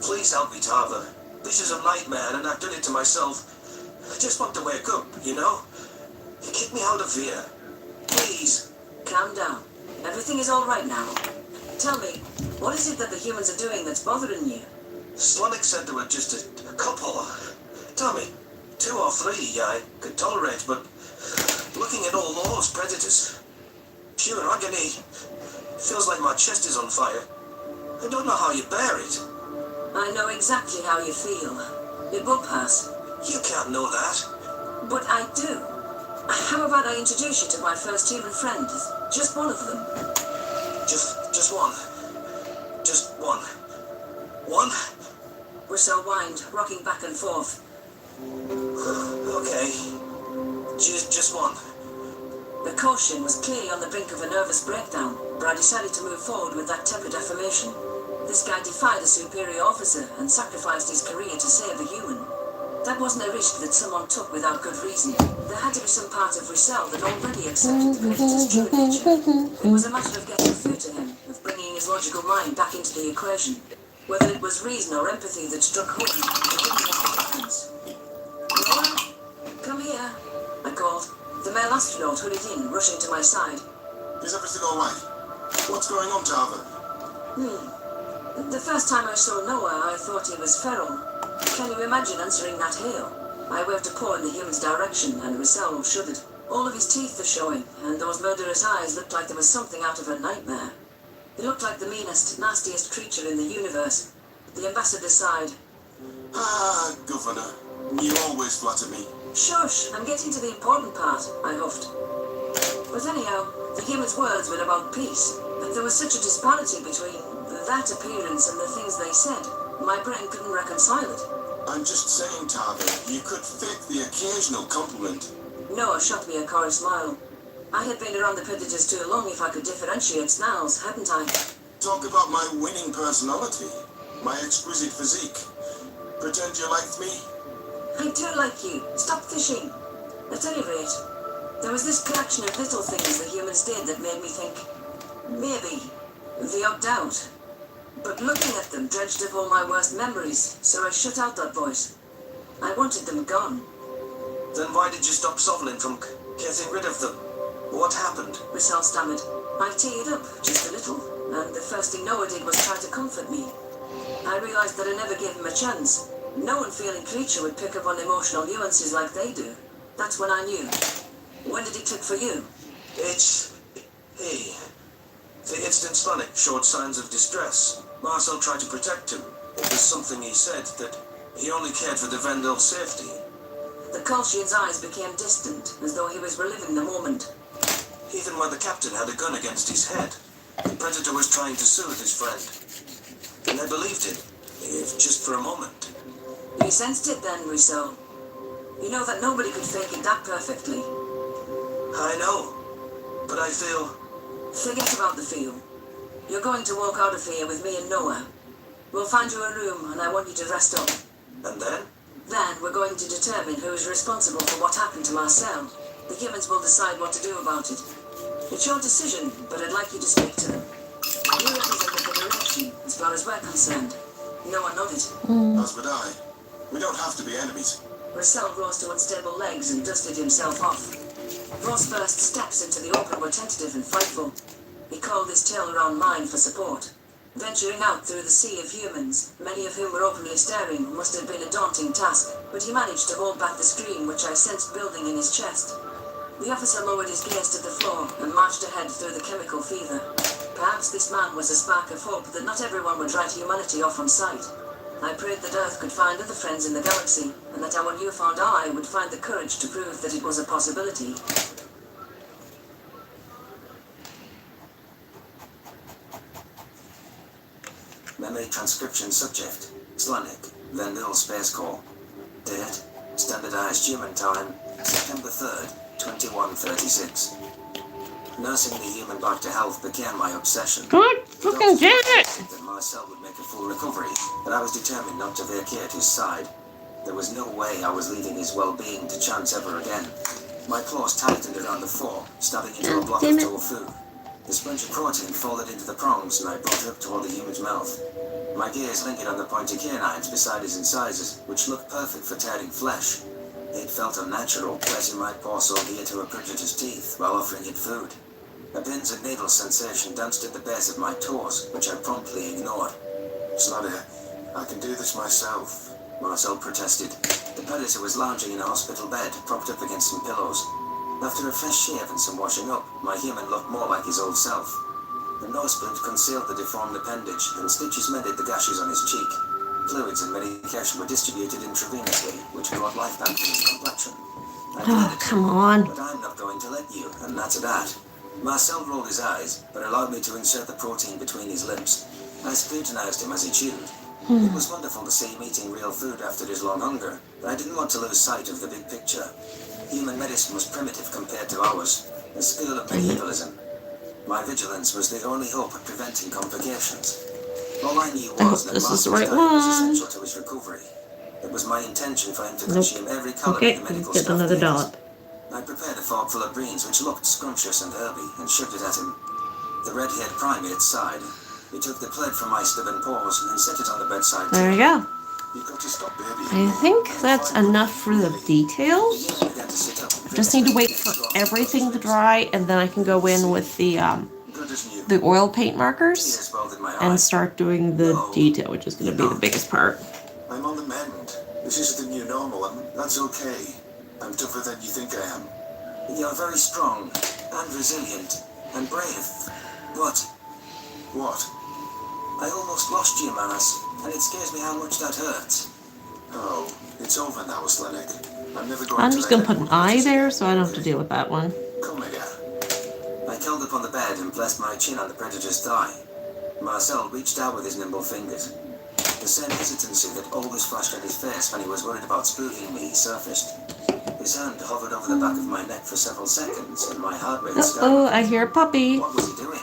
please help me, Tarver. This is a nightmare, and I've done it to myself. I just want to wake up, you know? Get me out of here. Please. "Calm down. Everything is all right now. Tell me, what is it that the humans are doing that's bothering you?" Slonic said there were just a couple. Tommy, 2 or 3 I could tolerate, but looking at all those predators, pure agony. Feels like my chest is on fire. I don't know how you bear it. "I know exactly how you feel. It will pass." You can't know that. "But I do. How about I introduce you to my first human friend? Just one of them." Just one. Just one. One? Rousseau whined, rocking back and forth. Okay. Just one. The caution was clearly on the brink of a nervous breakdown, but I decided to move forward with that tepid affirmation. This guy defied a superior officer and sacrificed his career to save a human. That wasn't a risk that someone took without good reason. There had to be some part of Rousseau that already accepted the predator's true nature. It was a matter of getting through to him, of bringing his logical mind back into the equation. Whether it was reason or empathy that struck home, it didn't make a difference. "Noah, come here," I called. The male astronaut hurried in, rushing to my side. Is everything all right? What's going on, Tarver? The first time I saw Noah, I thought he was feral. Can you imagine answering that hail? I waved a paw in the human's direction, and Rousseau shuddered. All of his teeth were showing, and those murderous eyes looked like there was something out of a nightmare. He looked like the meanest, nastiest creature in the universe. The ambassador sighed. Ah, Governor, you always flatter me. "Shush, I'm getting to the important part," I huffed. But anyhow, the human's words were about peace, but there was such a disparity between that appearance and the things they said. My brain couldn't reconcile it. I'm just saying, Tarver, you could fake the occasional compliment. Noah shot me a coy smile. I had been around the predators too long if I could differentiate snarls, hadn't I? Talk about my winning personality, my exquisite physique. Pretend you liked me? I do like you. Stop fishing. At any rate, there was this collection of little things the humans did that made me think, maybe, the odd doubt. But looking at them dredged up all my worst memories, so I shut out that voice. I wanted them gone. Then why did you stop Sovlin from getting rid of them? What happened? Rousseau stammered. I teared up, just a little, and the first thing Noah did was try to comfort me. I realized that I never gave him a chance. No unfeeling creature would pick up on emotional nuances like they do. That's when I knew. When did it click for you? The instant Slonic showed signs of distress. Marcel tried to protect him. It was something he said, that he only cared for the Vendel's safety. The Colchian's eyes became distant, as though he was reliving the moment. Even when the captain had a gun against his head, the Predator was trying to soothe his friend. And I believed him, if just for a moment. You sensed it then, Rousseau. You know that nobody could fake it that perfectly. I know. But I feel... Forget about the feel. You're going to walk out of here with me and Noah. We'll find you a room, and I want you to rest up. And then? Then we're going to determine who is responsible for what happened to Marcel. The humans will decide what to do about it. It's your decision, but I'd like you to speak to them. You represent the Federation, as far as we're concerned. Noah nodded. As would I. We don't have to be enemies. Marcel rose to unstable legs and dusted himself off. Ross's first steps into the open were tentative and frightful. He called his tail-around mind for support. Venturing out through the sea of humans, many of whom were openly staring, must have been a daunting task, but he managed to hold back the scream which I sensed building in his chest. The officer lowered his gaze to the floor and marched ahead through the chemical fever. Perhaps this man was a spark of hope that not everyone would write humanity off on sight. I prayed that Earth could find other friends in the galaxy, and that our newfound eye would find the courage to prove that it was a possibility. Memory transcription subject, Slanik, Vendel Space Corps. Date, standardized human time, September 3rd, 2136. Nursing the human back to health became my obsession. God fucking damn it! That Marcel would make a full recovery, but I was determined not to vacate his side. There was no way I was leaving his well-being to chance ever again. My claws tightened around the fore, stabbing into a block of tofu. The spongy protein folded into the prongs, and I brought it up toward the human's mouth. My gaze lingered on the pointy canines beside his incisors, which looked perfect for tearing flesh. It felt unnatural, placing my paw so near to a predator's teeth while offering it food. A pins and needles sensation danced at the base of my toes, which I promptly ignored. Slade, I can do this myself. Marcel protested. The predator was lounging in a hospital bed, propped up against some pillows. After a fresh shave and some washing up, my human looked more like his old self. The nose splint concealed the deformed appendage, and stitches mended the gashes on his cheek. Fluids and medication were distributed intravenously, which brought life back to his complexion. Oh, come on. But I'm not going to let you, and that's that. Marcel rolled his eyes, but allowed me to insert the protein between his lips. I scrutinized him as he chewed. It was wonderful to see him eating real food after his long hunger, but I didn't want to lose sight of the big picture. Human medicine was primitive compared to ours, a school of medievalism. My vigilance was the only hope of preventing complications. All I knew was that Marcel's diet was essential to his recovery. It was my intention for him to consume every calorie the medical staff another gave dollop. I prepared a fork full of greens which looked scrumptious and herby, and shoved it at him. The red-haired primate sighed. He took the plate from my stubborn paws and set it on the bedside There table. you go. You've got to stop babying I me. think that's enough for the details. The human began to sit up and Just need to wait for everything to dry, and then I can go in with Good as new. the oil paint markers tears welled in my and eyes. start doing the detail, which is going to be the biggest part. I'm on the mend. This is the new normal, and that's okay. I'm tougher than you think I am. You're very strong, and resilient, and brave. But What? I almost lost you, Manas, and it scares me how much that hurts. Oh, it's over now, Slanik. I'm never going I'm to just let going to put an anyone eye touch there you. so I don't have to deal with that one. Come here. I curled up on the bed and pressed my chin on the predator's thigh. Marcel reached out with his nimble fingers. The same hesitancy that always flashed on his face when he was worried about spooking me surfaced. His hand hovered over the back of my neck for several seconds, and my heart rate Oh, I hear a puppy. What was he doing?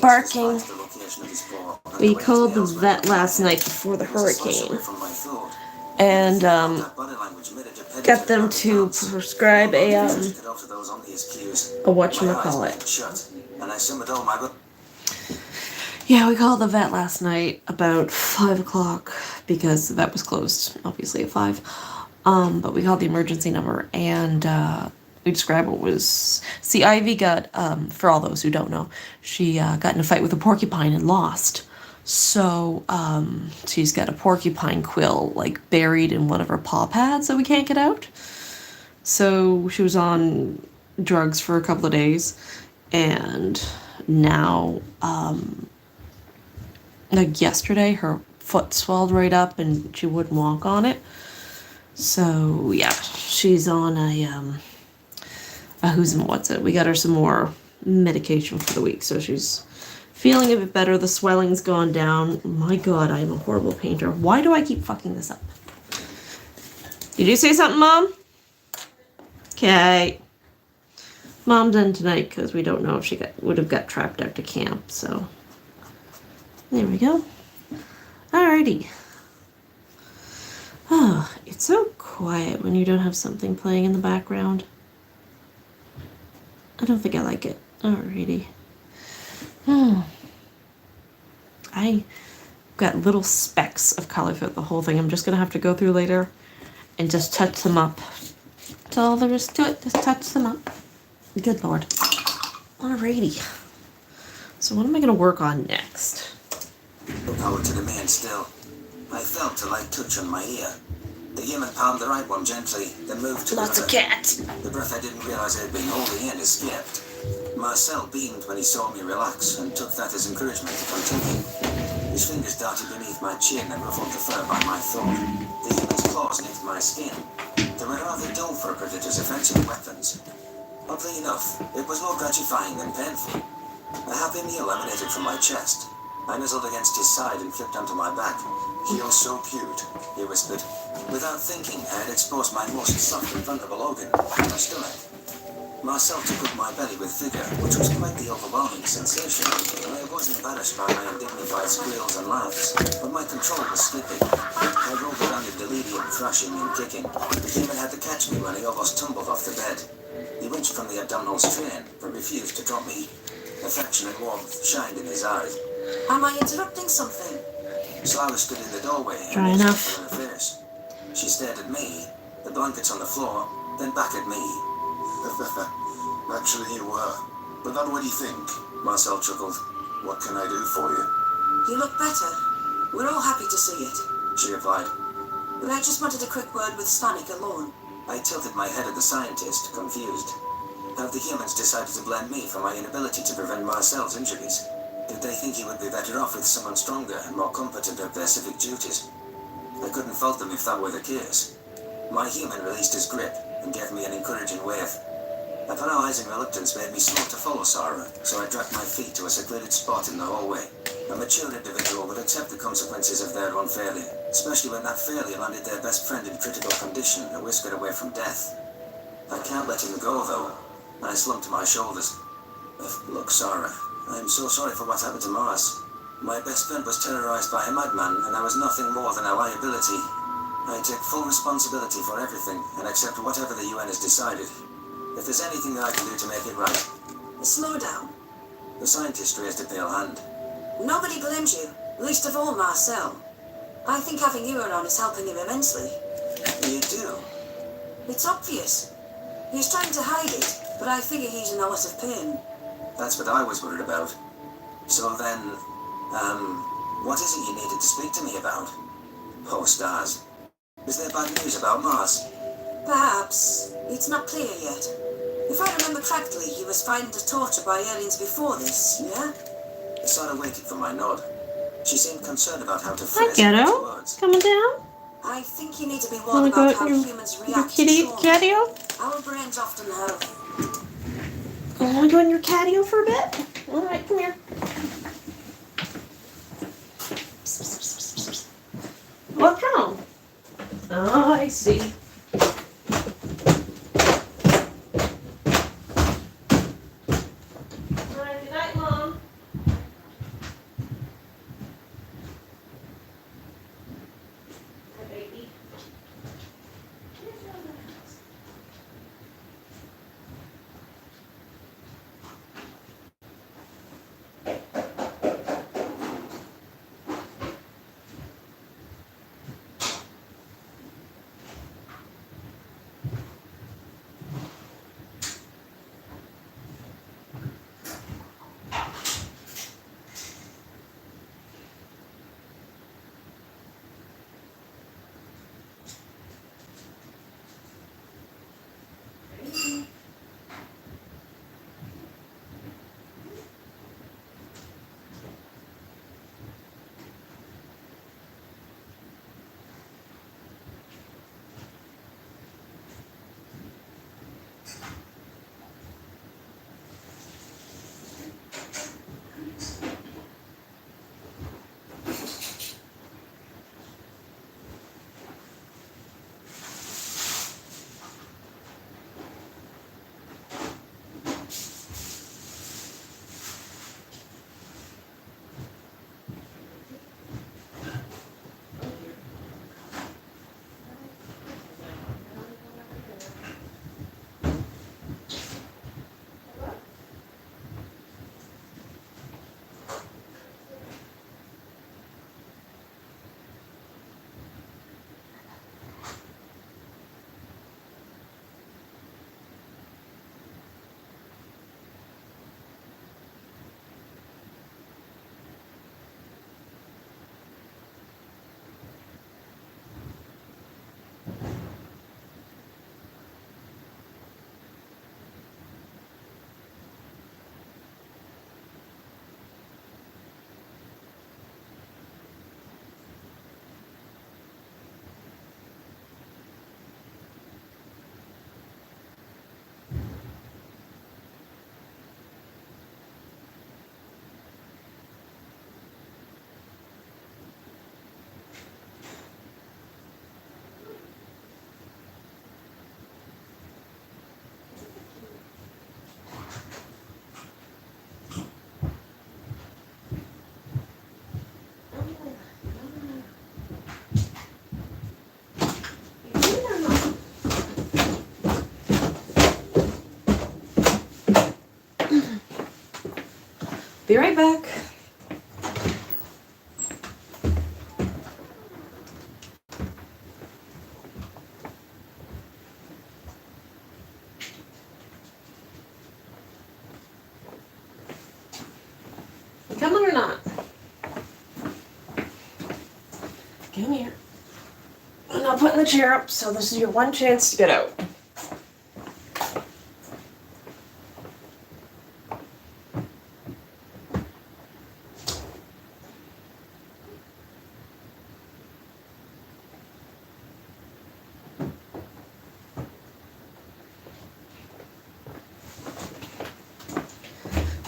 Barking. The location of his paw, and We the way called his the nails vet went. last night before the It was a slice hurricane away from my thought. and That body language made it a got them predator to dance. prescribe a Could alter those obvious cues. a My eyes whatchamacallit. went shut, and I summoned all my Yeah, we called the vet last night about 5 o'clock because the vet was closed, obviously at 5. But we called the emergency number and we described what was. See, Ivy got, for all those who don't know, she got in a fight with a porcupine and lost. So she's got a porcupine quill like buried in one of her paw pads that we can't get out. So she was on drugs for a couple of days, and now like yesterday her foot swelled right up and she wouldn't walk on it. So yeah, she's on a who's and what's it. We got her some more medication for the week, so she's feeling a bit better. The swelling's gone down. My god, I am a horrible painter. Why do I keep fucking this up? Did you say something, Mom? Okay. Mom's in tonight because we don't know if she would have got trapped out to camp. So there we go. Alrighty. Oh, it's so quiet when you don't have something playing in the background. I don't think I like it. Alrighty. I got little specks of color throughout the whole thing. I'm just gonna have to go through later and just touch them up. That's all there is to it. Just touch them up. Good Lord. Alrighty. So what am I gonna work on next? Power to the man still. I felt a light touch on my ear. The human palmed the right one gently, then moved to Lots the of other. cats. The breath I didn't realize I had been holding in escaped. Marcel beamed when he saw me relax and took that as encouragement to continue. His fingers darted beneath my chin and ruffled the fur by my throat. The human's claws nipped my skin. They were rather dull for a predator's offensive weapons. Oddly enough, it was more gratifying than painful. A happy meal emanated from my chest. I nuzzled against his side and flipped onto my back. You're so cute. He whispered. Without thinking, I had exposed my most soft and vulnerable organ, my stomach. Marcel took up my belly with vigor, which was quite the overwhelming sensation. I was embarrassed by my undignified squeals and laughs, but my control was slipping. I rolled around in delirium, thrashing and kicking. The human had to catch me when I almost tumbled off the bed. He winched from the abdominal strain, but refused to drop me. Affection and warmth shined in his eyes. Am I interrupting something? Slyla stood in the doorway Dry and enough. her face. She stared at me, the blankets on the floor, then back at me. Actually, you were. But not what you think. Marcel chuckled. What can I do for you? You look better. We're all happy to see it. She replied. But I just wanted a quick word with Stanek alone. I tilted my head at the scientist, confused. Have the humans decided to blame me for my inability to prevent Marcel's injuries? Did they think he would be better off with someone stronger and more competent at their civic duties? I couldn't fault them if that were the case. My human released his grip and gave me an encouraging wave. A paralyzing reluctance made me slow to follow Sarah, so I dragged my feet to a secluded spot in the hallway. A mature individual would accept the consequences of their own failure, especially when that failure landed their best friend in critical condition and whisked away from death. I can't let him go, though. I slumped to my shoulders. Look, Sarah, I'm so sorry for what happened to Mars. My best friend was terrorized by a madman, and I was nothing more than a liability. I take full responsibility for everything, and accept whatever the UN has decided. If there's anything that I can do to make it right. Slow down. The scientist raised a pale hand. Nobody blames you, least of all Marcel. I think having you around is helping him immensely. You do? It's obvious. He's trying to hide it, but I figure he's in a lot of pain. That's what I was worried about. So then, what is it you needed to speak to me about? Oh, stars. Is there bad news about Mars? Perhaps. It's not clear yet. If I remember correctly, he was frightened of torture by aliens before this, yeah? Sarah waited for my nod. She seemed concerned about how to Hi, phrase Ghetto. words. Coming down? I think you need to be Wanna warned go about at how your humans react to kitty trauma. catio? Our brains often have... Want to go in your catio for a bit? All right, come here. What's wrong? Oh, I see. All right, good night, Mom. Hi, baby. Be right back. You coming or not? Come here. I'm not putting the chair up, so this is your one chance to get out.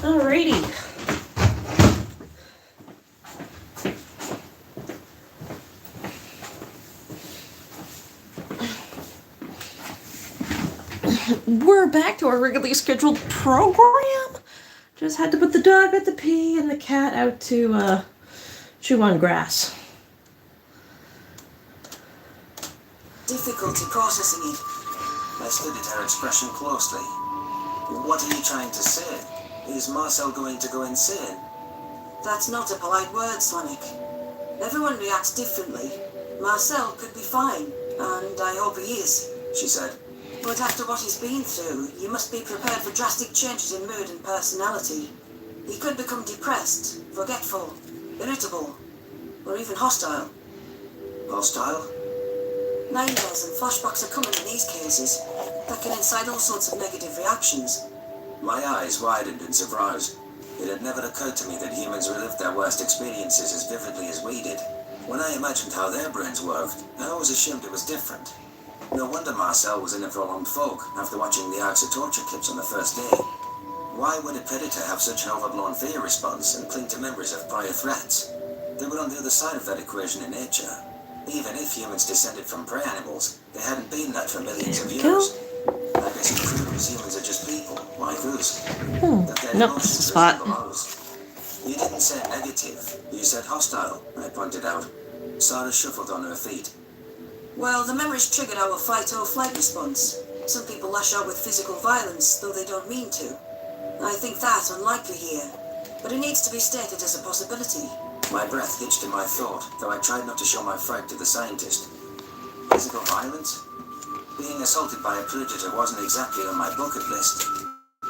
Alrighty. We're back to our regularly scheduled program. Just had to put the dog out to pee and the cat out to chew on grass. Difficulty processing it. I studied her expression closely. What are you trying to say? Is Marcel going to go insane? That's not a polite word, Sonic. Everyone reacts differently. Marcel could be fine, and I hope he is, She said. but after what he's been through, you must be prepared for drastic changes in mood and personality. He could become depressed, forgetful, irritable, or even hostile. Hostile? Nightmares and flashbacks are common in these cases that can incite all sorts of negative reactions. My eyes widened in surprise. It had never occurred to me that humans relived their worst experiences as vividly as we did. When I imagined how their brains worked, I always assumed it was different. No wonder Marcel was in a prolonged fog after watching the Arcs of Torture clips on the first day. Why would a predator have such an overblown fear response and cling to memories of prior threats? They were on the other side of that equation in nature. Even if humans descended from prey animals, they hadn't been that for millions of years. I guess it proves humans are just people, like us. That their Nope, that's the emotions spot. resemble ours. You didn't say negative, you said hostile, I pointed out. Sarah shuffled on her feet. Well, the memories triggered our fight or flight response. Some people lash out with physical violence, though they don't mean to. I think that's unlikely here, but it needs to be stated as a possibility. My breath hitched in my thought, though I tried not to show my fright to the scientist. Physical violence? Being assaulted by a predator wasn't exactly on my bucket list.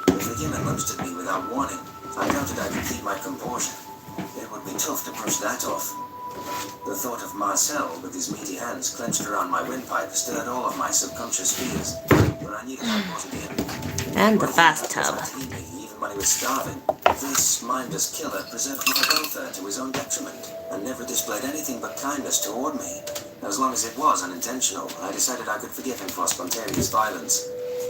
If a human lunged at me without warning, I doubted I could keep my composure. It would be tough to brush that off. The thought of Marcel with his meaty hands clenched around my windpipe stirred all of my subconscious fears, but I knew that wasn't him. And the My bathtub. thought was to eat me even when he was starving. This mindless killer preserved my welfare to his own detriment, and never displayed anything but kindness toward me. As long as it was unintentional, I decided I could forgive him for spontaneous violence.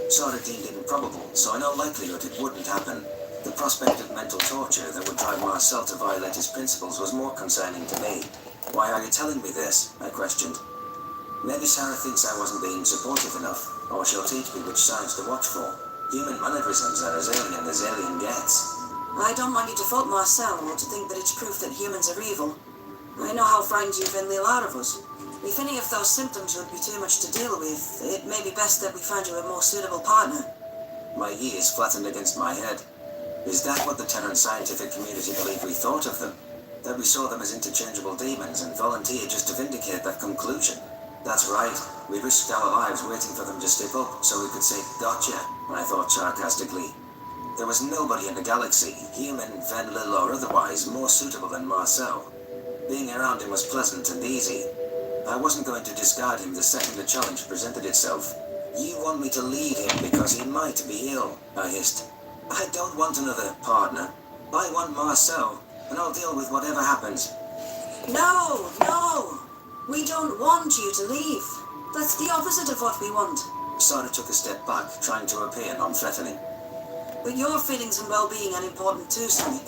Sort of deemed it improbable, so in all likelihood it wouldn't happen. The prospect of mental torture that would drive Marcel to violate his principles was more concerning to me. Why are you telling me this? I questioned. Maybe Sarah thinks I wasn't being supportive enough, or she'll teach me which signs to watch for. Human mannerisms are as alien gets. I don't want you to fault Marcel or to think that it's proof that humans are evil. I know how frightened you've been the lot of us. If any of those symptoms would be too much to deal with, it may be best that we find you a more suitable partner. My ears flattened against my head. Is that what the Terran scientific community believed we thought of them? That we saw them as interchangeable demons and volunteered just to vindicate that conclusion? That's right. We risked our lives waiting for them to step up so we could say, "Gotcha," I thought sarcastically. There was nobody in the galaxy, human, Venlil or otherwise, more suitable than Marcel. Being around him was pleasant and easy. I wasn't going to discard him the second the challenge presented itself. You want me to leave him because he might be ill, I hissed. I don't want another partner. I want Marcel, and I'll deal with whatever happens. No! We don't want you to leave. That's the opposite of what we want. Sarah took a step back, trying to appear non-threatening. But your feelings and well-being are important too, Sonic.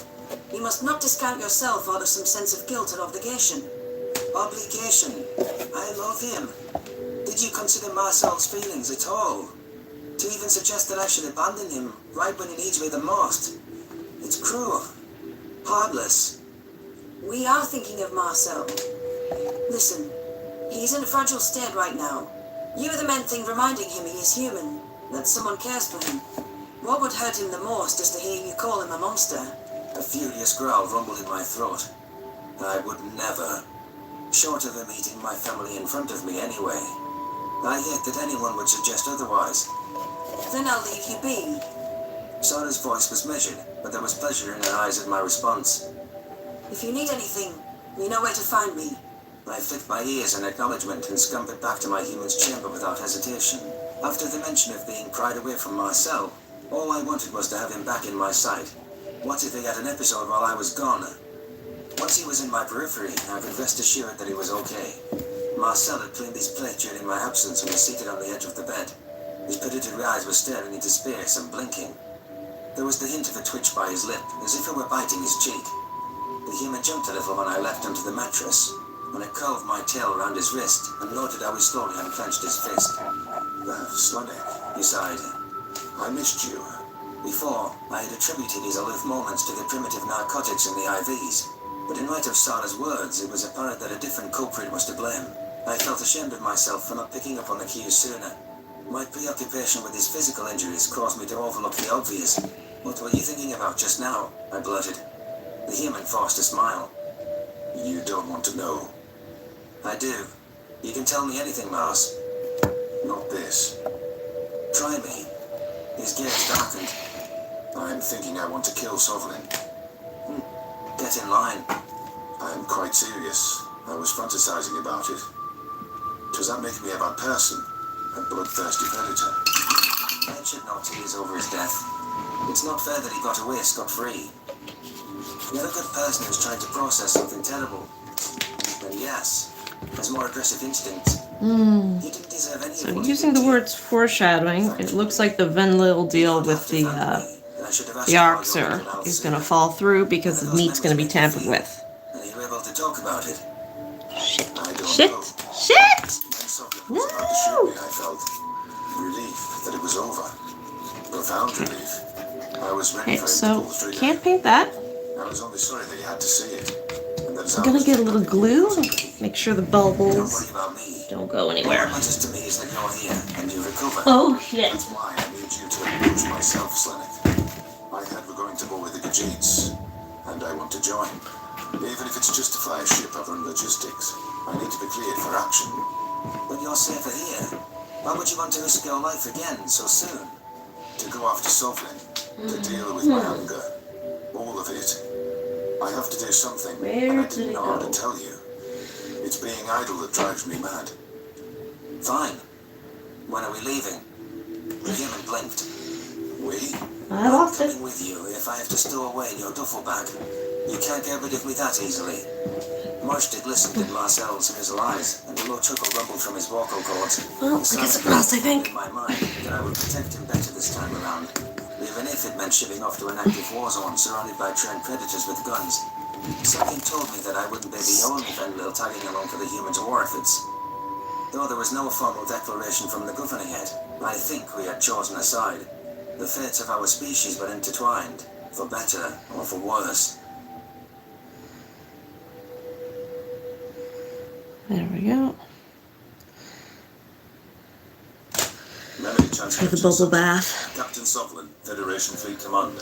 You must not discount yourself out of some sense of guilt or obligation. Obligation? I love him. Did you consider Marcel's feelings at all? To even suggest that I should abandon him right when he needs me the most? It's cruel. Heartless. We are thinking of Marcel. Listen, he's in a fragile state right now. You are the main thing reminding him he is human, that someone cares for him. What would hurt him the most is to hear you call him a monster. A furious growl rumbled in my throat. I would never. Short of him eating my family in front of me anyway. I hate that anyone would suggest otherwise. Then I'll leave you be. Sora's voice was measured, but there was pleasure in her eyes at my response. If you need anything, you know where to find me. I flicked my ears in acknowledgement and scampered back to my human's chamber without hesitation. After the mention of being pried away from Marcel, all I wanted was to have him back in my sight. What if he had an episode while I was gone? Once he was in my periphery, I could rest assured that he was okay. Marcel had cleaned his plate during my absence and was seated on the edge of the bed. His predatory eyes were staring into space and blinking. There was the hint of a twitch by his lip, as if it were biting his cheek. The human jumped a little when I leapt onto the mattress, and I curled my tail around his wrist and noted how he slowly unclenched his fist. Slanek, He sighed. I missed you. Before, I had attributed his aloof moments to the primitive narcotics in the IVs, but in light of Sara's words, it was apparent that a different culprit was to blame. I felt ashamed of myself for not picking up on the cues sooner. My preoccupation with his physical injuries caused me to overlook the obvious. What were you thinking about just now? I blurted. The human forced a smile. You don't want to know. I do. You can tell me anything, Mars. Not this. Try me. His gaze darkened. I'm thinking I want to kill Sovlin. Get in line. I'm quite serious. I was fantasizing about it. Does that make me a bad person? A bloodthirsty predator? Men shed no tears over his death. It's not fair that he got away scot-free. You're a good person who's trying to process something terrible. And yes, has more aggressive instincts. He didn't deserve any So of what he using did the to you. words foreshadowing, it looks like the Venlil deal with the Arxer is going to fall through because the meat's going to be tampered with. Are you able to talk about it? Shit. I don't Shit. know. Shit! When Sovlin was about to shoot me, I felt relief that it was over. Profound relief. I was ready Okay, for him to so pull the trigger. can't paint that. I was only sorry that he had to see it. And that I'm gonna get a little glue. Make sure the Don't bubbles worry about me. don't go What anywhere. matters to me is that you're here and you recover. Oh shit. That's why I need you to approach myself, Slanek. I heard we're going to war with the Gajeets, and I want to join. Even if it's just to fly a ship over in logistics, I need to be cleared for action. But you're safer here. Why would you want to risk your life again so soon? To go after Sovlin, to deal with my anger. All of it. I have to do something, Where and I did didn't it know how go? to tell you. It's being idle that drives me mad. Fine. When are we leaving? The human blinked. We? I lost it. Coming with you if I have to stow away in your duffel bag. You can't get rid of me that easily. Marshtik listened in Marcel's hazel eyes, and a low chuckle rumbled from his vocal cords. Well, The I guess sound it passed, I think. in my mind that I would protect him better this time around, even if it meant shipping off to an active war zone surrounded by trained predators with guns. Something told me that I wouldn't be the only Venlil tagging along for the humans' war efforts. Though there was no formal declaration from the governor yet, I think we had chosen a side. The fates of our species were intertwined, for better or for worse. There we go. Memory For the transcriptions. bubble bath. Captain Sovlin, Federation Fleet Command.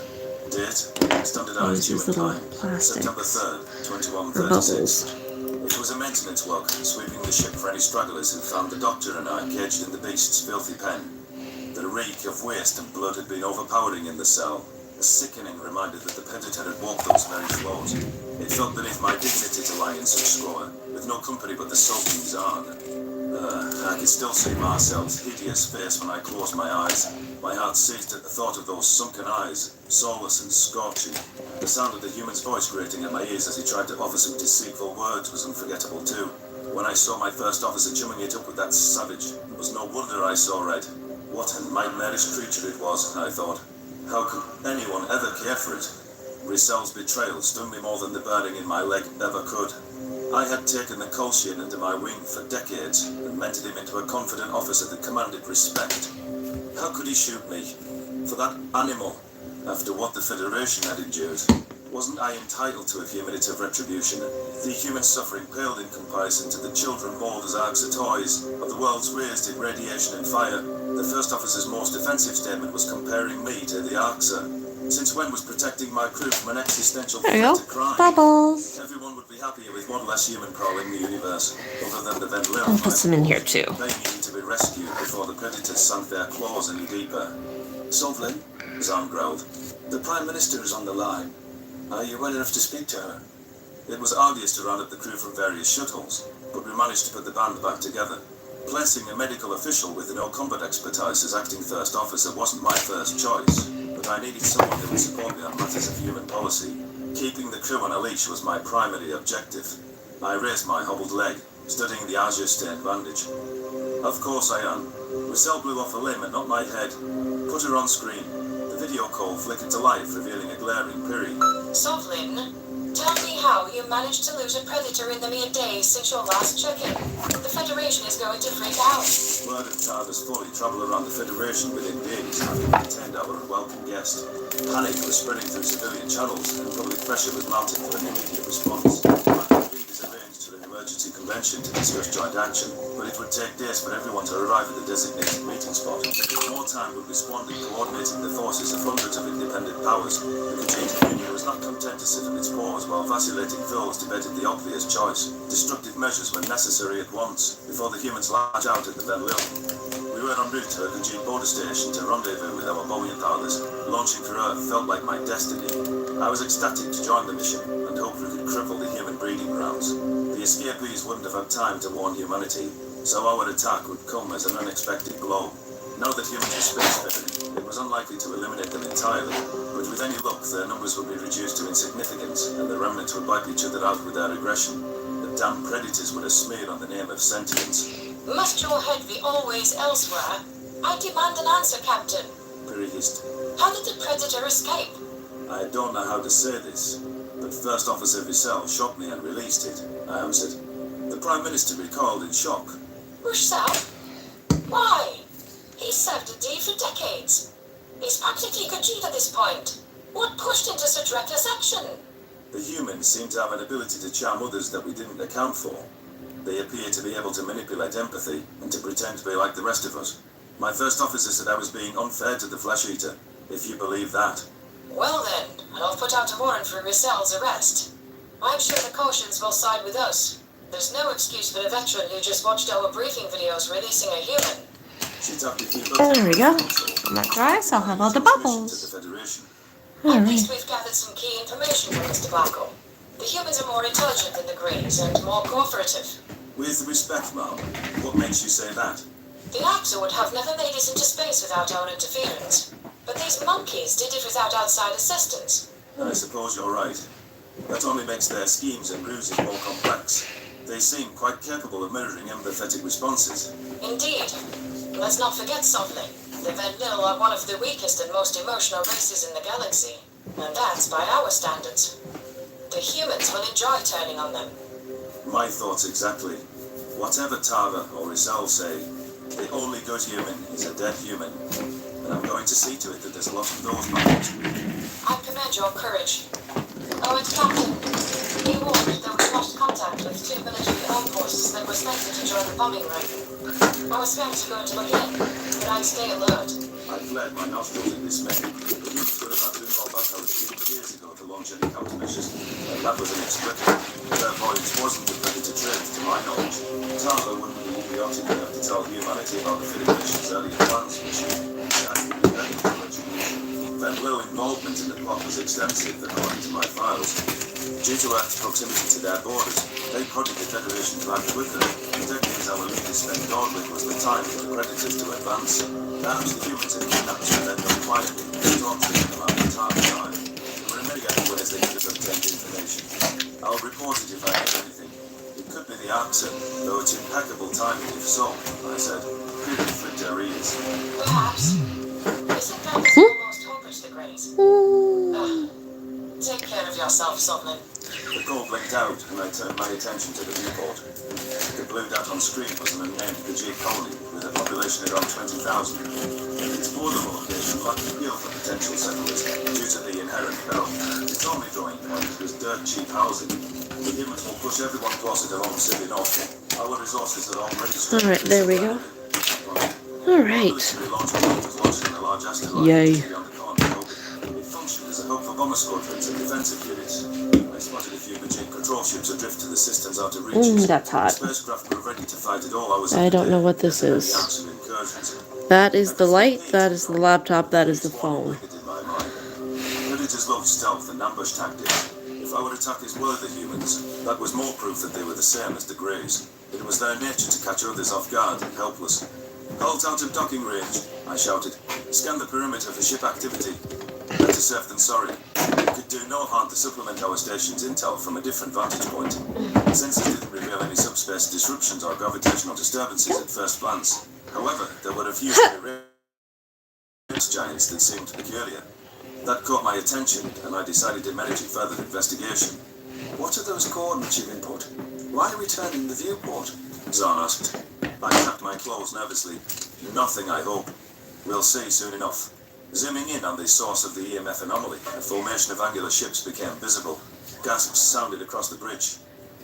Date, standardized Use human little time, plastics September 3rd, for 2136. bubbles. It was a maintenance work, sweeping the ship for any stragglers who found the doctor and I caged in the beast's filthy pen. The reek of waste and blood had been overpowering in the cell, a sickening reminder that the predator had walked those very floors. It felt beneath my dignity to lie in such squalor, with no company but the soaking Zahn. I could still see Marcel's hideous face when I closed my eyes. My heart seized at the thought of those sunken eyes, soulless and scorching. The sound of the human's voice grating in my ears as he tried to offer some deceitful words was unforgettable too. When I saw my first officer chumming it up with that savage, it was no wonder I saw red. What a nightmarish creature it was, I thought. How could anyone ever care for it? Risel's betrayal stung me more than the burning in my leg ever could. I had taken the Kolshian under my wing for decades and mentored him into a confident officer that commanded respect. How could he shoot me? For that animal, after what the Federation had endured? Wasn't I entitled to a few minutes of retribution? The human suffering paled in comparison to the children mauled as Arxer toys, of the worlds raised in radiation and fire. The first officer's most offensive statement was comparing me to the Arxer. Since when was protecting my crew from an existential There you threat go. to crime? Bubbles. Everyone would be happier with one less human prowling the universe, other than the Van Lille. I'll put some in here too. They needed to be rescued before the predators sunk their claws any deeper. Sovlin, Zahn growled. the Prime Minister is on the line. Are you well enough to speak to her? It was arduous to round up the crew from various shuttles, but we managed to put the band back together. Placing a medical official with no combat expertise as acting first officer wasn't my first choice, but I needed someone who would support me on matters of human policy. Keeping the crew on a leash was my primary objective. I raised my hobbled leg, studying the azure-stained bandage. Of course I am. Rizal blew off a limb and not my head. Put her on screen. The video call flickered to life, revealing a glaring Piri. Sovlin, tell me how you managed to lose a predator in the mere days since your last check-in. The Federation is going to freak out. Word of Tarver's folly travelled around the Federation within days after we detained our unwelcome guest. Panic was spreading through civilian channels, and public pressure was mounting for an immediate response. Leaders arranged for an emergency convention to discuss joint action, but it would take days for everyone to arrive at the designated meeting spot. More time would be squandered coordinating the forces of hundreds of independent powers. The Khajiit Union was not content to sit on its paws while vacillating foes debated the obvious choice. Destructive measures were necessary at once, before the humans latch out at the Van Lille. We were en route to a Khajiit border station to rendezvous with our Boeing pilots. Launching for Earth felt like my destiny. I was ecstatic to join the mission and hoped we could cripple the human breeding grounds. The escapees wouldn't have had time to warn humanity, so our attack would come as an unexpected blow. Now that humans were spacefaring, it was unlikely to eliminate them entirely, but with any luck their numbers would be reduced to insignificance, and the remnants would wipe each other out with their aggression. The damn predators would have smeared on the name of sentience. Must your head be always elsewhere? I demand an answer, Captain. Piri hissed. How did the predator escape? I don't know how to say this, but First Officer Vissel shot me and released it, I answered. The Prime Minister recoiled in shock. Roussel? Why? He's served a D for decades. He's practically Khajiit at this point. What pushed him to such reckless action? The humans seem to have an ability to charm others that we didn't account for. They appear to be able to manipulate empathy and to pretend to be like the rest of us. My first officer said I was being unfair to the Flesh Eater, if you believe that. Well then, I'll put out a warrant for Roussel's arrest. I'm sure the cautions will side with us. There's no excuse for the veteran who just watched our briefing videos releasing a human. She tapped a few There we go. I'm not dry, so I'll have all the bubbles. At least we've gathered some key information from Mr. Blackwell. The humans are more intelligent than the Greens and more cooperative. With respect, ma'am, what makes you say that? The Axel would have never made it into space without our interference. But these monkeys did it without outside assistance. I suppose you're right. That only makes their schemes and bruises more complex. They seem quite capable of mirroring empathetic responses. Indeed. Let's not forget something. The Van Lille are one of the weakest and most emotional races in the galaxy. And that's by our standards. The humans will enjoy turning on them. My thoughts exactly. Whatever Tara or Rizal say, the only good human is a dead human. And I'm going to see to it that there's a lot of those battles. I commend your courage. Oh, and Captain, you warned that we lost contact with 2 military outposts that were expected to join the bombing ring. I was going to go to look in, but I'd stay alert. I fled, my nostrils in dismay. The youths would have had to know about how it took years ago to launch any countermeasures, and that was inexplicable. Their voyage wasn't the predator trade, to my knowledge. Tara wouldn't be idiotic enough to tell humanity about the Federation's earlier plans, which Van Lille involvement in the plot was extensive, according to my files. Due to Earth's proximity to their borders, they prodded the Federation to act quicker. The decades our leaders spent dawdling was the time for the predators to advance. Perhaps the humans had kidnapped us and led them quietly, torturing them out of time. There were many other ways they could have obtained information. I'll report it if I hear anything. It could be the Axum, though it's impeccable timing if so, I said. People flicked their ears. Perhaps. Isn't that the almost hopeless the Greys? Take care of yourself, Sovlin. The call blinked out, and I turned my attention to the viewport. The blue dot on screen was an unnamed Khajiit colony with a population of around 20,000. Its border location lacked appeal for potential settlers due to the inherent peril. Its only drawing point was dirt cheap housing. The humans will push everyone closer to home city north. Our resources are already strained. Alright, there we go. Alright. Yay. hope for bomber squadrons and defensive units. I spotted a few Bajik patrol ships adrift to the system's outer reaches. That's hot. Spacecraft were ready to fight at all hours of I the don't know day, what this against any is. acts of incursions. That is the light, that is the laptop, that is the phone. In my mind. Predators love stealth and ambush tactics. If our attackers were the humans, that was more proof that they were the same as the Greys. It was their nature to catch others off guard and helpless. Halt out of docking range, I shouted. Scan the perimeter for ship activity. Better safe than sorry. It could do no harm to supplement our station's intel from a different vantage point. Sensors didn't reveal any subspace disruptions or gravitational disturbances at first glance. However, there were a few giants that seemed peculiar. That caught my attention, and I decided to manage further investigation. What are those coordinates you've input? Why returning the viewport? Zahn asked. I tapped my claws nervously. Nothing, I hope. We'll see soon enough. Zooming in on the source of the EMF anomaly, a formation of angular ships became visible. Gasps sounded across the bridge.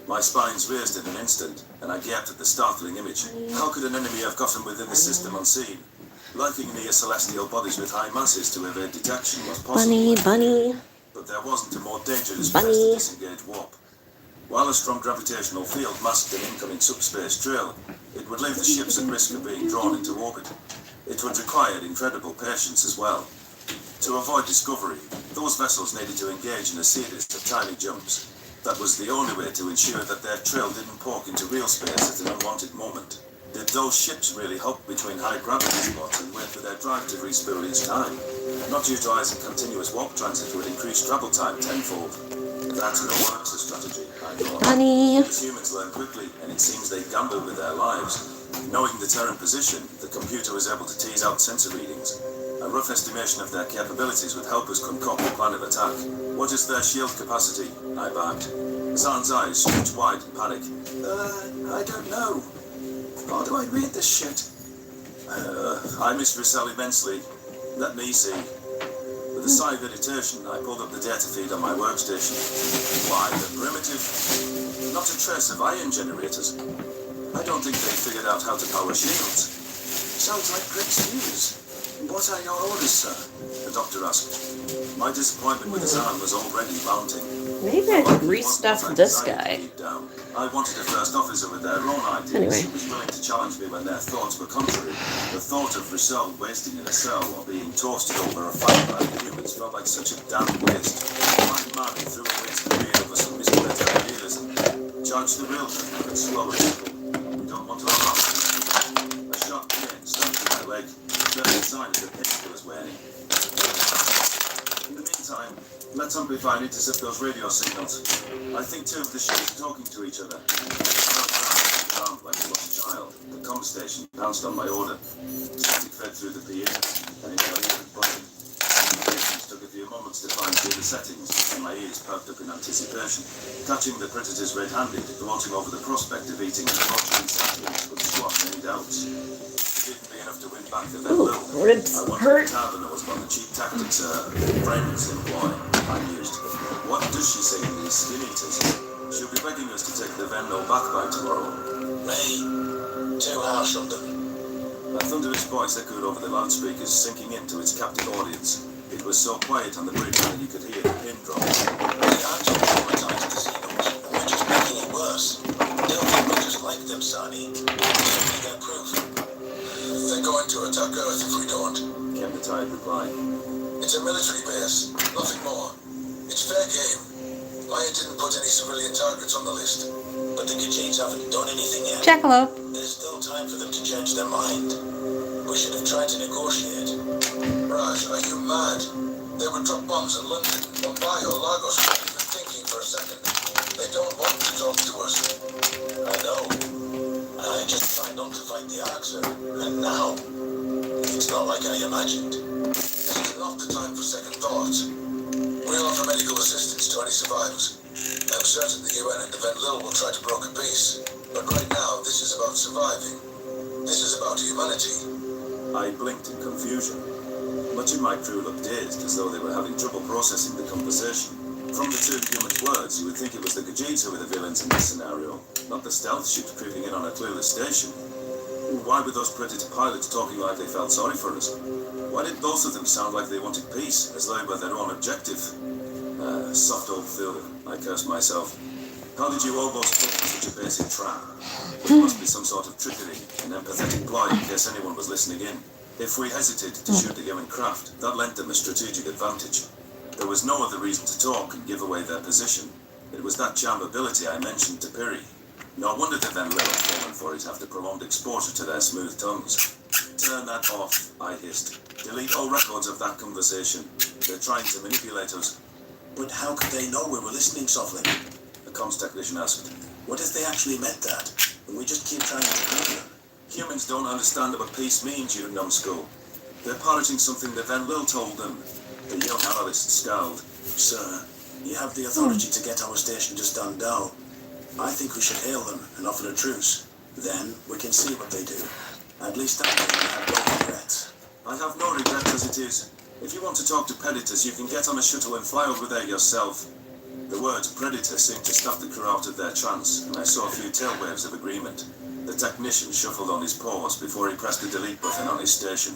My spines raised in an instant, and I gaped at the startling image. How could an enemy have gotten within the system unseen? Lurking near celestial bodies with high masses to evade detection was possible. Bunny. But there wasn't a more dangerous Bunny. place to disengage warp. While a strong gravitational field masked an incoming subspace trail, it would leave the ships at risk of being drawn into orbit. It would require incredible patience as well. To avoid discovery, those vessels needed to engage in a series of tiny jumps. That was the only way to ensure that their trail didn't poke into real space at an unwanted moment. Did those ships really hop between high gravity spots and wait for their drive to respool each time? Not utilizing continuous warp transit would increase travel time tenfold. That's no works a strategy, I thought. Bunny. These humans learn quickly, and it seems they gamble with their lives. Knowing the Terran position, the computer was able to tease out sensor readings. A rough estimation of their capabilities would help us concoct a plan of attack. What is their shield capacity? I barked. Zahn's eyes stretched wide in panic. I don't know. How do I read this shit? I miss Russell immensely. Let me see. With a sigh of irritation, I pulled up the data feed on my workstation. Why, the primitive. Not a trace of ion generators. I don't think they figured out how to power shields. Sounds like great news. What are your orders, sir? The doctor asked. My disappointment with Zahn was already mounting. Maybe I could restuff this guy. I wanted a first officer with their own ideas Anyway. who was willing to challenge me when their thoughts were contrary. The thought of Russell wasting in a cell or being toasted over a fight by the humans felt like such a damn waste. My man threw away his career over some misplaced idealism. Charge the real thing, but slow and simple. We don't want to alarm them. A sharp pain stabbed in my leg. First sign of the pain was waning. In the meantime, let's amplify and intercept those radio signals. I think two of the ships are talking to each other. Alarmed like a lost child, the comm station bounced on my order. Static fed through the PA, and it got even buzzing. Communications took a few moments to find through the settings, and my ears perked up in anticipation. Catching the predators red-handed, gloating over the prospect of eating a fraudulent sentiment would squash any doubts. It didn't be enough to win back the Ooh, little. ribs I wanted hurt. to tell them it was one of the cheap tactics friends employ. I used. What does she say in these skin eaters? She'll be begging us to take the Venlo back by tomorrow. Ray, too harsh on them. A thunderous voice echoed over the loudspeakers, sinking into its captive audience. It was so quiet on the bridge that you could hear the pin drop. They aren't all traumatized casinos, and we're just making it worse. They'll think we're just like them, Sonny. Show me their proof. They're going to attack Earth if we don't. Came the tired reply. It's a military base, nothing more. It's fair game. Maya didn't put any civilian targets on the list, but the Khajiits haven't done anything yet. Jackalope. There's still time for them to change their mind. We should have tried to negotiate. Raj, are you mad? They would drop bombs in London, Mumbai or Lagos without even thinking for a second. They don't want to talk to us. I know. I just signed on to fight the Arxer, and now it's not like I imagined. This is not the time for second thoughts. We'll offer medical assistance to any survivors. I'm certain the UN and Event Lil will try to broker peace. But right now, this is about surviving. This is about humanity. I blinked in confusion. Much of my crew looked dazed, as though they were having trouble processing the conversation. From the two human words, you would think it was the Khajiits who were the villains in this scenario, not the stealth ships creeping in on a clueless station. Why were those Predator pilots talking like they felt sorry for us? Why did both of them sound like they wanted peace, as though it were their own objective? Soft old Phil, I cursed myself. How did you almost fall for such a basic trap? There must be some sort of trickery, an empathetic ploy in case anyone was listening in. If we hesitated to shoot the human craft, that lent them a strategic advantage. There was no other reason to talk and give away their position. It was that jammability I mentioned to Piri. No wonder the Van Lille had fallen for it after prolonged exposure to their smooth tongues. Turn that off, I hissed. Delete all records of that conversation. They're trying to manipulate us. But how could they know we were listening softly? The comms technician asked. What if they actually meant that, and we just keep trying to prove them? Humans don't understand what peace means, you numbskull. They're parroting something that Van Lille told them. The young analyst scowled. Sir, you have the authority to get our station to stand down. I think we should hail them and offer a truce. Then we can see what they do. At least that way we have no regrets. I have no regret as it is. If you want to talk to Predators, you can get on a shuttle and fly over there yourself. The words Predator seemed to snap the crew out of their trance, and I saw a few tail waves of agreement. The technician shuffled on his paws before he pressed the delete button on his station.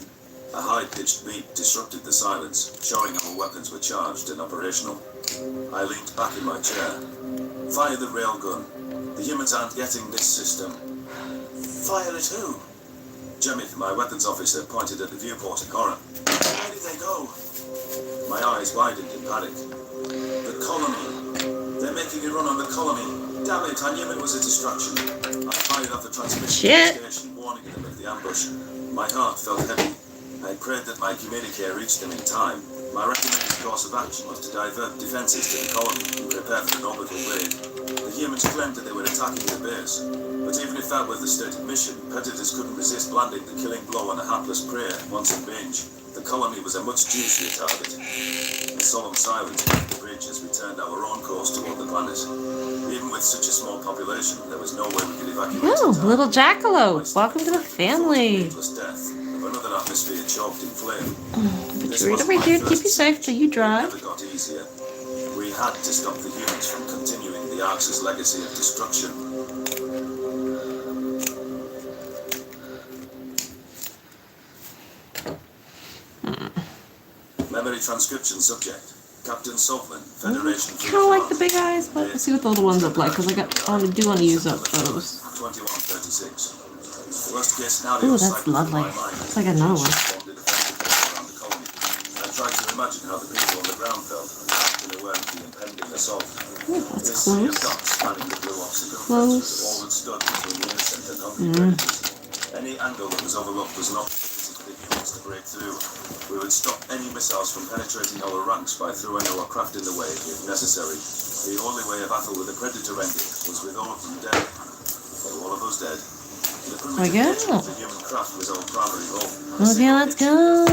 A high-pitched beep disrupted the silence, showing our weapons were charged and operational. I leaned back in my chair. Fire the railgun. The humans aren't getting this system. Fire at who? Jimmy, my weapons officer, pointed at the viewport at Cora. Where did they go? My eyes widened in panic. The colony. They're making a run on the colony. Damn it, I knew it was a distraction. I fired off the transmission station, warning them of the ambush. My heart felt heavy. I prayed that my communique reached them in time. My recommended course of action was to divert defences to the colony and prepare for an orbital raid. The humans claimed that they were attacking the base. But even if that were the stated mission, Predators couldn't resist landing the killing blow on a hapless prey once in range. The colony was a much juicier target. A solemn silence broke the bridge as we turned our own course toward the planet. Even with such a small population, there was no way we could evacuate. Oh, little jackalope. Welcome to the family. Death of another atmosphere choked in flame. Read over here to keep you safe till you drive. Never got easier. We had to stop the humans from continuing the Arx's legacy of destruction. Memory transcription subject. Captain Sovlin, Federation. I don't like the big eyes, but let's see what the little ones look like, because I do want to use up those. 2136. Worst case scenario. Ooh, that's lovely. It's like another one. I tried to imagine how the people on the ground felt, fully aware of the impending assault. Ooh, that's This sea of close. dots spanning the blue obstacle Close. all that stood between the innocent and hungry predators. Any angle that was overlooked was an opportunity for the humans to break through. We would stop any missiles from penetrating our ranks by throwing our craft in the way if necessary. The only way of battle with the Predator ending was with all of them dead. Or all of us dead. The primitive nature of the human craft was our primary goal. Okay, let's go.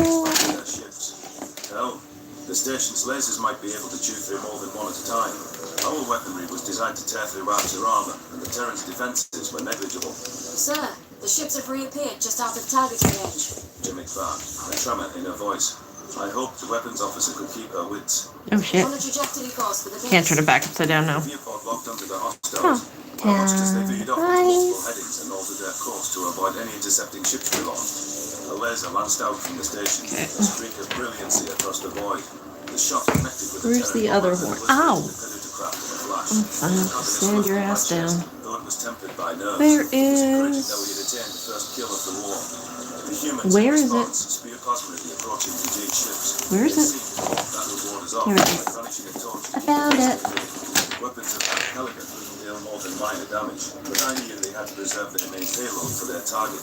Their ships. Hell, the station's lasers might be able to chew through more than one at a time. Our weaponry was designed to tear through archer armor, and the Terran's defenses were negligible. Sir, the ships have reappeared just out of targeting range. Jimmy Clark, a tremor in her voice. I hoped the weapons officer could keep her wits. Oh shit. On a trajectory course for the Can't turn it back upside down now. The viewport locked onto the hostiles. I watched as they veered off with multiple headings and altered their course to avoid any intercepting ships we lost. A laser lanced out from the station, a streak of brilliancy across the void. The shot connected with Where's the other one? Ow! Stand your ass down. Though it was tempered by nerves, There it was encouraging is. that we had attained the first kill of the war. The humans Where is it? spewed positively approaching the G ships. Where is it? That would ward us off Here it by is. vanishing a torch. I found it. Weapons of that caliber couldn't deal more than minor damage, but I knew they had to reserve their main payload for their target.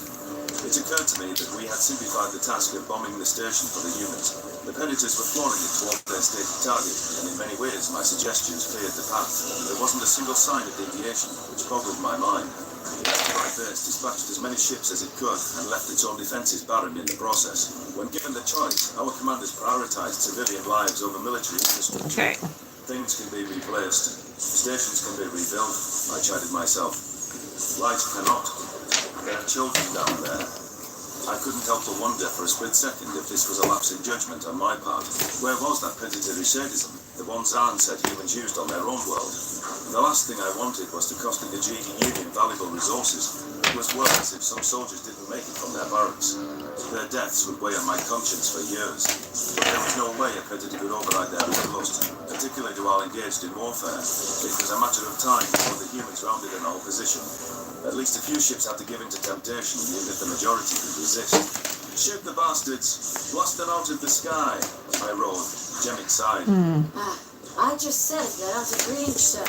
It occurred to me that we had simplified the task of bombing the station for the humans. The Predators were flooring it towards their stated target, and in many ways my suggestions cleared the path. There wasn't a single sign of deviation, which boggled my mind. The Asteroid Base dispatched as many ships as it could and left its own defences barren in the process. When given the choice, our commanders prioritised civilian lives over military infrastructure. Okay. Things can be replaced. Stations can be rebuilt, I chided myself. Lights cannot. There are children down there. I couldn't help but wonder for a split second if this was a lapse in judgment on my part. Where was that predatory sadism, the one Zahn said humans used on their own world? The last thing I wanted was to cost the Khajiit Union valuable resources. It was worse if some soldiers didn't make it from their barracks. Their deaths would weigh on my conscience for years. But there was no way a predator could override their bloodlust, particularly while engaged in warfare. It was a matter of time before the humans rounded an opposition. At least a few ships had to give in to temptation, even if the majority could resist. Shoot the bastards! Blast them out of the sky! I roared. Jemik sighed. I just said they're out of range, sir.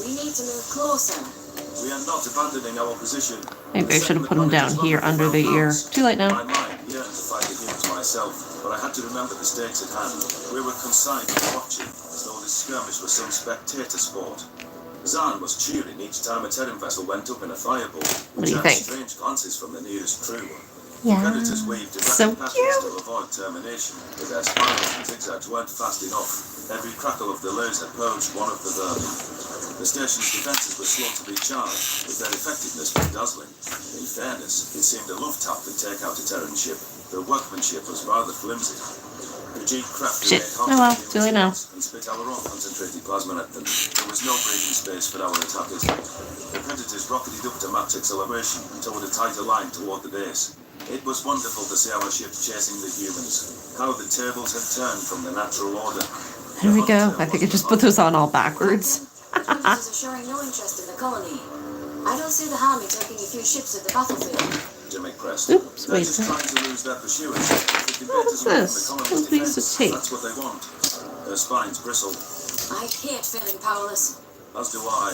We need to move closer. We are not abandoning our position. Maybe I should have put him down here under the ear. Too late now. My mind yearned to fight the humans myself, but I had to remember the stakes at hand. We were consigned to watching, as though this skirmish was some spectator sport. Zahn was cheering each time a Terran vessel went up in a fireball, What do you which think? had strange glances from the nearest crew. Yeah. Predators waved So erratic patterns cute. to avoid termination, but their spirals and zigzags weren't fast enough. Every crackle of the laser purged one of the vermin. The station's defences were slow to be charged, but their effectiveness was dazzling. In fairness, it seemed a love tap could take out a Terran ship. The workmanship was rather flimsy. Brigitte crafted Shit. Oh well, too late now. and spit our own concentrated plasma at them. There was no breathing space for our attackers. The Predators rocketed up to max acceleration and towed a tighter line toward the base. It was wonderful to see our ship chasing the humans. How the tables had turned from the natural order. There we go. I think I just put those on all backwards. The Predators are showing no interest in the colony. I don't see the harm in taking a few ships at the battlefield. Jimmy pressed. Oops, They're wait. just trying to lose their pursuers. If the What's invaders win this? from the Two colony's pieces of defense, tape. that's what they want. Their spines bristled. I hate feeling powerless. As do I.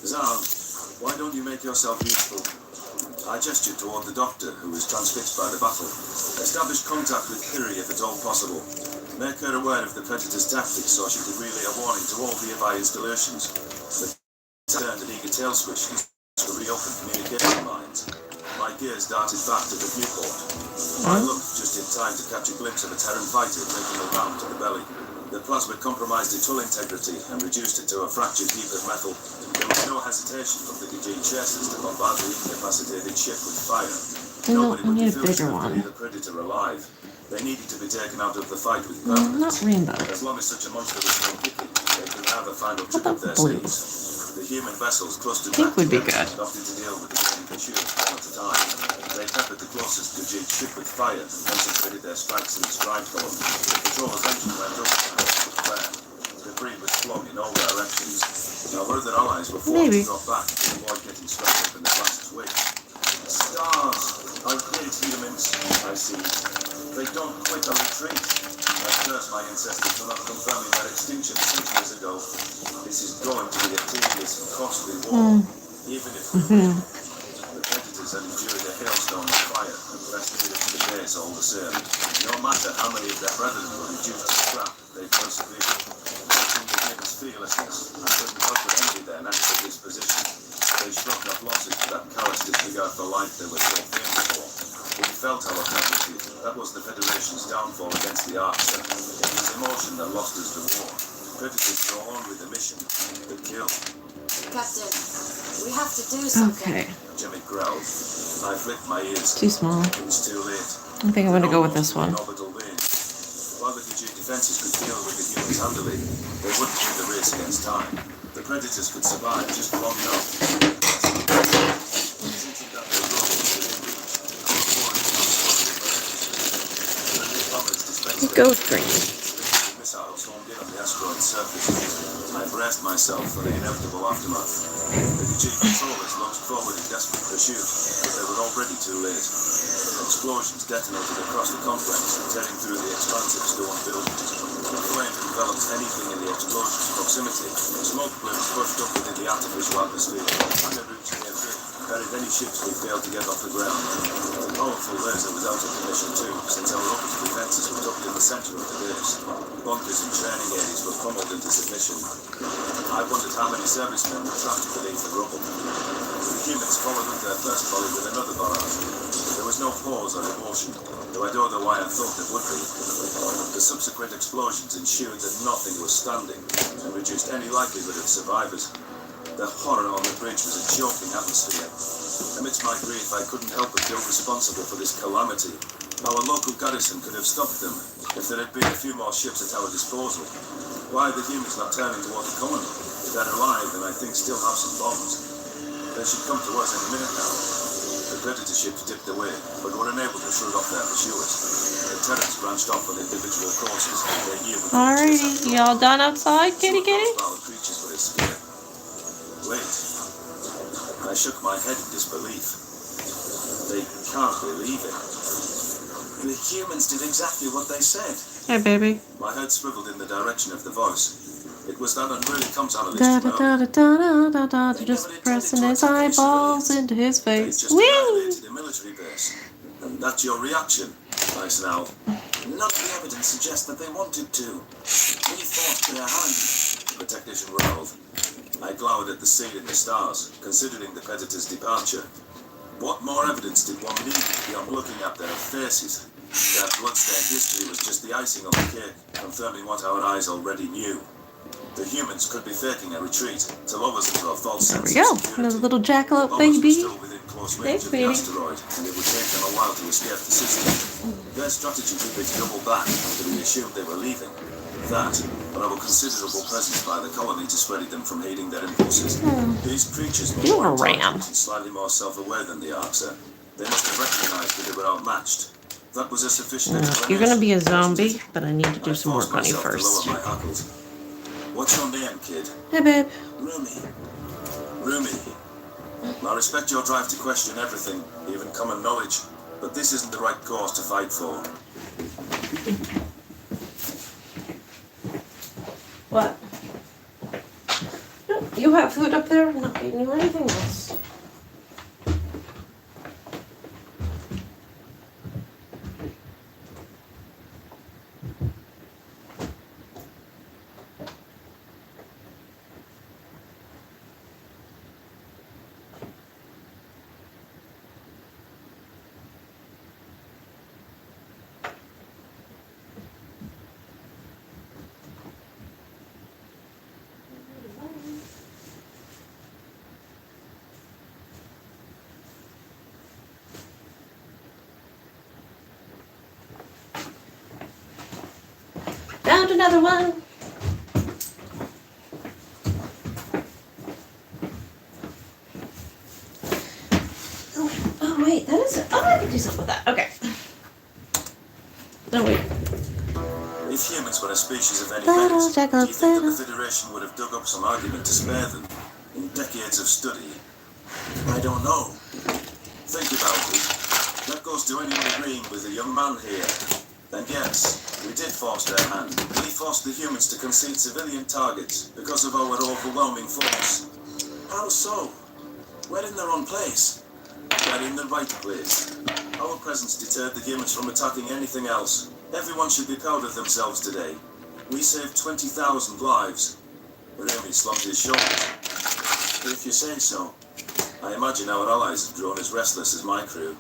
Zahn, why don't you make yourself useful? I gestured toward the doctor, who was transfixed by the battle. Establish contact with Piri if at all possible. Make her aware of the Predator's tactics so she could relay a warning to all nearby installations. The turned an eager tail switch to reopen communication lines. My gears darted back to the viewport. I looked just in time to catch a glimpse of a Terran fighter taking a round to the belly. The plasma compromised its hull integrity and reduced it to a fractured heap of metal. There was no hesitation from the Gajin chasers to bombard the incapacitated ship with fire. No, Nobody I would need be a foolish bigger enough to one. leave the Predator alive. They needed to be taken out of the fight with No, purpose. not rainbow. As long as such a monster was still kicking, they could have a final trick What up their about blue? sleeves. The human vessels clustered Pink back would be together good. and opted to deal with the remaining pursuers one at a time. They peppered the closest Gajin ship with fire and concentrated their strikes in the strike column. The patroller's engine went up and flare. Debris was flung in all directions. Our other allies were forced Maybe. to drop back to avoid getting swept up in the blast's wake. Stars! I hate humans, I see. They don't quit or retreat. I curse my ancestors for not confirming their extinction centuries ago. This is going to be a tedious and costly war, even if we win. The Predators had endured a hailstorm of fire and pressed nearer to the base all the same. No matter how many of their brethren were reduced to scrap, they persevered. Watching the humans' fearlessness, I couldn't help but envy their natural disposition. They shrugged off losses for that callous disregard for life they were so famous for. We felt our casualty. That was the Federation's downfall against the Arcster. It was emotion that lost us the war. Predators go on with the mission. The kill. Captain, we have to do something. Okay. Jimmy growled. I flicked my ears. Too small. It's too late. I think I'm gonna go with this one. Orbital range. While the Gajin defenses could deal with the humans handily, they wouldn't win the race against time. The Predators could survive just long enough. Thinking that their role was within reach, our forward the new bombers dispensed Go green. missiles formed in on the asteroid's surface. I braced myself for the inevitable aftermath. The Gajin controllers launched forward in desperate pursuit, but they were already too late. Explosions detonated across the complex, tearing through the expansive stone buildings. The flame enveloped anything in the explosion's proximity. Smoke plumes pushed up within the artificial atmosphere. Under roots near Brick buried any ships we failed to get off the ground. The powerful laser was out of commission too, since our orbital defences were tucked in the centre of the base. Bunkers and training areas were pummeled into submission. I wondered how many servicemen were trapped beneath the rubble. The humans followed up their first volley with another barrage. There was no pause or emotion, though I don't know why I thought there would be. The subsequent explosions ensured that nothing was standing and reduced any likelihood of survivors. The horror on the bridge was a choking atmosphere. Amidst my grief, I couldn't help but feel responsible for this calamity. Our local garrison could have stopped them if there had been a few more ships at our disposal. Why are the humans not turning toward the colony? If they're alive, then I think still have some bombs. They should come to us any minute now. The Predator ships dipped away, but were unable to shoot off their pursuers. The Terrans branched off on individual courses. They knew that Alrighty, y'all done outside, kitty kitty? foul creatures would escape. Wait. I shook my head in disbelief. They can't believe it. The humans did exactly what they said. Hey, baby. My head swiveled in the direction of the voice. It was that unruly contact Da da da da da da da, just pressing his eyeballs into his They face. just Whee! annihilated a military base. And that's your reaction, I snarled. None of the evidence suggests that they wanted to. We forced their hand. The technician growled. I glowered at the sea and the stars, considering the Predator's departure. What more evidence did one need beyond looking at their faces? Their bloodstained history was just the icing on the cake, confirming what our eyes already knew. The humans could be faking a retreat to lull us into a false sense There we of go. security. Another little jackalope Others were baby. still within close range of the baby. asteroid, and it would take them a while to escape the system. Their strategy would be to double back after we assumed they were leaving. That, and our considerable presence by the colony dissuaded them from heeding their impulses. These creatures were You more a ram. intelligent and slightly more self-aware than the Arxer. They must have recognized that they were outmatched. That was a sufficient explanation. You're gonna be a zombie, but I need to do some forced work on you myself to first. lower my hackles. What's your name, kid? Hey, babe. Rumi. Rumi. I respect your drive to question everything, even common knowledge, but this isn't the right cause to fight for. What? No, you have food up there. I'm not eating you anything else. Found another one. Oh wait, that is. Oh, I can do something with that. Okay. No wait. If humans were a species of any Little merit, do jackal you think that the fiddle. Federation would have dug up some argument to spare them in decades of study? I don't know. Think about it. That goes to anyone agreeing with the young man here. And yes, we did force their hand. We forced the humans to concede civilian targets because of our overwhelming force. How so? We're in the wrong place. We're in the right place. Our presence deterred the humans from attacking anything else. Everyone should be proud of themselves today. We saved 20,000 lives. Rumi slumped his shoulders. If you say so. I imagine our allies have grown as restless as my crew.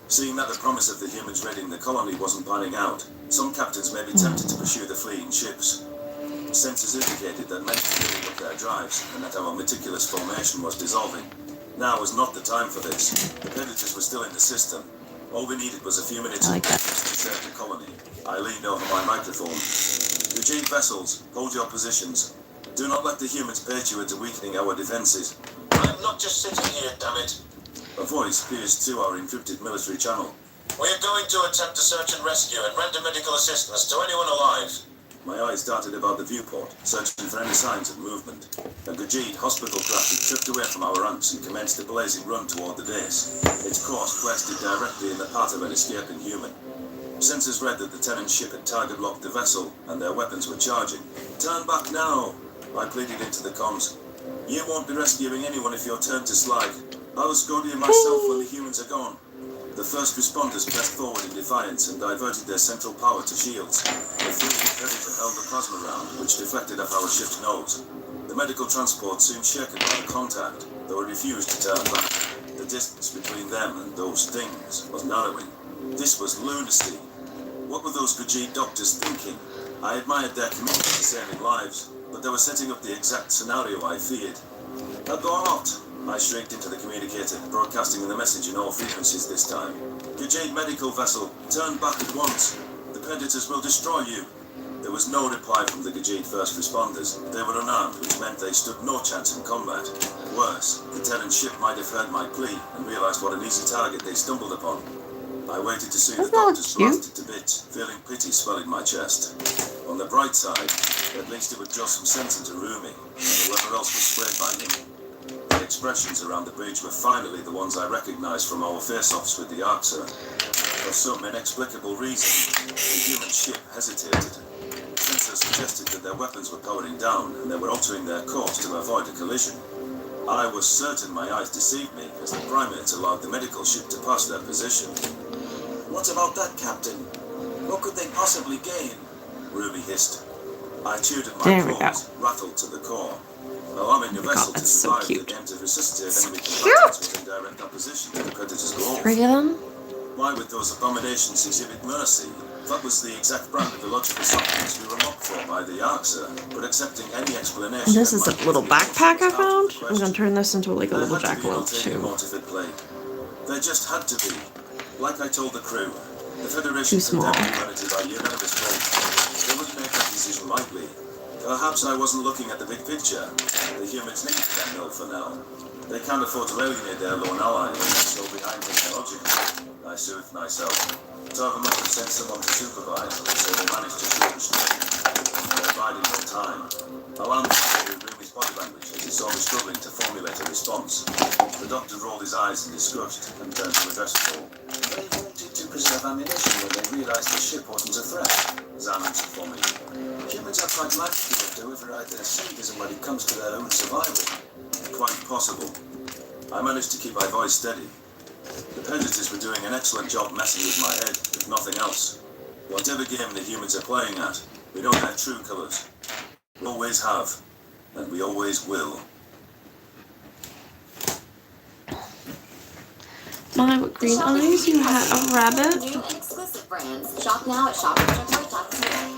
Seeing that the promise of the humans raiding the colony wasn't panning out, some captains may be tempted to pursue the fleeing ships. Sensors indicated that many were giving up their drives, and that our meticulous formation was dissolving. Now was not the time for this. The Predators were still in the system. All we needed was a few minutes I like of that. practice to save the colony. I leaned over my microphone. Eugene vessels, hold your positions. Do not let the humans bait you into weakening our defenses. I'm not just sitting here, damn it. A voice pierced through our encrypted military channel. We are going to attempt to search and rescue and render medical assistance to anyone alive. My eyes darted about the viewport, searching for any signs of movement. A Gajid hospital craft had tripped away from our ranks and commenced a blazing run toward the base. Its course quested directly in the path of an escaping human. Sensors read that the Terran ship had target locked the vessel, and their weapons were charging. Turn back now, I pleaded into the comms. You won't be rescuing anyone if you're turned to slag. I'll escort you myself when the humans are gone. The first responders pressed forward in defiance and diverted their central power to shields. The fleeing Predator held the plasma round, which deflected off our ship's nose. The medical transport soon shaken by the contact, though it refused to turn back. The distance between them and those things was narrowing. This was lunacy. What were those Gajid doctors thinking? I admired their commitment to saving lives, but they were setting up the exact scenario I feared. Abort! I shrieked into the communicator, broadcasting the message in all frequencies this time. Gajid medical vessel, turn back at once. The Predators will destroy you. There was no reply from the Gajid first responders. They were unarmed, which meant they stood no chance in combat. Worse, the Terran ship might have heard my plea and realized what an easy target they stumbled upon. I waited to see the doctors blasted to bits, feeling pity swelling my chest. On the bright side, at least it would draw some sense into Rumi, and whoever else was swayed by him. The expressions around the bridge were finally the ones I recognized from our face-offs with the Arxer. For some inexplicable reason, the human ship hesitated. Sensors suggested that their weapons were powering down and they were altering their course to avoid a collision. I was certain my eyes deceived me as the primates allowed the medical ship to pass their position. What about that, Captain? What could they possibly gain? Ruby hissed. I chewed at my claws, rattled to the core. Allowing the vessel to survive the games of resuscitate enemy combatants was in direct opposition to the Predator's goal. 3 of them? Why would those abominations exhibit mercy? That was the exact brand of illogical supplements we were mocked for by the Arxer, but accepting any explanation... This is a little backpack I found. I'm going to turn this into like a little jackalope too. There just had to be. Like I told the crew, the Federation condemned humanity by unanimous vote. They wouldn't make that decision lightly. Perhaps I wasn't looking at the big picture. The humans need Kendall for now. They can't afford to alienate their lone ally when they're still behind technologically. I soothed myself. Tarver must have sent someone to supervise, so they managed to shoot and straight. They're biding no time. Alarm read Rumi's body language as he saw me struggling to formulate a response. The doctor rolled his eyes in disgust and turned to address Paul. They wanted to preserve ammunition when they realized the ship wasn't a threat. Zan answered for me. Humans are pragmatic enough to override their sadism when it comes to their own survival. Quite possible. I managed to keep my voice steady. The Predators were doing an excellent job messing with my head, if nothing else. Whatever game the humans are playing at, we know their true colours. We always have, and we always will. My, what green eyes? You had a rabbit? New and exclusive brands. Shop now at shop.com.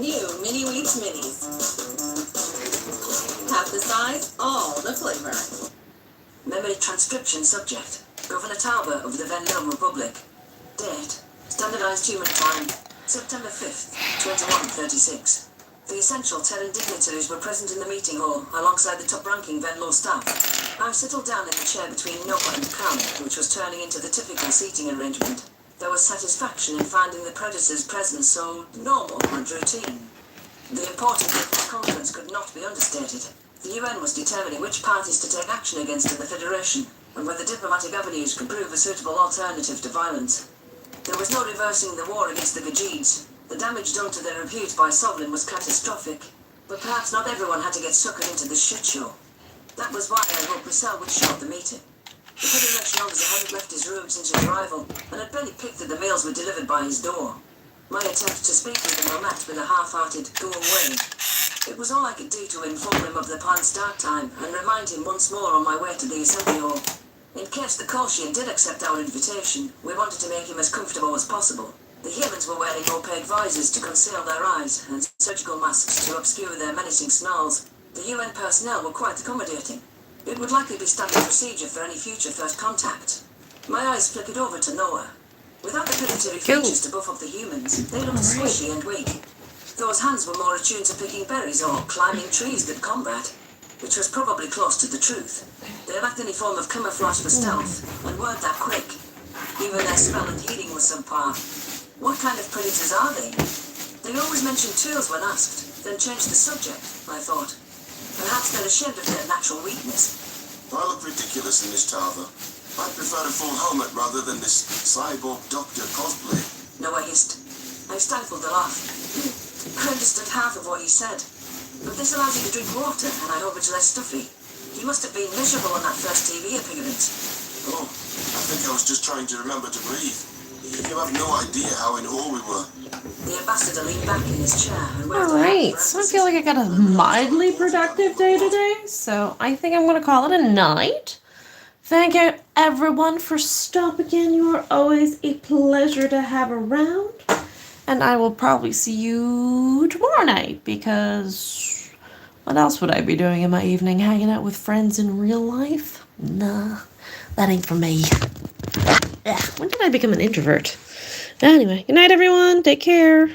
New Mini Wheats Minis. Half the size, all the flavor. Memory transcription subject. Governor Talbot of the Vendome Republic. Date. Standardized human time. September 5th, 2136. The essential Terran dignitaries were present in the meeting hall, alongside the top-ranking Venlo staff. I settled down in the chair between Noah and Cam, which was turning into the typical seating arrangement. There was satisfaction in finding the Predator's presence so normal and routine. The importance of this conference could not be understated. The UN was determining which parties to take action against in the Federation, and whether diplomatic avenues could prove a suitable alternative to violence. There was no reversing the war against the Gajids. The damage done to their repute by Sovlin was catastrophic, but perhaps not everyone had to get suckered into the shit show. That was why I hoped Purcell would show at the meeting. The Federation officer hadn't left his room since his arrival, and had barely picked that the mails were delivered by his door. My attempts to speak with him were met with a half-hearted go away. It was all I could do to inform him of the planned start time, and remind him once more on my way to the assembly hall. In case the Kolshian did accept our invitation, we wanted to make him as comfortable as possible. The humans were wearing opaque visors to conceal their eyes, and surgical masks to obscure their menacing snarls. The UN personnel were quite accommodating. It would likely be standard procedure for any future first contact. My eyes flickered over to Noah. Without the predatory features to buff up the humans, they looked squishy and weak. Those hands were more attuned to picking berries or climbing trees than combat, which was probably close to the truth. They lacked any form of camouflage for stealth, and weren't that quick. Even their smell and heating was subpar. What kind of predators are they? They always mention tools when asked, then change the subject, I thought. Perhaps they're ashamed of their natural weakness. I look ridiculous in this Tarver. I prefer a full helmet rather than this cyborg doctor cosplay. Noah hissed. I stifled a laugh. I understood half of what he said. But this allows you to drink water, and I hope it's less stuffy. He must have been miserable on that first TV appearance. Oh, I think I was just trying to remember to breathe. You have no idea how in awe we were. The ambassador leaned back in his chair and Alright, so I feel like I got a mildly productive day today, so I think I'm going to call it a night. Thank you everyone for stopping in. You are always a pleasure to have around. And I will probably see you tomorrow night, because what else would I be doing in my evening? Hanging out with friends in real life? Nah, that ain't for me. Ugh, when did I become an introvert? Anyway, good night everyone. Take care.